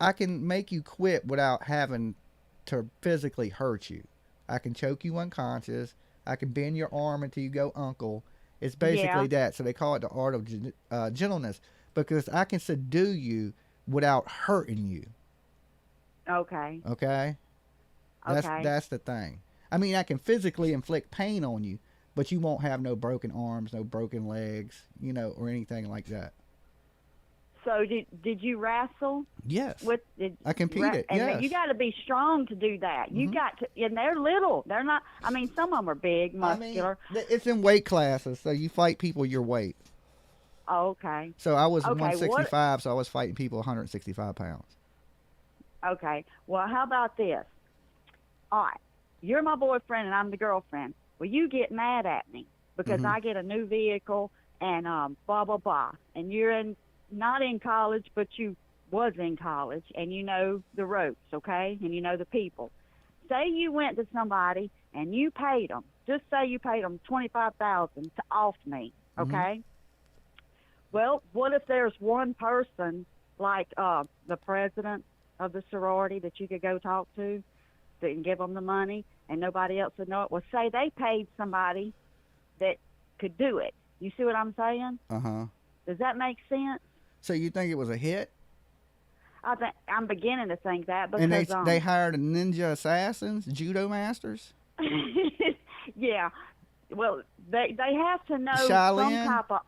I can make you quit without having to physically hurt you. I can choke you unconscious. I can bend your arm until you go uncle. It's basically that. So they call it the art of gentleness, because I can subdue you without hurting you. Okay. Okay? That's the thing. I mean, I can physically inflict pain on you, but you won't have no broken arms, no broken legs, or anything like that. So did you wrestle? Yes. I competed. competed, And yes. you got to be strong to do that. You got to, and they're little. They're not. I mean, some of them are big, muscular. It's in weight classes, so you fight people your weight. Oh, okay. So I was Okay, 165, so I was fighting people 165 pounds. Okay. Well, how about this? All right. You're my boyfriend and I'm the girlfriend. Well, you get mad at me because I get a new vehicle and blah, blah, blah. And you're not in college, but you was in college and you know the ropes, okay? And you know the people. Say you went to somebody and you paid them. Just say you paid them $25,000 to off me, okay? Well, what if there's one person like the president of the sorority that you could go talk to and give them the money and nobody else would know it? Well, say they paid somebody that could do it. You see what I'm saying? Uh-huh. Does that make sense? So you think it was a hit? I'm beginning to think that because And they hired ninja assassins, judo masters? Yeah. Well, they have to know Shalena?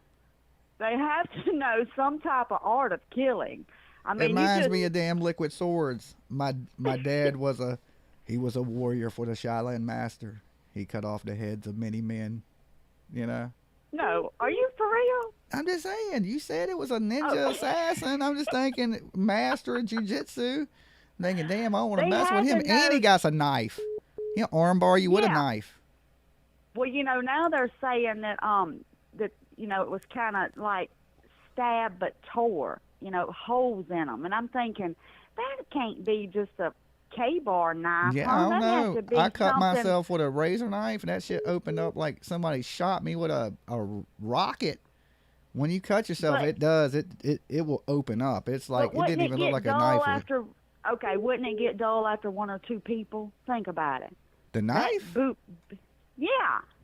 they have to know some type of art of killing. I mean, it reminds me of damn liquid swords. My dad was a warrior for the Shaolin master. He cut off the heads of many men, No, are you for real? I'm just saying. You said it was a ninja assassin. I'm just thinking master of jiu-jitsu. Thinking, damn, I want to mess with him. And he got a knife. He'll armbar you with a knife. Well, now they're saying that it was kind of like stab but tore, holes in them. And I'm thinking, that can't be just a K-bar knife. Yeah, huh? I That has don't to know. be I cut something- myself with a razor knife, and that shit opened up like somebody shot me with a rocket. When you cut yourself, But- it does. It will open up. It's like But it didn't even look like a dull knife. after? Okay, wouldn't it get dull after one or two people? Think about it. The knife? Yeah.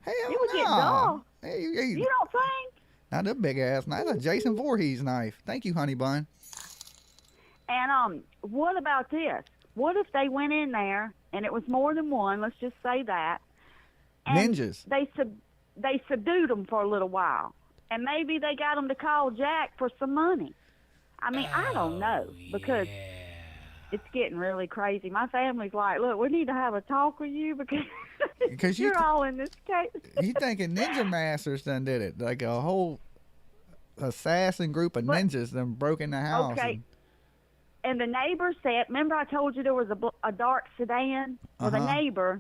Hell it would get no. dull. Hey, You don't think? Not a big ass knife. That's a Jason Voorhees knife. Thank you, honey bun. And what about this? What if they went in there and it was more than one? Let's just say that. And Ninjas. They subdued them for a little while, and maybe they got them to call Jack for some money. I mean, I don't know because it's getting really crazy. My family's like, "Look, we need to have a talk with you because you're all in this case." You thinking ninja masters done did it? Like a whole assassin group of ninjas done broke in the house. Okay. And the neighbor said, remember I told you there was a dark sedan? Well, the neighbor,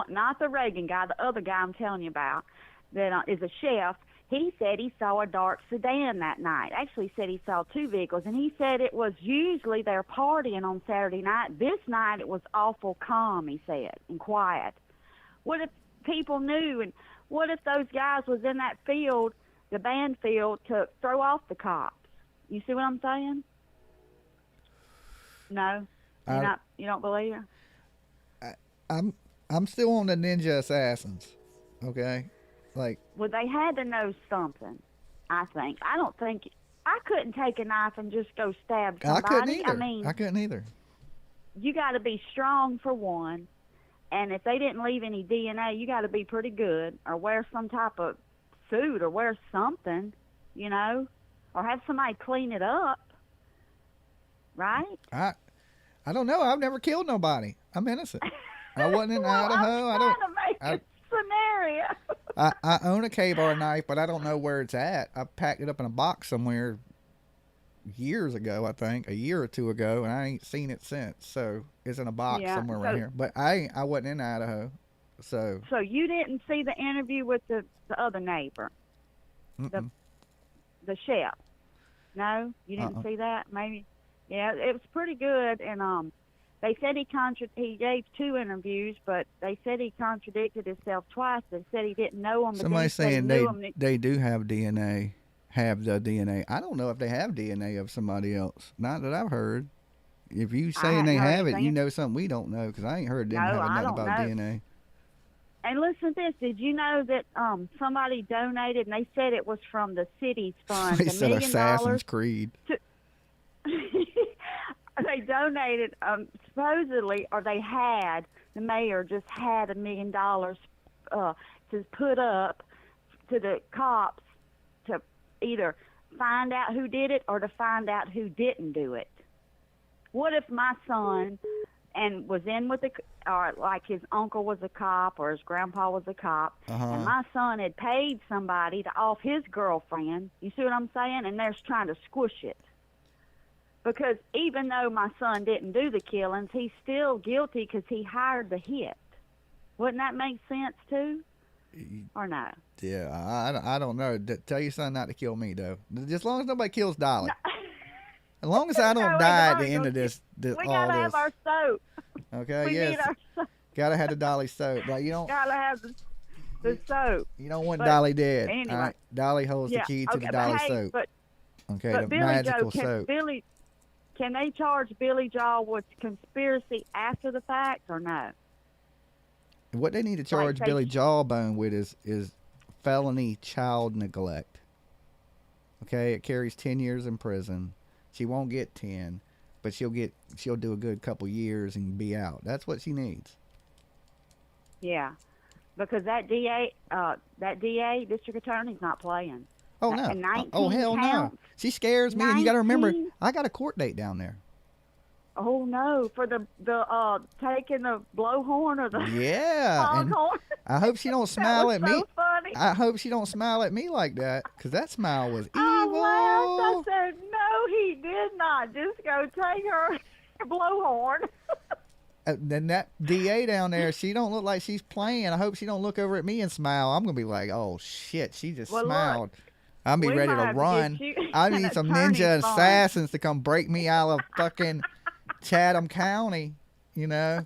not the Reagan guy, the other guy I'm telling you about, that is a chef, he said he saw a dark sedan that night. Actually, he said he saw two vehicles, and he said it was usually they're partying on Saturday night. This night it was awful calm, he said, and quiet. What if people knew, and what if those guys was in that field, the band field, to throw off the cops? You see what I'm saying? No. You don't believe her? I'm still on the ninja assassins. Okay, like. Well, they had to know something. I think. I don't think. I couldn't take a knife and just go stab somebody. I couldn't either. I mean, I couldn't either. You got to be strong for one, and if they didn't leave any DNA, you got to be pretty good, or wear some type of suit, or wear something, you know, or have somebody clean it up. Right? I don't know. I've never killed nobody. I'm innocent. I wasn't in well, Idaho. I'm trying to make a scenario. I own a K-bar knife, but I don't know where it's at. I packed it up in a box somewhere years ago, I think, a year or two ago, and I ain't seen it since. So it's in a box somewhere around here. But I wasn't in Idaho. So you didn't see the interview with the other neighbor, the chef? No, you didn't see that? Maybe. Yeah, it was pretty good, and they said he gave 2 interviews, but they said he contradicted himself twice. They said he didn't know him. Somebody's saying they do have DNA, have the DNA. I don't know if they have DNA of somebody else. Not that I've heard. If you saying they have it, you know something we don't know, because I ain't heard them having nothing about DNA. And listen to this. Did you know that somebody donated, and they said it was from the city's fund, They $1 said million Assassin's Creed. They donated, supposedly, or the mayor just had $1 million to put up to the cops to either find out who did it or to find out who didn't do it. What if my son was in with or like his uncle was a cop or his grandpa was a cop, and my son had paid somebody to off his girlfriend, you see what I'm saying? And they're trying to squish it. Because even though my son didn't do the killings, he's still guilty because he hired the hit. Wouldn't that make sense too? Or no? Yeah, I don't know. Tell your son not to kill me, though. Just as long as nobody kills Dolly. No. As long as I don't die at the end of this we gotta have our soap. Okay, we need our soap. Gotta have the Dolly soap. Like, you don't. Gotta have the soap. You don't want Dolly dead. Anyway. All right? Dolly holds the key to the Dolly soap. Okay, the Billy magical Joe, soap. Can they charge Billy Joe with conspiracy after the fact or no? What they need to charge Billy Jawbone with is felony child neglect. Okay, it carries 10 years in prison. She won't get 10, but she'll do a good couple years and be out. That's what she needs. Yeah, because that DA, district attorney's not playing. Oh no! Oh hell no! She scares me, and you got to remember, I got a court date down there. Oh no! For the taking the blowhorn or the foghorn. I hope she don't smile at me. So funny. I hope she don't smile at me like that, because that smile was evil. I laughed. I said, no, he did not. Just go take her blowhorn. Then that DA down there, she don't look like she's playing. I hope she don't look over at me and smile. I'm gonna be like, oh shit, she just smiled. Look, I'll be ready to run. I need some ninja assassins to come break me out of fucking Chatham County, you know.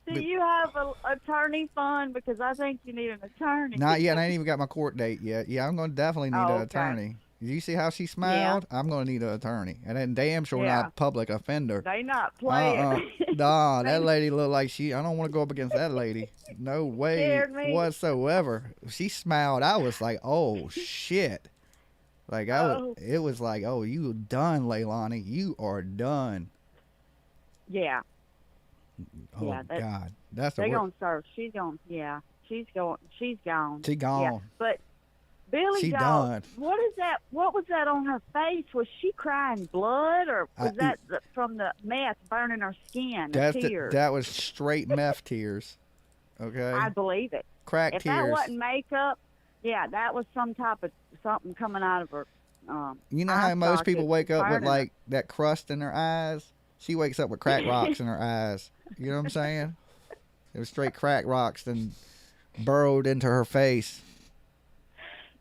Do you have an attorney fund? Because I think you need an attorney. Not yet. I ain't even got my court date yet. Yeah, I'm going to definitely need an attorney. Did you see how she smiled? Yeah. I'm going to need an attorney. And then damn sure not a public offender. They not playing. Nah, that lady looked like I don't want to go up against that lady. No way whatsoever. She smiled. I was like, oh, shit. Like, it was like, oh, you done, Leilani. You are done. Yeah. Oh, yeah, God. That's they're going to serve. She's gone. Yeah. She's gone. She gone. Yeah. But Billy Joe, what is that? What was that on her face? Was she crying blood, or was that from the meth burning her skin? Tears? That was straight meth tears. Okay. I believe it. Crack if tears. If that wasn't makeup, that was some type of something coming out of her. You know how most people wake up with like that crust in their eyes? She wakes up with crack rocks in her eyes. You know what I'm saying? It was straight crack rocks and burrowed into her face.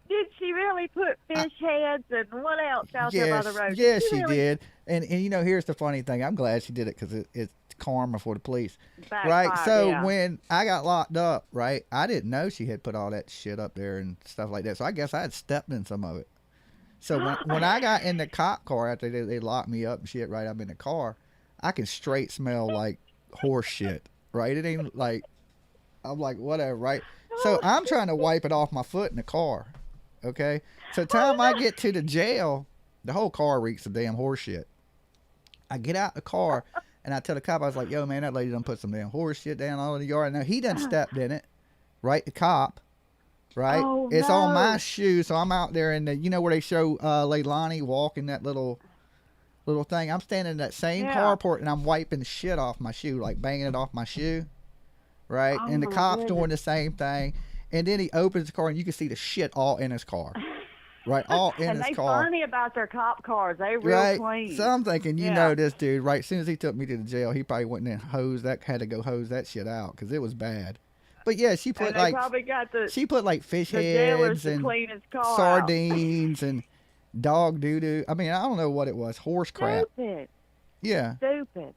Did she really put fish heads and what else out there by the road? Yes, she did. And you know, here's the funny thing. I'm glad she did it because it's karma for the police. Right? So when I got locked up, right, I didn't know she had put all that shit up there and stuff like that. So I guess I had stepped in some of it. So when I got in the cop car after they locked me up and shit right up in the car, I can straight smell like horse shit, right? It ain't like, I'm like, whatever, right? So I'm trying to wipe it off my foot in the car, okay? So time I get to the jail, the whole car reeks of damn horse shit. I get out the car, and I tell the cop, I was like, yo, man, that lady done put some damn horse shit down all in the yard. Now, he done stepped in it, right? The cop, right? Oh, it's no. on my shoe, so I'm out there in the, you know where they show Leilani walking that little thing? I'm standing in that same carport, and I'm wiping the shit off my shoe, like banging it off my shoe, right? Oh, and the my cop's goodness. doing the same thing, and then he opens the car, and you can see the shit all in his car, right? All in and his they car. funny about their cop cars. They real Right. clean. So I'm thinking, you Yeah. know, this dude, right? As soon as he took me to the jail, he probably went in and had to go hose that shit out because it was bad. But yeah, she put and they like probably got the fish the jailers heads to and clean his car out. sardines and dog doo doo. I mean, I don't know what it was, horse crap. Stupid. Yeah. Stupid.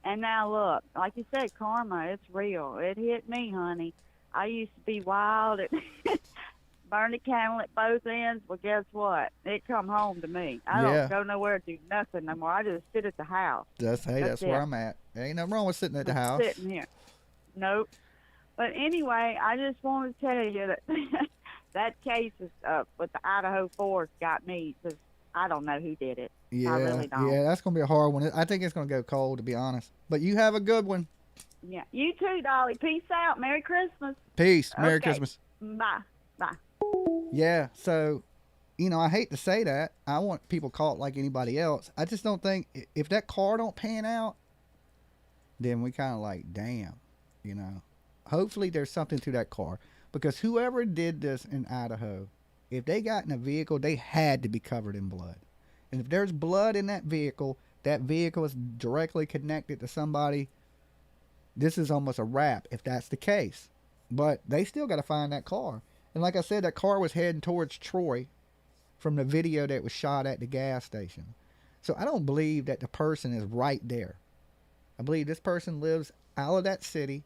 And now look, like you said, karma, it's real. It hit me, honey. I used to be wild and burn the candle at both ends. Well, guess what? It come home to me. I Yeah. don't go nowhere to do nothing no more. I just sit at the house. That's That's where it. I'm at. There ain't nothing wrong with sitting at the house. Sitting here. Nope. But anyway, I just wanted to tell you that that case is with the Idaho Force got me because I don't know who did it. Yeah, I really don't. yeah, that's gonna be a hard one. I think it's gonna go cold, to be honest. But you have a good one. Yeah. You too, Dolly. Peace out. Merry Christmas. Peace. Merry Okay. Christmas. Bye. Bye. Yeah, so, you know, I hate to say that. I want people caught like anybody else. I just don't think if that car don't pan out, then we kind of like, damn, you know. Hopefully there's something to that car because whoever did this in Idaho, if they got in a vehicle, they had to be covered in blood. And if there's blood in that vehicle is directly connected to somebody, this is almost a wrap if that's the case. But they still got to find that car. And like I said, that car was heading towards Troy from the video that was shot at the gas station. So I don't believe that the person is right there. I believe this person lives out of that city.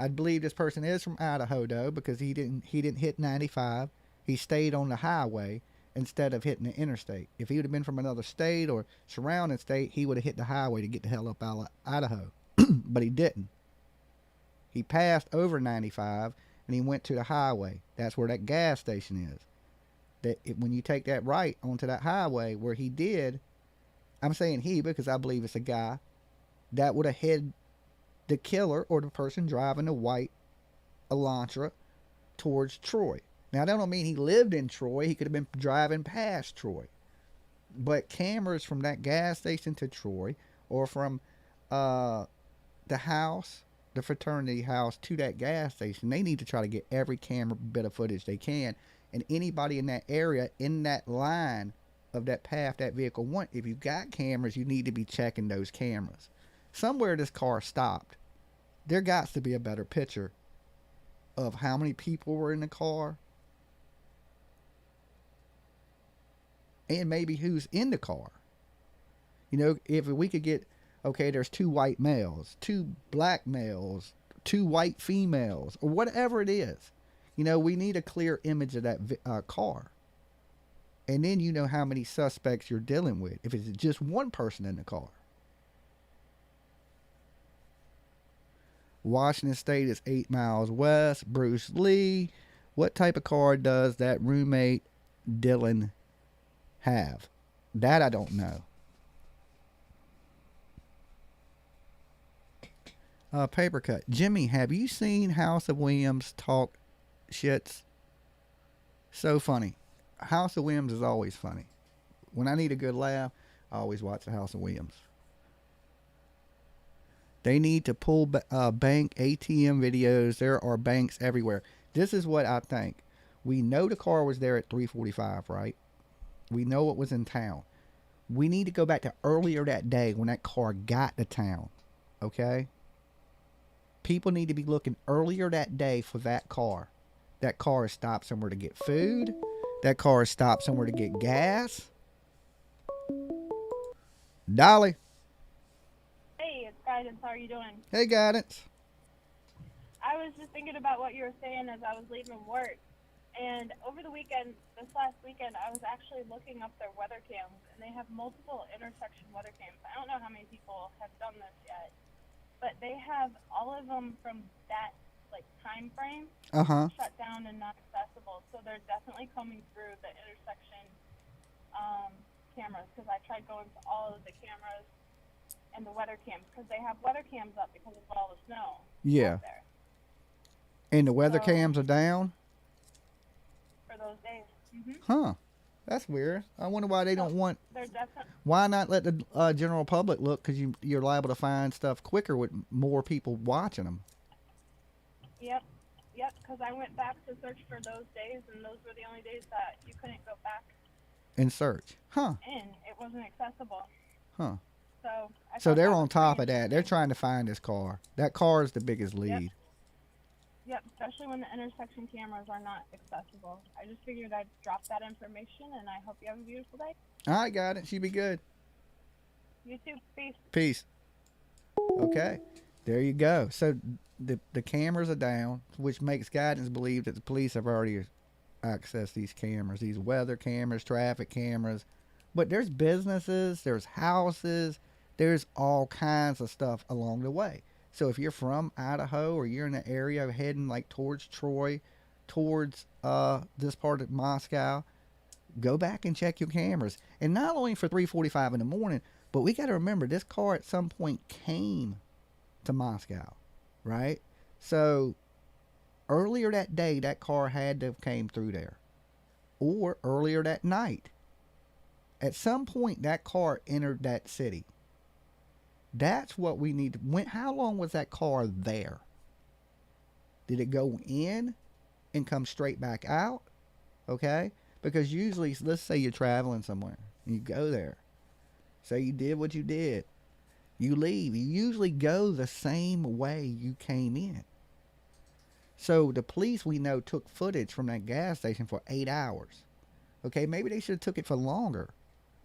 I believe this person is from Idaho though, because he didn't hit 95. He stayed on the highway instead of hitting the interstate. If he would have been from another state or surrounding state, he would have hit the highway to get the hell up out of Idaho. But he didn't. He passed over 95 and he went to the highway. That's where that gas station is. When you take that right onto that highway where he did, I'm saying he because I believe it's a guy, that would have hit the killer or the person driving the white Elantra towards Troy. Now, that don't mean he lived in Troy. He could have been driving past Troy. But cameras from that gas station to Troy or from the house, the fraternity house to that gas station, they need to try to get every camera bit of footage they can. And anybody in that area, in that line of that path that vehicle went, if you got cameras, you need to be checking those cameras. Somewhere this car stopped. There got to be a better picture of how many people were in the car and maybe who's in the car. You know, if we could get, okay, there's 2 white males, 2 black males, 2 white females, or whatever it is. You know, we need a clear image of that car. And then you know how many suspects you're dealing with if it's just one person in the car. Washington State is 8 miles west. Bruce Lee. What type of car does that roommate Dylan have? That I don't know. Paper cut. Jimmy, have you seen House of Williams talk shits? So funny. House of Williams is always funny. When I need a good laugh, I always watch the House of Williams. They need to pull bank ATM videos. There are banks everywhere. This is what I think. We know the car was there at 3:45, right? We know it was in town. We need to go back to earlier that day when that car got to town. Okay? People need to be looking earlier that day for that car. That car is stopped somewhere to get food. That car is stopped somewhere to get gas. Dolly. Hey, it's Guidance. How are you doing? Hey, Guidance. I was just thinking about what you were saying as I was leaving work. And over the weekend, this last weekend, I was actually looking up their weather cams, and they have multiple intersection weather cams. I don't know how many people have done this yet, but they have all of them from that time frame shut down and not accessible. So they're definitely coming through the intersection cameras, because I tried going to all of the cameras and the weather cams, because they have weather cams up because of all the snow. Yeah. Out there. And the weather cams are down? For those days. Huh. That's weird. I wonder why they don't want. They're definitely. Why not let the general public look? Because you're liable to find stuff quicker with more people watching them. Yep. Because I went back to search for those days, and those were the only days that you couldn't go back And search. Huh. in. It wasn't accessible. Huh. So they're on top of that. They're trying to find this car. That car is the biggest lead. Yep, especially when the intersection cameras are not accessible. I just figured I'd drop that information, and I hope you have a beautiful day. All right, got it. She be good. You too. Peace. Peace. Okay. There you go. So the cameras are down, which makes guidance believe that the police have already accessed these cameras, these weather cameras, traffic cameras. But there's businesses, there's houses, there's all kinds of stuff along the way. So if you're from Idaho or you're in the area heading like towards Troy, towards this part of Moscow, go back and check your cameras. And not only for 3:45 in the morning, but we got to remember this car at some point came to Moscow, right? So earlier that day, that car had to have came through there. Or earlier that night. At some point, that car entered that city. That's what we need. How long was that car there? Did it go in and come straight back out? Okay? Because usually, let's say you're traveling somewhere and you go there. Say you did what you did. You leave. You usually go the same way you came in. So the police, we know, took footage from that gas station for 8 hours. Okay? Maybe they should have took it for longer.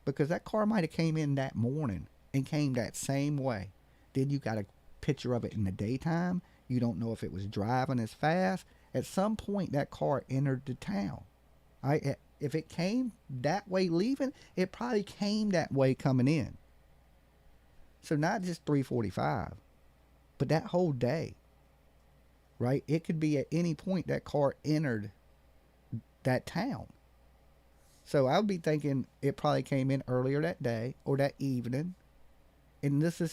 Because that car might have came in that morning and came that same way. Then you got a picture of it in the daytime. You don't know if it was driving as fast. At some point, that car entered the town. If it came that way leaving, it probably came that way coming in. So not just 3:45, but that whole day, right? It could be at any point that car entered that town. So I would be thinking it probably came in earlier that day or that evening. And this is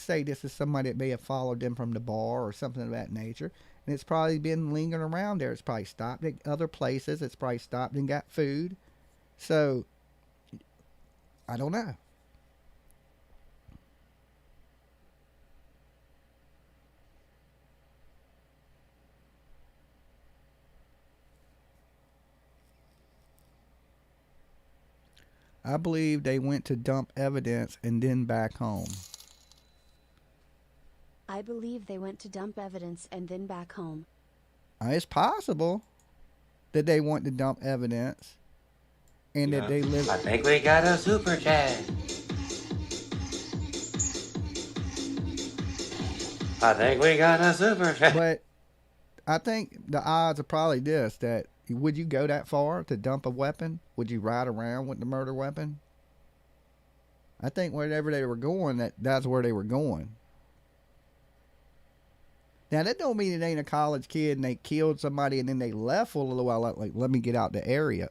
somebody that may have followed them from the bar or something of that nature. And it's probably been lingering around there. It's probably stopped at other places. It's probably stopped and got food. So, I don't know. I believe they went to dump evidence and then back home. I believe they went to dump evidence and then back home. It's possible that they went to dump evidence and that they lived. I think we got a super chat. I think we got a super chat. But I think the odds are probably this, that would you go that far to dump a weapon? Would you ride around with the murder weapon? I think wherever they were going, that's where they were going. Now, that don't mean it ain't a college kid and they killed somebody and then they left for a little while, like, let me get out the area.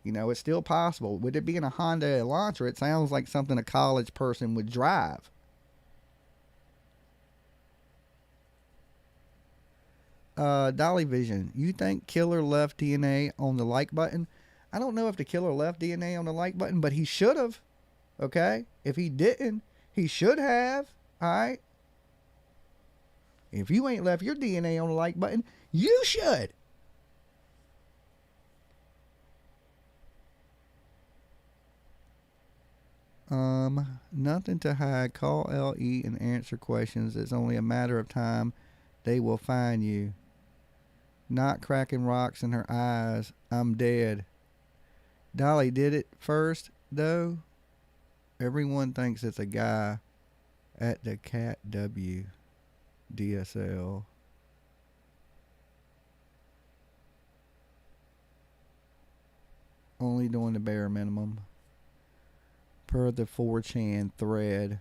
You know, it's still possible. With it being a Honda Elantra, it sounds like something a college person would drive. Dolly Vision, you think killer left DNA on the like button? I don't know if the killer left DNA on the like button, but he should have. Okay? If he didn't, he should have. Alright? If you ain't left your DNA on the like button, you should. Nothing to hide. Call LE and answer questions. It's only a matter of time. They will find you. Not cracking rocks in her eyes. I'm dead. Dolly did it first, though. Everyone thinks it's a guy at the Cat W DSL. Only doing the bare minimum. Per the 4chan thread.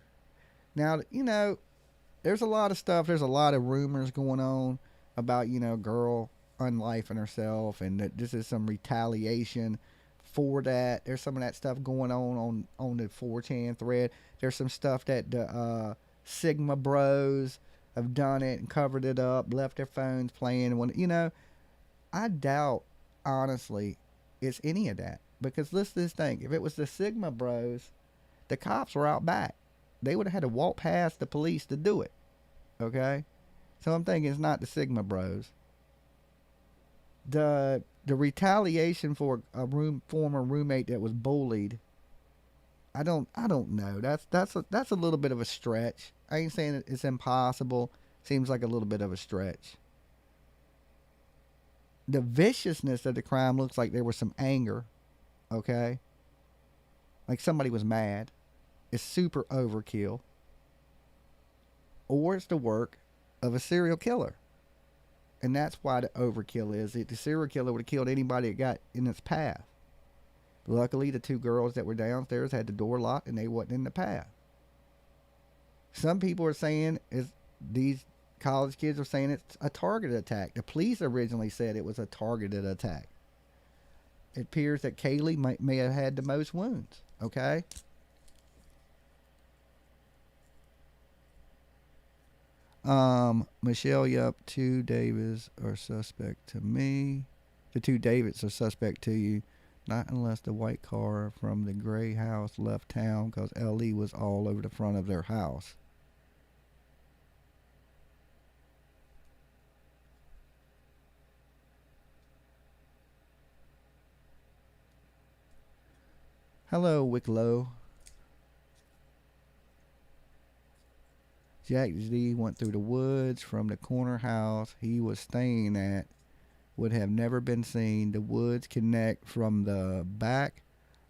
Now, you know, there's a lot of stuff. There's a lot of rumors going on about, you know, girl unlifing herself and that this is some retaliation for that. There's some of that stuff going on the 4chan thread. There's some stuff that the Sigma bros have done it and covered it up, left their phones playing. When, you know, I doubt, honestly, it's any of that. Because let's think, if it was the Sigma bros, the cops were out back. They would have had to walk past the police to do it. Okay? So I'm thinking it's not the Sigma bros. The retaliation for a former roommate that was bullied, I don't know. That's a little bit of a stretch. I ain't saying it's impossible. Seems like a little bit of a stretch. The viciousness of the crime looks like there was some anger. Okay? Like somebody was mad. It's super overkill. Or it's the work of a serial killer. And that's why the overkill is. The serial killer would have killed anybody that got in its path. Luckily, the two girls that were downstairs had the door locked and they wasn't in the path. Some people are saying, these college kids are saying it's a targeted attack. The police originally said it was a targeted attack. It appears that Kaylee may have had the most wounds. Okay? Michelle, yup, 2 Davids are suspect to me. The 2 Davids are suspect to you. Not unless the white car from the gray house left town, because LE was all over the front of their house. Hello, Wicklow. Jack Z went through the woods from the corner house he was staying at. Would have never been seen. The woods connect from the back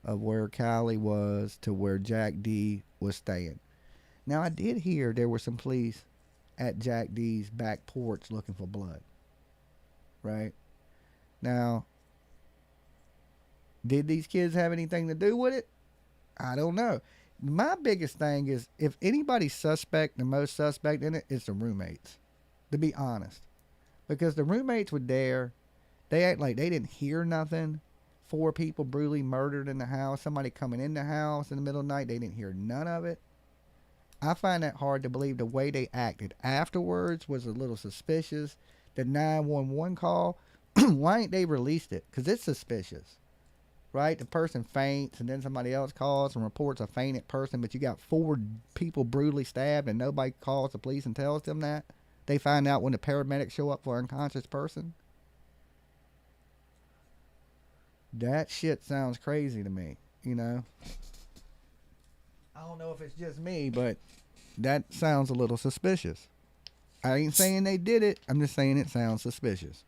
of where Kaylee was to where Jack D was staying. Now, I did hear there were some police at Jack D's back porch looking for blood. Right? Now, did these kids have anything to do with it? I don't know. My biggest thing is, if anybody's suspect, the most suspect in it is the roommates. To be honest. Because the roommates were there. They act like they didn't hear nothing. 4 people brutally murdered in the house. Somebody coming in the house in the middle of the night. They didn't hear none of it. I find that hard to believe. The way they acted afterwards was a little suspicious. The 911 call, why ain't they released it? Because it's suspicious. Right? The person faints and then somebody else calls and reports a fainted person, but you got 4 people brutally stabbed and nobody calls the police and tells them that. They find out when the paramedics show up for an unconscious person. That shit sounds crazy to me, you know. I don't know if it's just me, but that sounds a little suspicious. I ain't saying they did it. I'm just saying it sounds suspicious.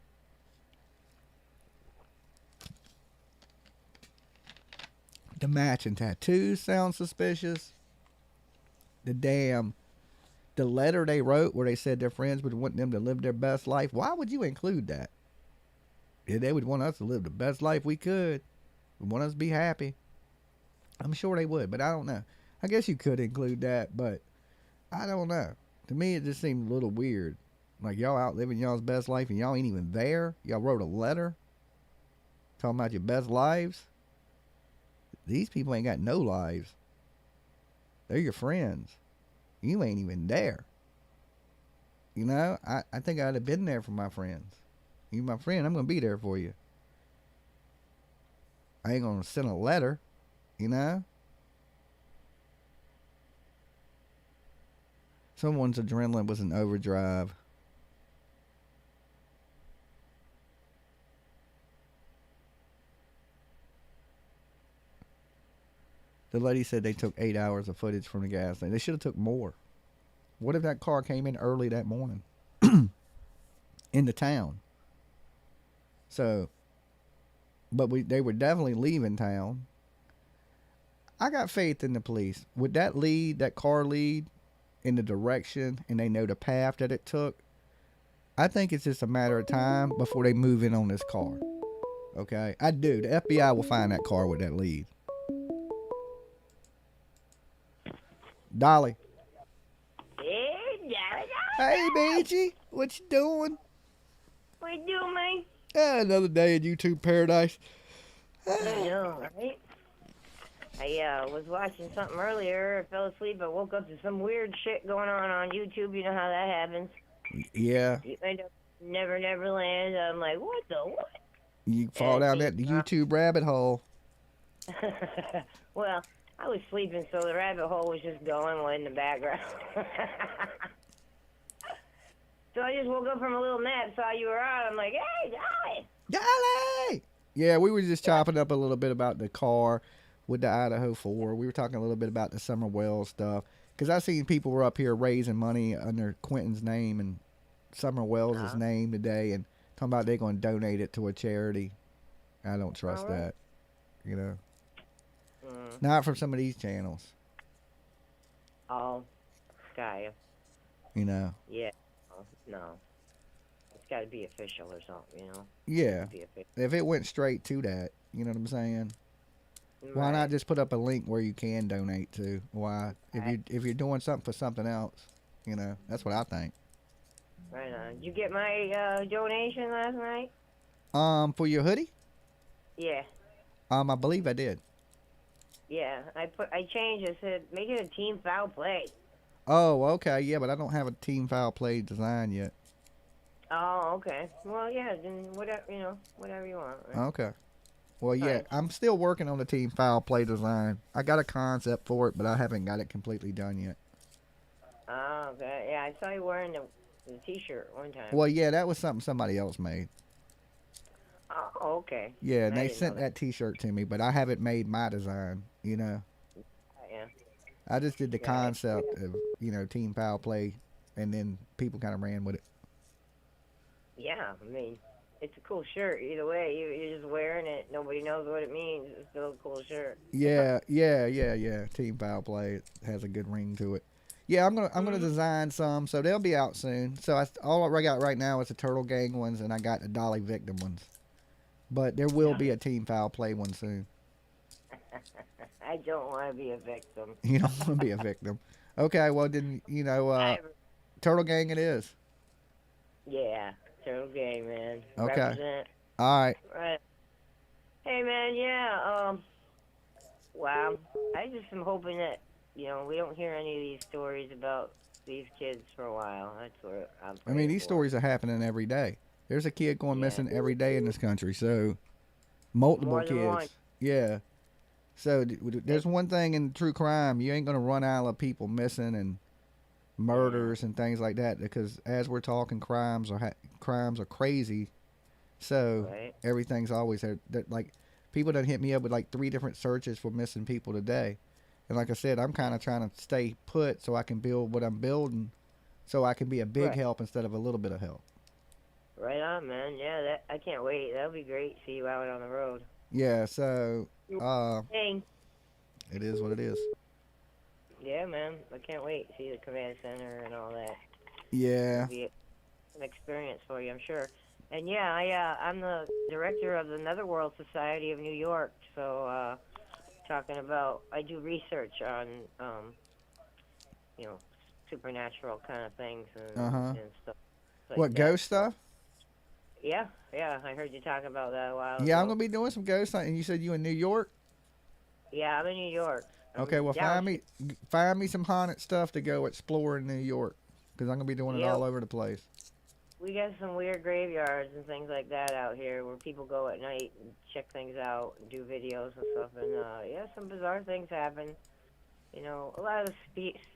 The matching tattoos sound suspicious. The letter they wrote where they said their friends would want them to live their best life. Why would you include that? Yeah, they would want us to live the best life we could. They want us to be happy. I'm sure they would, but I don't know. I guess you could include that, but I don't know. To me, it just seemed a little weird. Like, y'all out living y'all's best life and y'all ain't even there. Y'all wrote a letter talking about your best lives. These people ain't got no lives. They're your friends. You ain't even there. You know, I think I'd have been there for my friends. You my friend, I'm going to be there for you. I ain't going to send a letter, you know. Someone's adrenaline was in overdrive. The lady said they took 8 hours of footage from the gas station. They should have took more. What if that car came in early that morning? In the town. So, but they were definitely leaving town. I got faith in the police. Would that car lead in the direction and they know the path that it took? I think it's just a matter of time before they move in on this car. Okay, I do. The FBI will find that car with that lead. Dolly. Hey, Beachy. What you doing? What you doing, man? Another day in YouTube paradise. I know, right? I was watching something earlier. I fell asleep. I woke up to some weird shit going on YouTube. You know how that happens. Yeah. You end up Never Land. I'm like, what the what? You fall down that YouTube rabbit hole. Well, I was sleeping, so the rabbit hole was just going in the background. So I just woke up from a little nap, saw you were on. I'm like, hey, Dolly! Dolly! Yeah, we were just chopping up a little bit about the car with the Idaho 4. We were talking a little bit about the Summer Wells stuff. Because I seen people were up here raising money under Quinton's name and Summer Wells' name today and talking about they're going to donate it to a charity. I don't trust that. You know? Not from some of these channels. Oh, Sky. You know? Yeah. No. It's got to be official or something, you know? Yeah. If it went straight to that, you know what I'm saying? Right. Why not just put up a link where you can donate to? Why? If you're doing something for something else, you know? That's what I think. Right on. Did you get my donation last night? For your hoodie? Yeah. I believe I did. Yeah. I changed it. Said make it a team foul play. Oh, okay, yeah, but I don't have a team foul play design yet. Oh, okay. Well, yeah, then whatever, you know, whatever you want. Right? Okay. Well, yeah, I'm still working on the team foul play design. I got a concept for it, but I haven't got it completely done yet. Oh, okay. Yeah, I saw you wearing the T-shirt one time. Well, yeah, that was something somebody else made. Oh, okay. Yeah, and they sent that T-shirt to me, but I haven't made my design, you know. Yeah. I just did the concept of, you know, team foul play, and then people kind of ran with it. Yeah, I mean, it's a cool shirt. Either way, you're just wearing it. Nobody knows what it means. It's still a cool shirt. Yeah. Team foul play, it has a good ring to it. Yeah, I'm gonna design some, so they'll be out soon. So all I got right now is the Turtle Gang ones, and I got the Dolly Victim ones. But there will be a team foul play one soon. I don't want to be a victim. You don't want to be a victim. Okay, well, then, you know, Turtle Gang it is. Yeah, Turtle Gang, man. Okay. Represent. All right. Right. Hey, man, yeah, wow. I just am hoping that, you know, we don't hear any of these stories about these kids for a while. That's what I mean, these stories are happening every day. There's a kid going missing every day in this country, so multiple kids. One. Yeah. So there's one thing in true crime, you ain't going to run out of people missing and murders and things like that, because as we're talking, crimes are crazy. So everything's always like people done hit me up with like 3 different searches for missing people today. And like I said, I'm kind of trying to stay put so I can build what I'm building, so I can be a big help instead of a little bit of help. Right on, man. Yeah, I can't wait. That'll be great to see you out on the road. Yeah, so Dang. It is what it is. Yeah, man. I can't wait to see the command center and all that. Yeah. It'll be an experience for you, I'm sure. And yeah, I'm the director of the Netherworld Society of New York. So, talking about, I do research on, you know, supernatural kind of things and stuff. Like what, ghost stuff? Yeah, I heard you talk about that a while ago. Yeah, I'm going to be doing some ghost hunting. And you said you in New York? Yeah, I'm in New York. Okay, well, find me some haunted stuff to go explore in New York, because I'm going to be doing it all over the place. We got some weird graveyards and things like that out here where people go at night and check things out and do videos and stuff. And, yeah, some bizarre things happen. You know, a lot of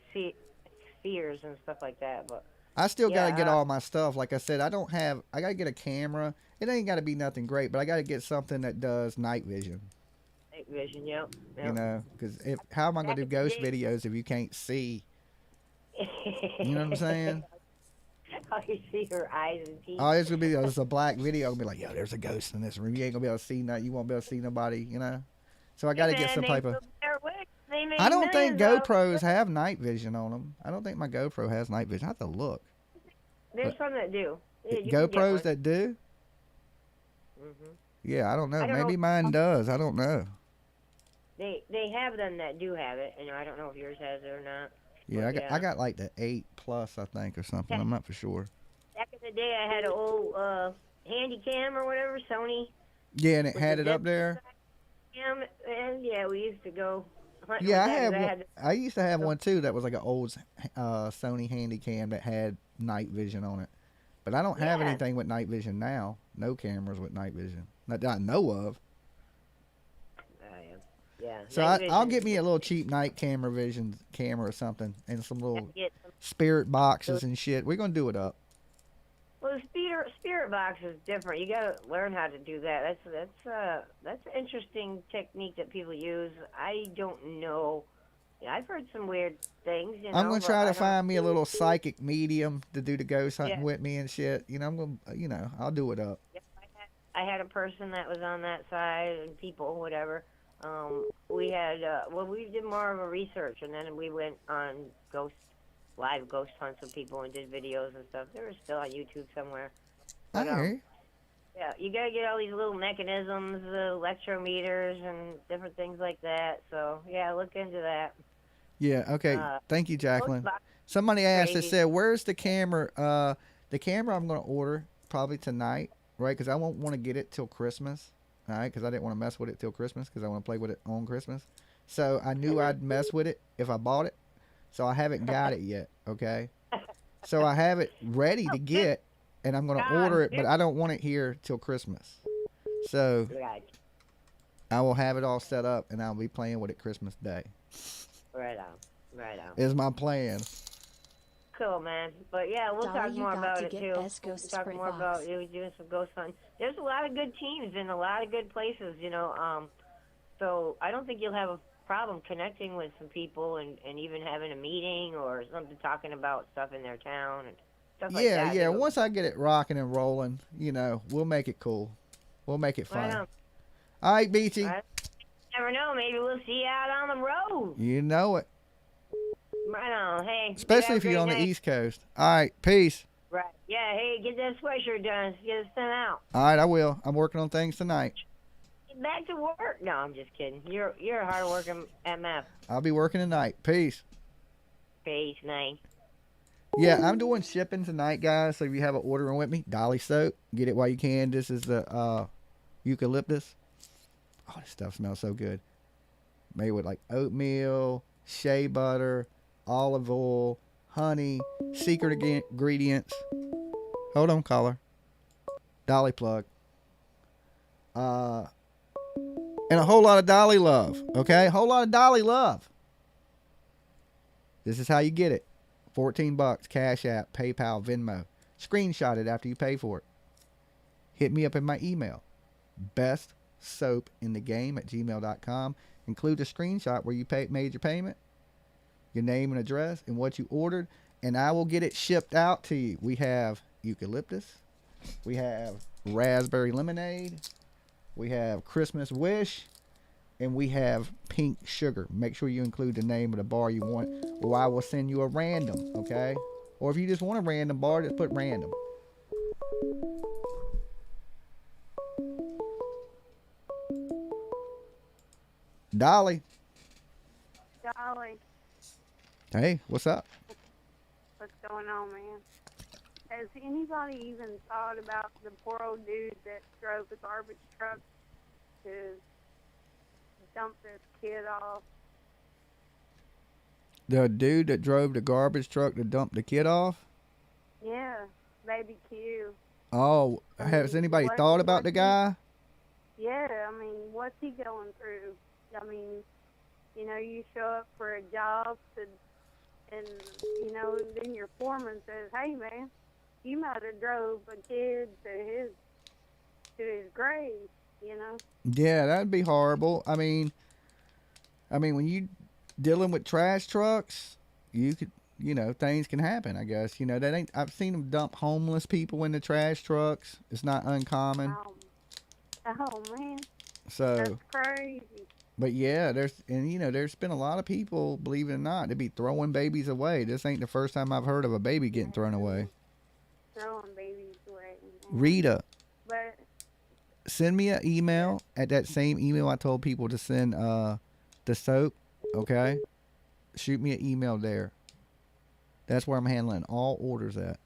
spheres and stuff like that, but... I still got to get all my stuff. Like I said, I got to get a camera. It ain't got to be nothing great, but I got to get something that does night vision. Night vision, yep. You know, because how am I going to do ghost videos if you can't see? You know what I'm saying? All you see are eyes and teeth. Oh, it's going to be just a black video. I'll be like, yo, there's a ghost in this room. You ain't going to be able to see nothing. You won't be able to see nobody, you know? So I got to get some type of... I don't think GoPros have night vision on them. I don't think my GoPro has night vision. I have to look. There's some that do. Yeah, GoPros that do? Yeah, I don't know. I don't Maybe know. mine does. I don't know. They have them that do have it, and I don't know if yours has it or not. Yeah, But I got like the 8 plus, I think, or something. I'm not for sure. Back in the day, I had an old handy cam or whatever, Sony. Yeah, and it with had the it up there. cam, and yeah, we used to go hunting Yeah, with that 'cause I used to have one too. That was like an old Sony Handycam that had night vision on it. But I don't have Yeah. anything with night vision now. No cameras with night vision. Not that I know of. Yeah. So I'll get me a little cheap night camera or something, and some little Get some- spirit boxes and shit. We're gonna do it up. Well, the spirit box is different. You got to learn how to do that. That's an interesting technique that people use. I don't know. I've heard some weird things. You know, I'm gonna but try I to don't- find me a little psychic medium to do the ghost hunting Yeah. with me and shit. You know, I'll do it up. I had a person that was on that side, and people, whatever. We had we did more of a research, and then we went on live ghost hunts with people and did videos and stuff. They were still on YouTube somewhere. I But, hear you. yeah, you gotta get all these little mechanisms, electrometers, and different things like that. So yeah, look into that. Yeah. Okay. Thank you, Jacqueline. Somebody asked. They crazy. said, "Where's the camera?" The camera I'm gonna order probably tonight, right? Because I won't want to get it till Christmas. All right, because I didn't want to mess with it till Christmas because I want to play with it on Christmas. So I knew I'd mess with it if I bought it. So I haven't got it yet. Okay. So I have it ready to get, and I'm gonna order it, but I don't want it here till Christmas. So I will have it all set up, and I'll be playing with it Christmas Day. Right on. Is my plan. Cool, man. But yeah, we'll Dolly, talk you more got about to it get too. Best We'll Ghost talk Spray more Box. about you doing some ghost hunting. There's a lot of good teams in a lot of good places, you know. So I don't think you'll have a problem connecting with some people and even having a meeting or something, talking about stuff in their town and stuff like that. Yeah. Once I get it rocking and rolling, we'll make it cool. We'll make it Right fun. on. All right, Beachy. Right. Never know. Maybe we'll see you out on the road. You know it. Right on. Hey. Especially you if have a you're on great the night. East Coast. All right. Peace. Right. Yeah. Hey, get that sweatshirt done. Get it sent out. All right, I will. I'm working on things tonight. Get back to work. No, I'm just kidding. You're a hard working MF. I'll be working tonight. Peace. Peace, night. Yeah, I'm doing shipping tonight, guys. So if you have an ordering with me, Dolly Soap, get it while you can. This is the eucalyptus. Oh, this stuff smells so good. Made with like oatmeal, shea butter, olive oil, honey, secret ingredients. Hold on, caller. Dolly plug. And a whole lot of Dolly love. Okay, a whole lot of Dolly love. This is how you get it. $14, Cash App, PayPal, Venmo. Screenshot it after you pay for it. Hit me up in my email. bestsoapinthegame@gmail.com. Include a screenshot where you made your payment, your name and address, and what you ordered, and I will get it shipped out to you. We have eucalyptus. We have raspberry lemonade. We have Christmas wish. And we have pink sugar. Make sure you include the name of the bar you want, or I will send you a random, okay? Or if you just want a random bar, just put random. Dolly. Dolly, Hey, what's up? what's going on, man? Has anybody even thought about the poor old dude that drove the garbage truck to dump this kid off? The dude that drove the garbage truck to dump the kid off? Yeah, baby Q. Oh, has anybody thought about the guy? Yeah, I mean, what's he going through? I mean, you show up for a job and then your foreman says, hey, man, you might have drove a kid to his grave, Yeah, that'd be horrible. I mean, when you dealing with trash trucks, you could, things can happen, I guess. I've seen them dump homeless people in the trash trucks. It's not uncommon. Oh, man. So, That's crazy. but yeah, there's been a lot of people, believe it or not, they be throwing babies away. This ain't the first time I've heard of a baby getting thrown away. Throwing babies away. Rita. But Send me an email at that same email I told people to send the soap. Okay, shoot me an email there. That's where I'm handling all orders at.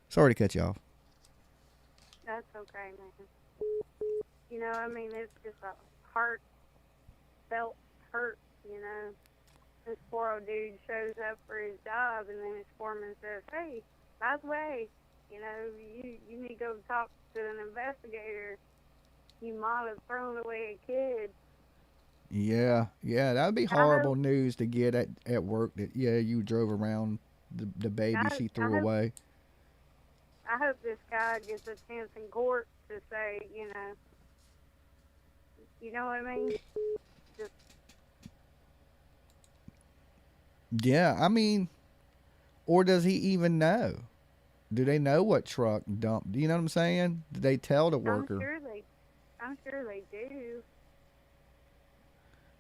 Sorry to cut you off. That's okay, man. You know, I mean, it's just a heartfelt hurt, you know. This poor old dude shows up for his job, and then his foreman says, hey, by the way, you know, you need to go talk to an investigator. You might have thrown away a kid. Yeah, that would be horrible news to get at work that, yeah, you drove around the baby she threw away. I hope this guy gets a chance in court to say, you know what I mean? Just, yeah, I mean, or does he even know? Do they know what truck dumped? Do you know what I'm saying? Did they tell the worker? I'm sure they do.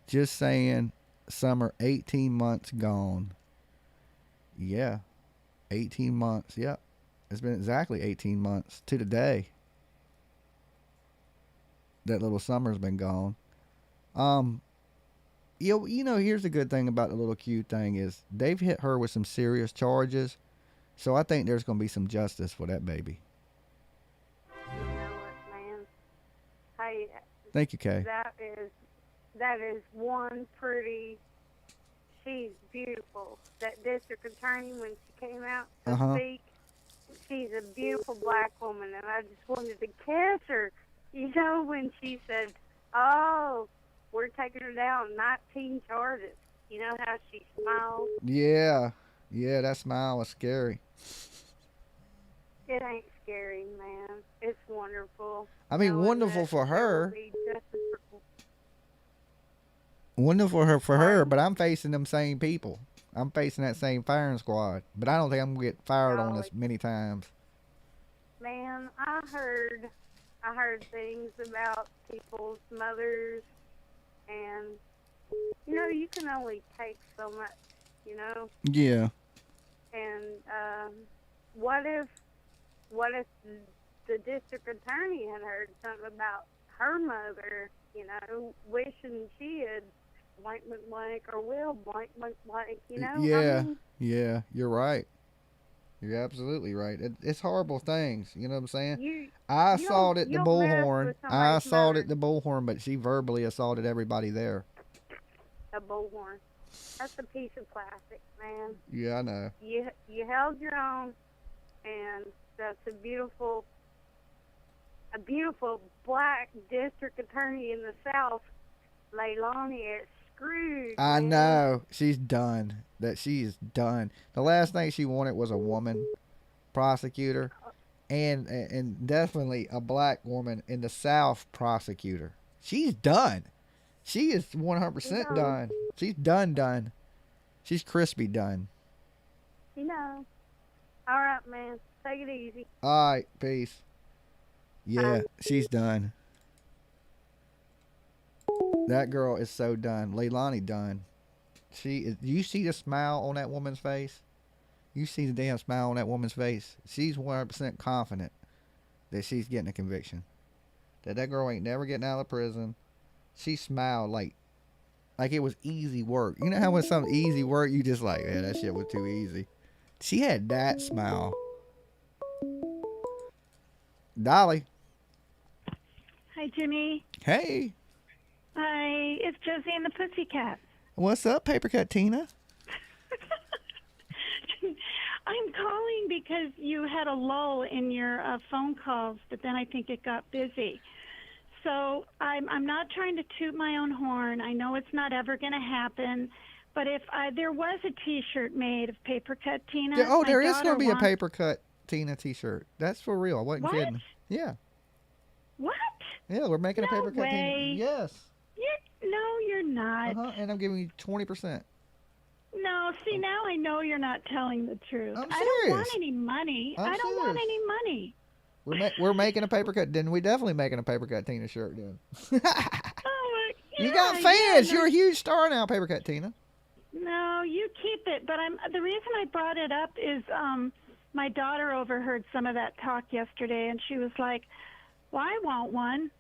Just saying, summer 18 months gone. Yeah, 18 months. Yep. It's been exactly 18 months to the day that little Summer's been gone. You know, here's the good thing about the little cute thing is they've hit her with some serious charges, so I think there's going to be some justice for that baby. You know what, man? Hey, Thank you, Kay. That is one pretty. She's beautiful. That district attorney, when she came out to speak, she's a beautiful black woman, and I just wanted to kiss her. You know, when she said, "Oh, we're taking her down 19 charges." You know how she smiled? Yeah, that smile was scary. It ain't scary, man. It's wonderful. I mean, wonderful for her. Wonderful for her, but I'm facing them same people. I'm facing that same firing squad, but I don't think I'm gonna get fired on this many times. Man, I heard things about people's mothers, and you know, you can only take so much, you know. Yeah. And what if the district attorney had heard something about her mother, you know, wishing she had blank or will blank, you know? Yeah, I mean, yeah, you're right. You're absolutely right. It's horrible things, you know what I'm saying? I assaulted the bullhorn. But she verbally assaulted everybody there. A bullhorn. That's a piece of plastic, man. Yeah, I know. You held your own, and that's a beautiful black district attorney in the South, Leilani, is screwed. I know. She's done. She's done. The last thing she wanted was a woman prosecutor, and definitely a black woman in the South prosecutor. She's done. She is 100% done. She's done. She's crispy done. You know. All right, man. Take it easy. All right, peace. Yeah, she's done. That girl is so done. Leilani done. She is. You see the smile on that woman's face? You see the damn smile on that woman's face? She's 100% confident that she's getting a conviction. That girl ain't never getting out of prison. She smiled like it was easy work. You know how when something easy work, you just like, yeah, that shit was too easy. She had that smile. Dolly. Hi, Jimmy. Hey. Hi, it's Josie and the Pussycat. What's up, Paper Cut Tina? I'm calling because you had a lull in your phone calls, but then I think it got busy. So I'm not trying to toot my own horn. I know it's not ever going to happen, but if there was a T-shirt made of Paper Cut Tina, there is going to be a Paper Cut Tina T-shirt. That's for real. I wasn't kidding. Yeah. What? Yeah, we're making a Paper Cut Tina. Yes. No, you're not. And I'm giving you 20%. No, see, now I know you're not telling the truth. I'm I serious. don't want any money. I don't want any money. We're making a Paper Cut. Then we definitely making a Paper Cut Tina shirt. Then. You got fans. You're a huge star now, Paper Cut Tina. No, you keep it. But the reason I brought it up is my daughter overheard some of that talk yesterday, and she was like, well, I want one.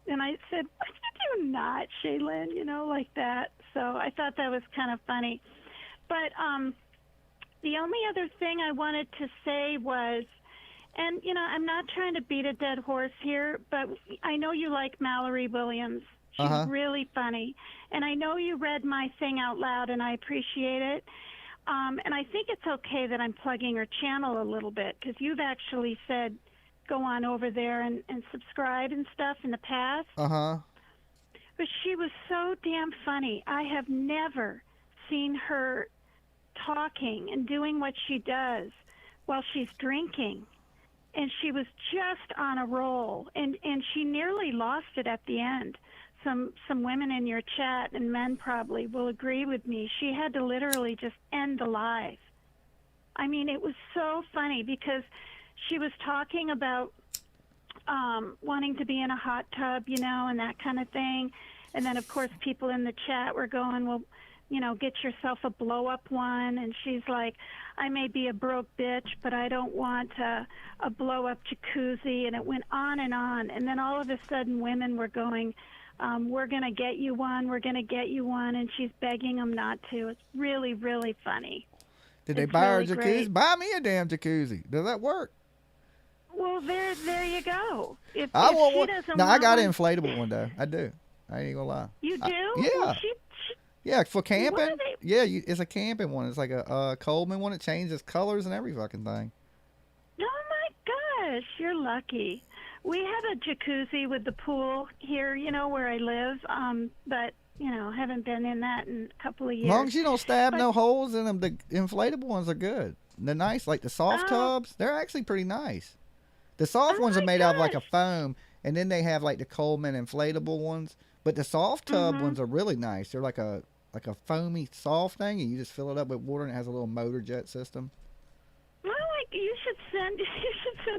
And I said, I do not, Shaylin, you know, like that. So I thought that was kind of funny. But the only other thing I wanted to say was, and, you know, I'm not trying to beat a dead horse here, but I know you like Mallory Williams. She's really funny. And I know you read my thing out loud, and I appreciate it. And I think it's okay that I'm plugging her channel a little bit, because you've actually said go on over there and subscribe and stuff in the past. But she was so damn funny. I have never seen her talking and doing what she does while she's drinking. And she was just on a roll. And she nearly lost it at the end. Some women in your chat, and men probably, will agree with me. She had to literally just end the live. I mean, it was so funny because she was talking about wanting to be in a hot tub, you know, and that kind of thing. And then, of course, people in the chat were going, well, you know, get yourself a blow-up one. And she's like, I may be a broke bitch, but I don't want a blow-up jacuzzi. And it went on. And then all of a sudden, women were going, we're going to get you one. We're going to get you one. And she's begging them not to. It's really, really funny. Did they buy her a jacuzzi? Great. Buy me a damn jacuzzi. Does that work? Well, there you go. If I she want one. doesn't No, want I got one, an inflatable one, though. I do. I ain't gonna lie. You do? Yeah. Well, Yeah, for camping. What are they- Yeah, it's a camping one. It's like a Coleman one. It changes colors and every fucking thing. Oh my gosh, you're lucky. We have a jacuzzi with the pool here, you know, where I live. But you know, haven't been in that in a couple of years. As long as you don't stab no holes in them, the inflatable ones are good. They're nice, like the soft tubs. They're actually pretty nice. The soft ones are made out of like a foam, and then they have like the Coleman inflatable ones. But the soft tub ones are really nice. They're like a foamy soft thing, and you just fill it up with water, and it has a little motor jet system. Well, like you should send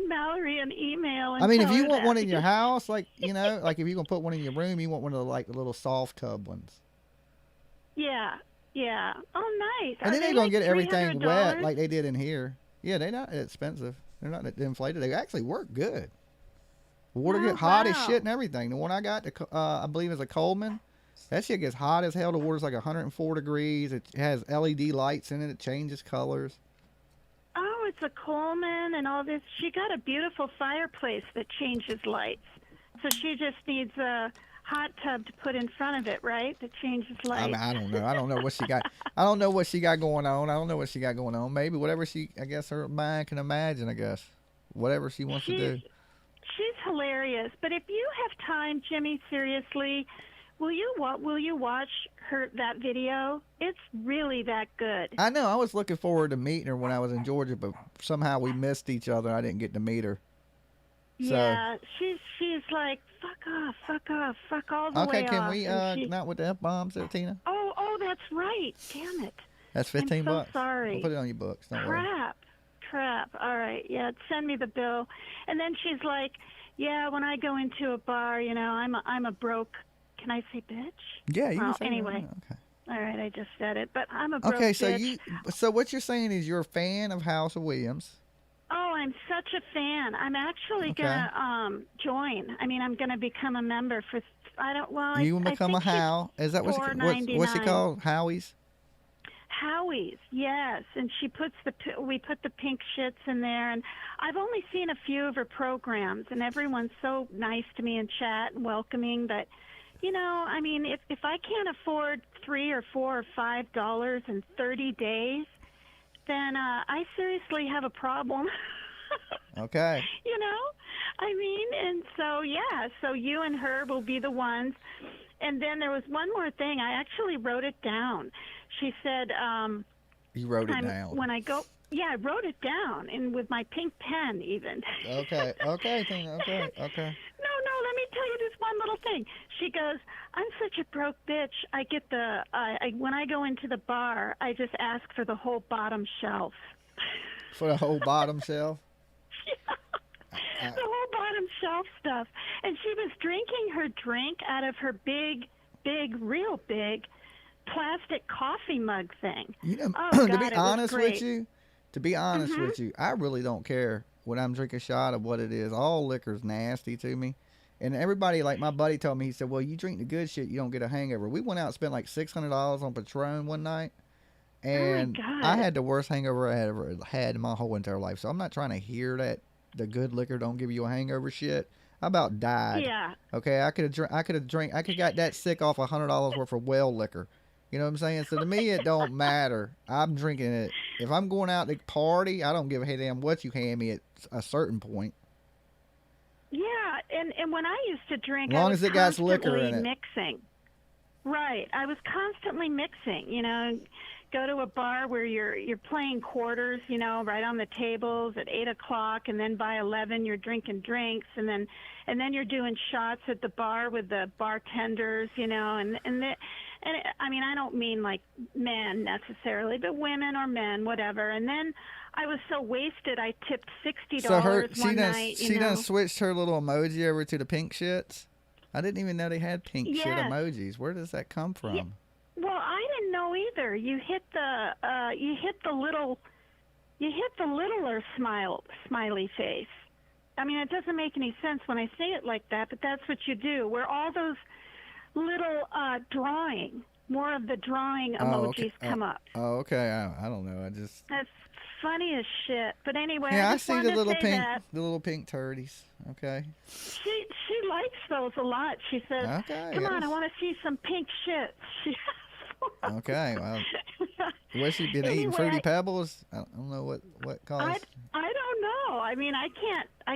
Mallory an email. And I mean, if tell you her want that, one in your because- house, like, you know, like if you're gonna put one in your room, you want one of the like the little soft tub ones. Yeah. Oh, nice. And then Are they're they gonna like get everything wet $300? like they did in here. Yeah, they're not expensive. They're not inflated. They actually work good. The water get hot as shit and everything. The one I got, I believe, is a Coleman. That shit gets hot as hell. The water's like 104 degrees. It has LED lights in it. It changes colors. Oh, it's a Coleman and all this. She got a beautiful fireplace that changes lights. So she just needs a hot tub to put in front of it, right? That changes lights. I mean, I don't know. I don't know what she got. I don't know what she got going on. Maybe whatever I guess her mind can imagine, I guess. Whatever she wants to do. She's hilarious. But if you have time, Jimmy, seriously, will you watch that video? It's really that good. I know. I was looking forward to meeting her when I was in Georgia, but somehow we missed each other. I didn't get to meet her. So. Yeah, she's like, fuck off, fuck all the way off. Okay, can we not with the F-bombs there, Tina? Oh, that's right. Damn it. That's $15. I'm so sorry. We'll put it on your books. Don't worry. Crap. All right. Yeah, send me the bill. And then she's like, yeah, when I go into a bar, you know, I'm a broke. Can I say bitch? Yeah, you can say anyway. That. Okay. All right, I just said it, but I'm a broke Okay, so bitch. so what you're saying is you're a fan of House of Williams. Oh, I'm such a fan. I'm actually gonna join. I mean, I'm gonna become a member for. You will become a How? Is that what's it called? Howie's. Howie's, yes. And we put the pink shits in there, and I've only seen a few of her programs, and everyone's so nice to me in chat and welcoming. But you know, I mean, if I can't afford $3 or $4 or $5 in 30 days, then I seriously have a problem. Okay. You know, I mean, and so so you and her will be the ones. And then there was one more thing. I actually wrote it down. She said, you wrote it down. When I go, I wrote it down, and with my pink pen even. Okay, Tina, okay. No, let me tell you this one little thing. She goes, I'm such a broke bitch. I get when I go into the bar, I just ask for the whole bottom shelf. For the whole bottom shelf? The whole bottom shelf stuff. And she was drinking her drink out of her big, real big plastic coffee mug thing. You know, God, to be honest with you, I really don't care when I'm drinking a shot of what it is. All liquor's nasty to me. And everybody, like my buddy told me, he said, well, you drink the good shit, you don't get a hangover. We went out and spent like $600 on Patron one night. And God. I had the worst hangover I ever had in my whole entire life. So I'm not trying to hear that the good liquor don't give you a hangover shit. I about died. Yeah. Okay, I could have got that sick off $100 worth of well liquor. You know what I'm saying? So to me, it don't matter. I'm drinking it. If I'm going out to party, I don't give a damn what you hand me at a certain point. Yeah, and when I used to drink, As long I was as it got liquor constantly in it. mixing. Right, I was constantly mixing. You know, go to a bar where you're playing quarters. You know, right on the tables at 8 o'clock, and then by 11 you're drinking drinks, and then you're doing shots at the bar with the bartenders. You know, I mean, I don't mean like men necessarily, but women or men, whatever. And then I was so wasted, I tipped $60 one night. She done switched her little emoji over to the pink shits. I didn't even know they had pink shit emojis. Where does that come from? Yeah. Well, I didn't know either. You hit the littler smiley face. I mean, it doesn't make any sense when I say it like that, but that's what you do. Where all those little more of the drawing emojis come up. Oh, okay. I don't know. That's funny as shit. But anyway, yeah, I I just see wanted the little to say pink, that. the little pink turdies. Okay. She likes those a lot. She says, Okay, "Come on, yes. I want to see some pink shit." Okay. Well, what she been eating? Anyway, Fruity Pebbles? I don't know what caused. I don't know. I mean, I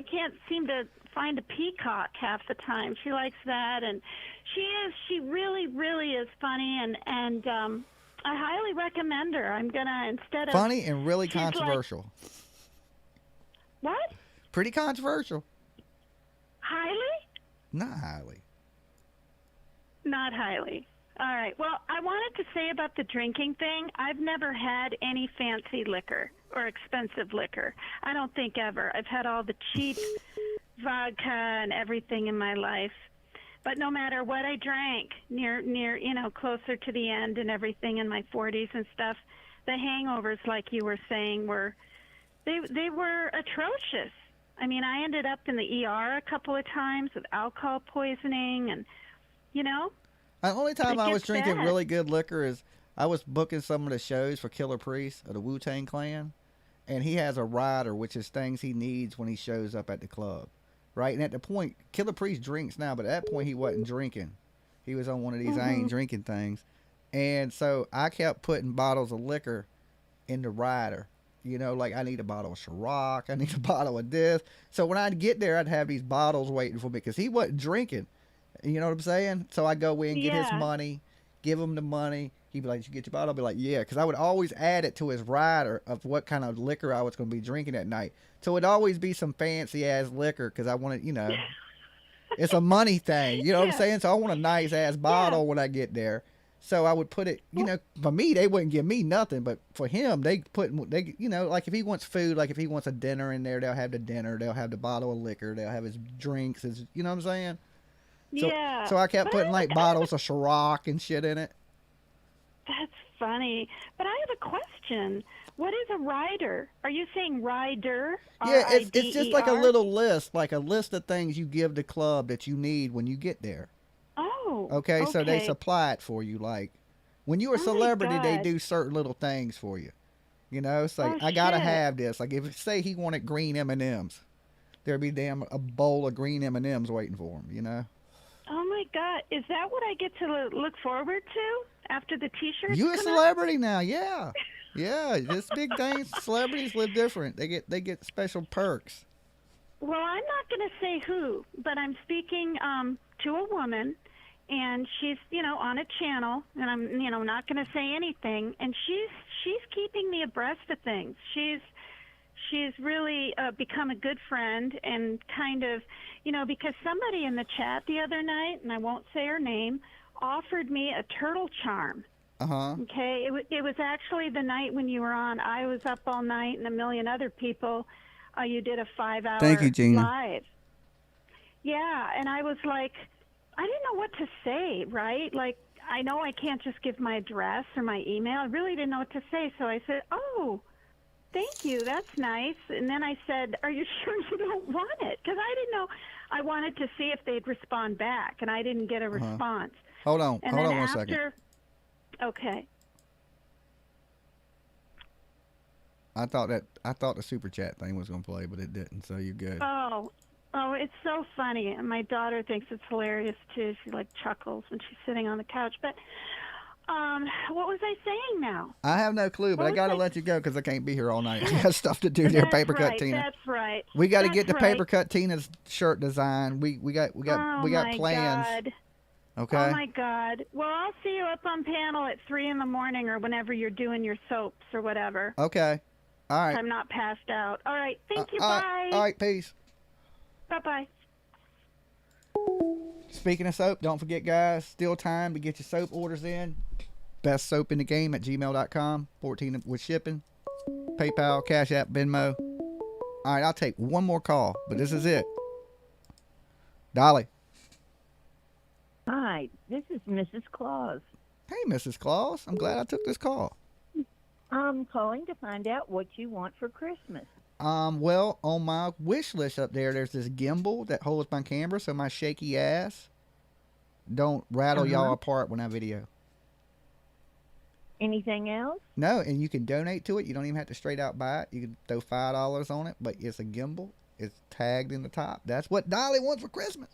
can't seem to find a peacock half the time. She likes that, and she really is funny, and I highly recommend her. I'm gonna instead of Funny and really she's like- controversial. What? Pretty controversial. Highly? Not highly. Not highly. All right. Well, I wanted to say about the drinking thing, I've never had any fancy liquor or expensive liquor. I don't think ever. I've had all the cheap vodka and everything in my life. But no matter what I drank near closer to the end and everything in my 40s and stuff, the hangovers, like you were saying, they were atrocious. I mean, I ended up in the ER a couple of times with alcohol poisoning and, you know. The only time I was gets drinking bad. really good liquor is I was booking some of the shows for Killer Priest of the Wu-Tang Clan, and he has a rider, which is things he needs when he shows up at the club, right? And at the point, Killer Priest drinks now, but at that point he wasn't drinking. He was on one of these I ain't drinking things. And so I kept putting bottles of liquor in the rider. You know, like I need a bottle of Ciroc, I need a bottle of this. So when I'd get there, I'd have these bottles waiting for me because he wasn't drinking. You know what I'm saying? So I go in, get his Yeah. money, give him the money. He'd be like, "Did you get your bottle?" I'd be like, "Yeah," because I would always add it to his rider of what kind of liquor I was going to be drinking that night. So it'd always be some fancy ass liquor because I wanted, you know, it's a money thing. You know what I'm saying? So I want a nice ass bottle when I get there. So I would put it, you know, for me, they wouldn't give me nothing, but for him, they, you know, like if he wants food, like if he wants a dinner in there, they'll have the dinner, they'll have the bottle of liquor, they'll have his drinks, his, you know what I'm saying? So, Yeah. So I kept But putting like bottles of Ciroc and shit in it. That's funny. But I have a question. What is a rider? Are you saying rider? Yeah, it's just like a R-I-D-E-R? little list, like a list of things you give the club that you need when you get there. Oh. Okay, so they supply it for you. Like when you're a Oh my celebrity, they God. do certain little things for you. You know, it's like I gotta have this. Like if say he wanted green M&Ms, there'd be a bowl of green M&Ms waiting for him. You know. Oh my God! Is that what I get to look forward to after the T-shirts? You a come out? celebrity now, yeah, yeah. This big thing. Celebrities live different. They get special perks. Well, I'm not going to say who, but I'm speaking to a woman, and she's on a channel, and I'm not going to say anything, and she's keeping me abreast of things. She's really become a good friend and kind of, because somebody in the chat the other night, and I won't say her name, offered me a turtle charm. Uh-huh. Okay, it was actually the night when you were on. I was up all night, and a million other people. You did a 5-hour Thank you, Gina. live. Yeah, and I was like, I didn't know what to say, right? Like, I know I can't just give my address or my email. I really didn't know what to say, so I said, oh, thank you, that's nice. And then I said, are you sure you don't want it? Because I didn't know. I wanted to see if they'd respond back, and I didn't get a response. Hold on. And Hold then on one after, second. Okay. I thought the super chat thing was going to play, but it didn't, so you're good. Oh, it's so funny. And my daughter thinks it's hilarious, too. She, like, chuckles when she's sitting on the couch. But what was I saying now? I have no clue, but I got to let you go because I can't be here all night. I got stuff to do there, Paper Cut Tina. That's right. We got to get the That's Paper right. Cut Tina's shirt design. We got plans. God. Okay. Oh, my God. Well, I'll see you up on panel at 3 in the morning or whenever you're doing your soaps or whatever. Okay. All right. I'm not passed out. All right. Thank you. All Bye. right. All right. Peace. Bye-bye. Speaking of soap, don't forget, guys, still time to get your soap orders in. bestsoapinthegame at gmail.com. 14 with shipping. PayPal, Cash App, Venmo. All right, I'll take one more call, but this is it. Dolly. Hi, this is Mrs. Claus. Hey, Mrs. Claus. I'm glad I took this call. I'm calling to find out what you want for Christmas. Well, on my wish list up there's this gimbal that holds my camera so my shaky ass don't rattle y'all apart when I video. Anything else? No, and you can donate to it. You don't even have to straight out buy it. You can throw $5 on it, but it's a gimbal. It's tagged in the top. That's what Dolly wants for Christmas.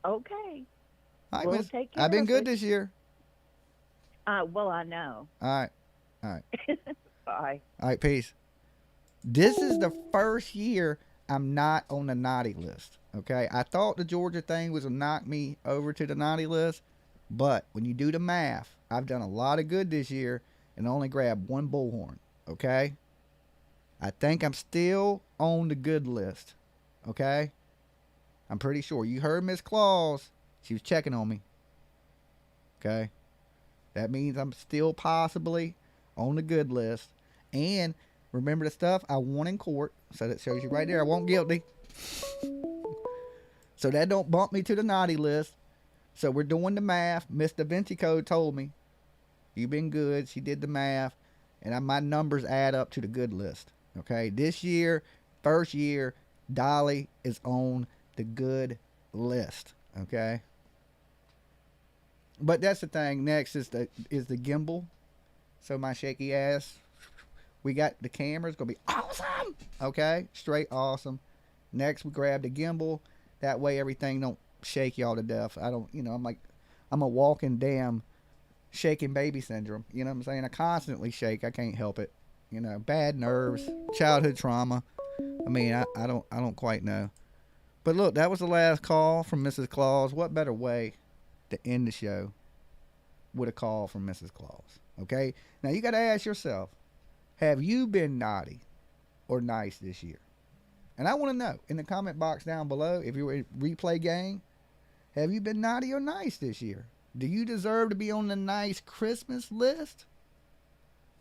Okay. All right, We'll miss. take care I've been of good it. this year. Well, I know. All right. All right. Bye. All right, peace. This is the first year I'm not on the naughty list. Okay, I thought the Georgia thing was to knock me over to the naughty list, but when you do the math, I've done a lot of good this year and only grabbed one bullhorn. Okay, I think I'm still on the good list. Okay, I'm pretty sure. You heard Miss Claus. She was checking on me. Okay, that means I'm still possibly on the good list. And remember the stuff I won in court. So that shows you right there I won't guilty. So that don't bump me to the naughty list. So we're doing the math. Miss Da Vinci Code told me, you've been good. She did the math. And my numbers add up to the good list. Okay. This year, first year, Dolly is on the good list. Okay. But that's the thing. Next is the gimbal. So my shaky ass. We got the camera. It's going to be awesome. Okay. Straight awesome. Next, we grab the gimbal. That way everything don't shake y'all to death. I'm a walking damn shaking baby syndrome. You know what I'm saying? I constantly shake. I can't help it. You know, bad nerves, childhood trauma. I mean, I don't quite know. But look, that was the last call from Mrs. Claus. What better way to end the show with a call from Mrs. Claus? Okay. Now you got to ask yourself, have you been naughty or nice this year? And I want to know in the comment box down below, if you're a replay gang, have you been naughty or nice this year? Do you deserve to be on the nice Christmas list?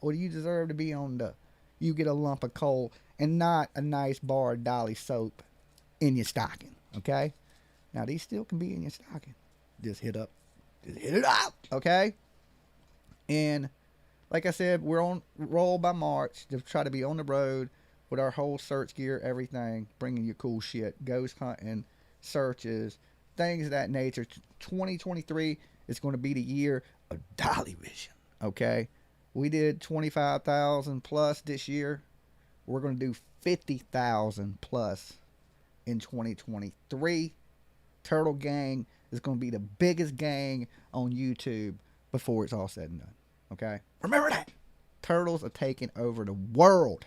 Or do you deserve to be on the you get a lump of coal and not a nice bar of Dolly soap in your stocking? Okay? Now these still can be in your stocking. Just hit it up. Okay? And like I said, we're on roll by March to try to be on the road with our whole search gear, everything, bringing you cool shit, ghost hunting, searches, things of that nature. 2023 is going to be the year of Dolly Vision, okay? We did 25,000 plus this year. We're going to do 50,000 plus in 2023. Turtle Gang is going to be the biggest gang on YouTube before it's all said and done, okay? Remember that. Turtles are taking over the world.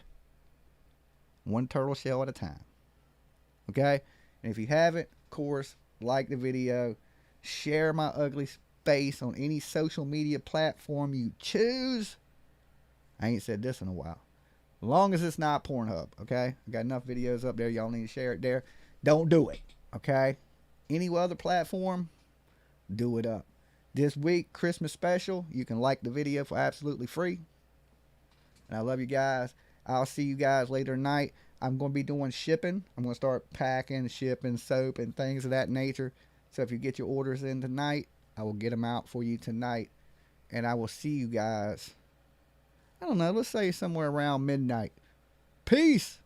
One turtle shell at a time. Okay? And if you haven't, of course, like the video. Share my ugly face on any social media platform you choose. I ain't said this in a while. As long as it's not Pornhub. Okay? I got enough videos up there. Y'all need to share it there. Don't do it. Okay? Any other platform, do it up. This week, Christmas special, you can like the video for absolutely free. And I love you guys. I'll see you guys later tonight. I'm going to be doing shipping. I'm going to start packing, shipping, soap, and things of that nature. So if you get your orders in tonight, I will get them out for you tonight. And I will see you guys, I don't know, let's say somewhere around midnight. Peace.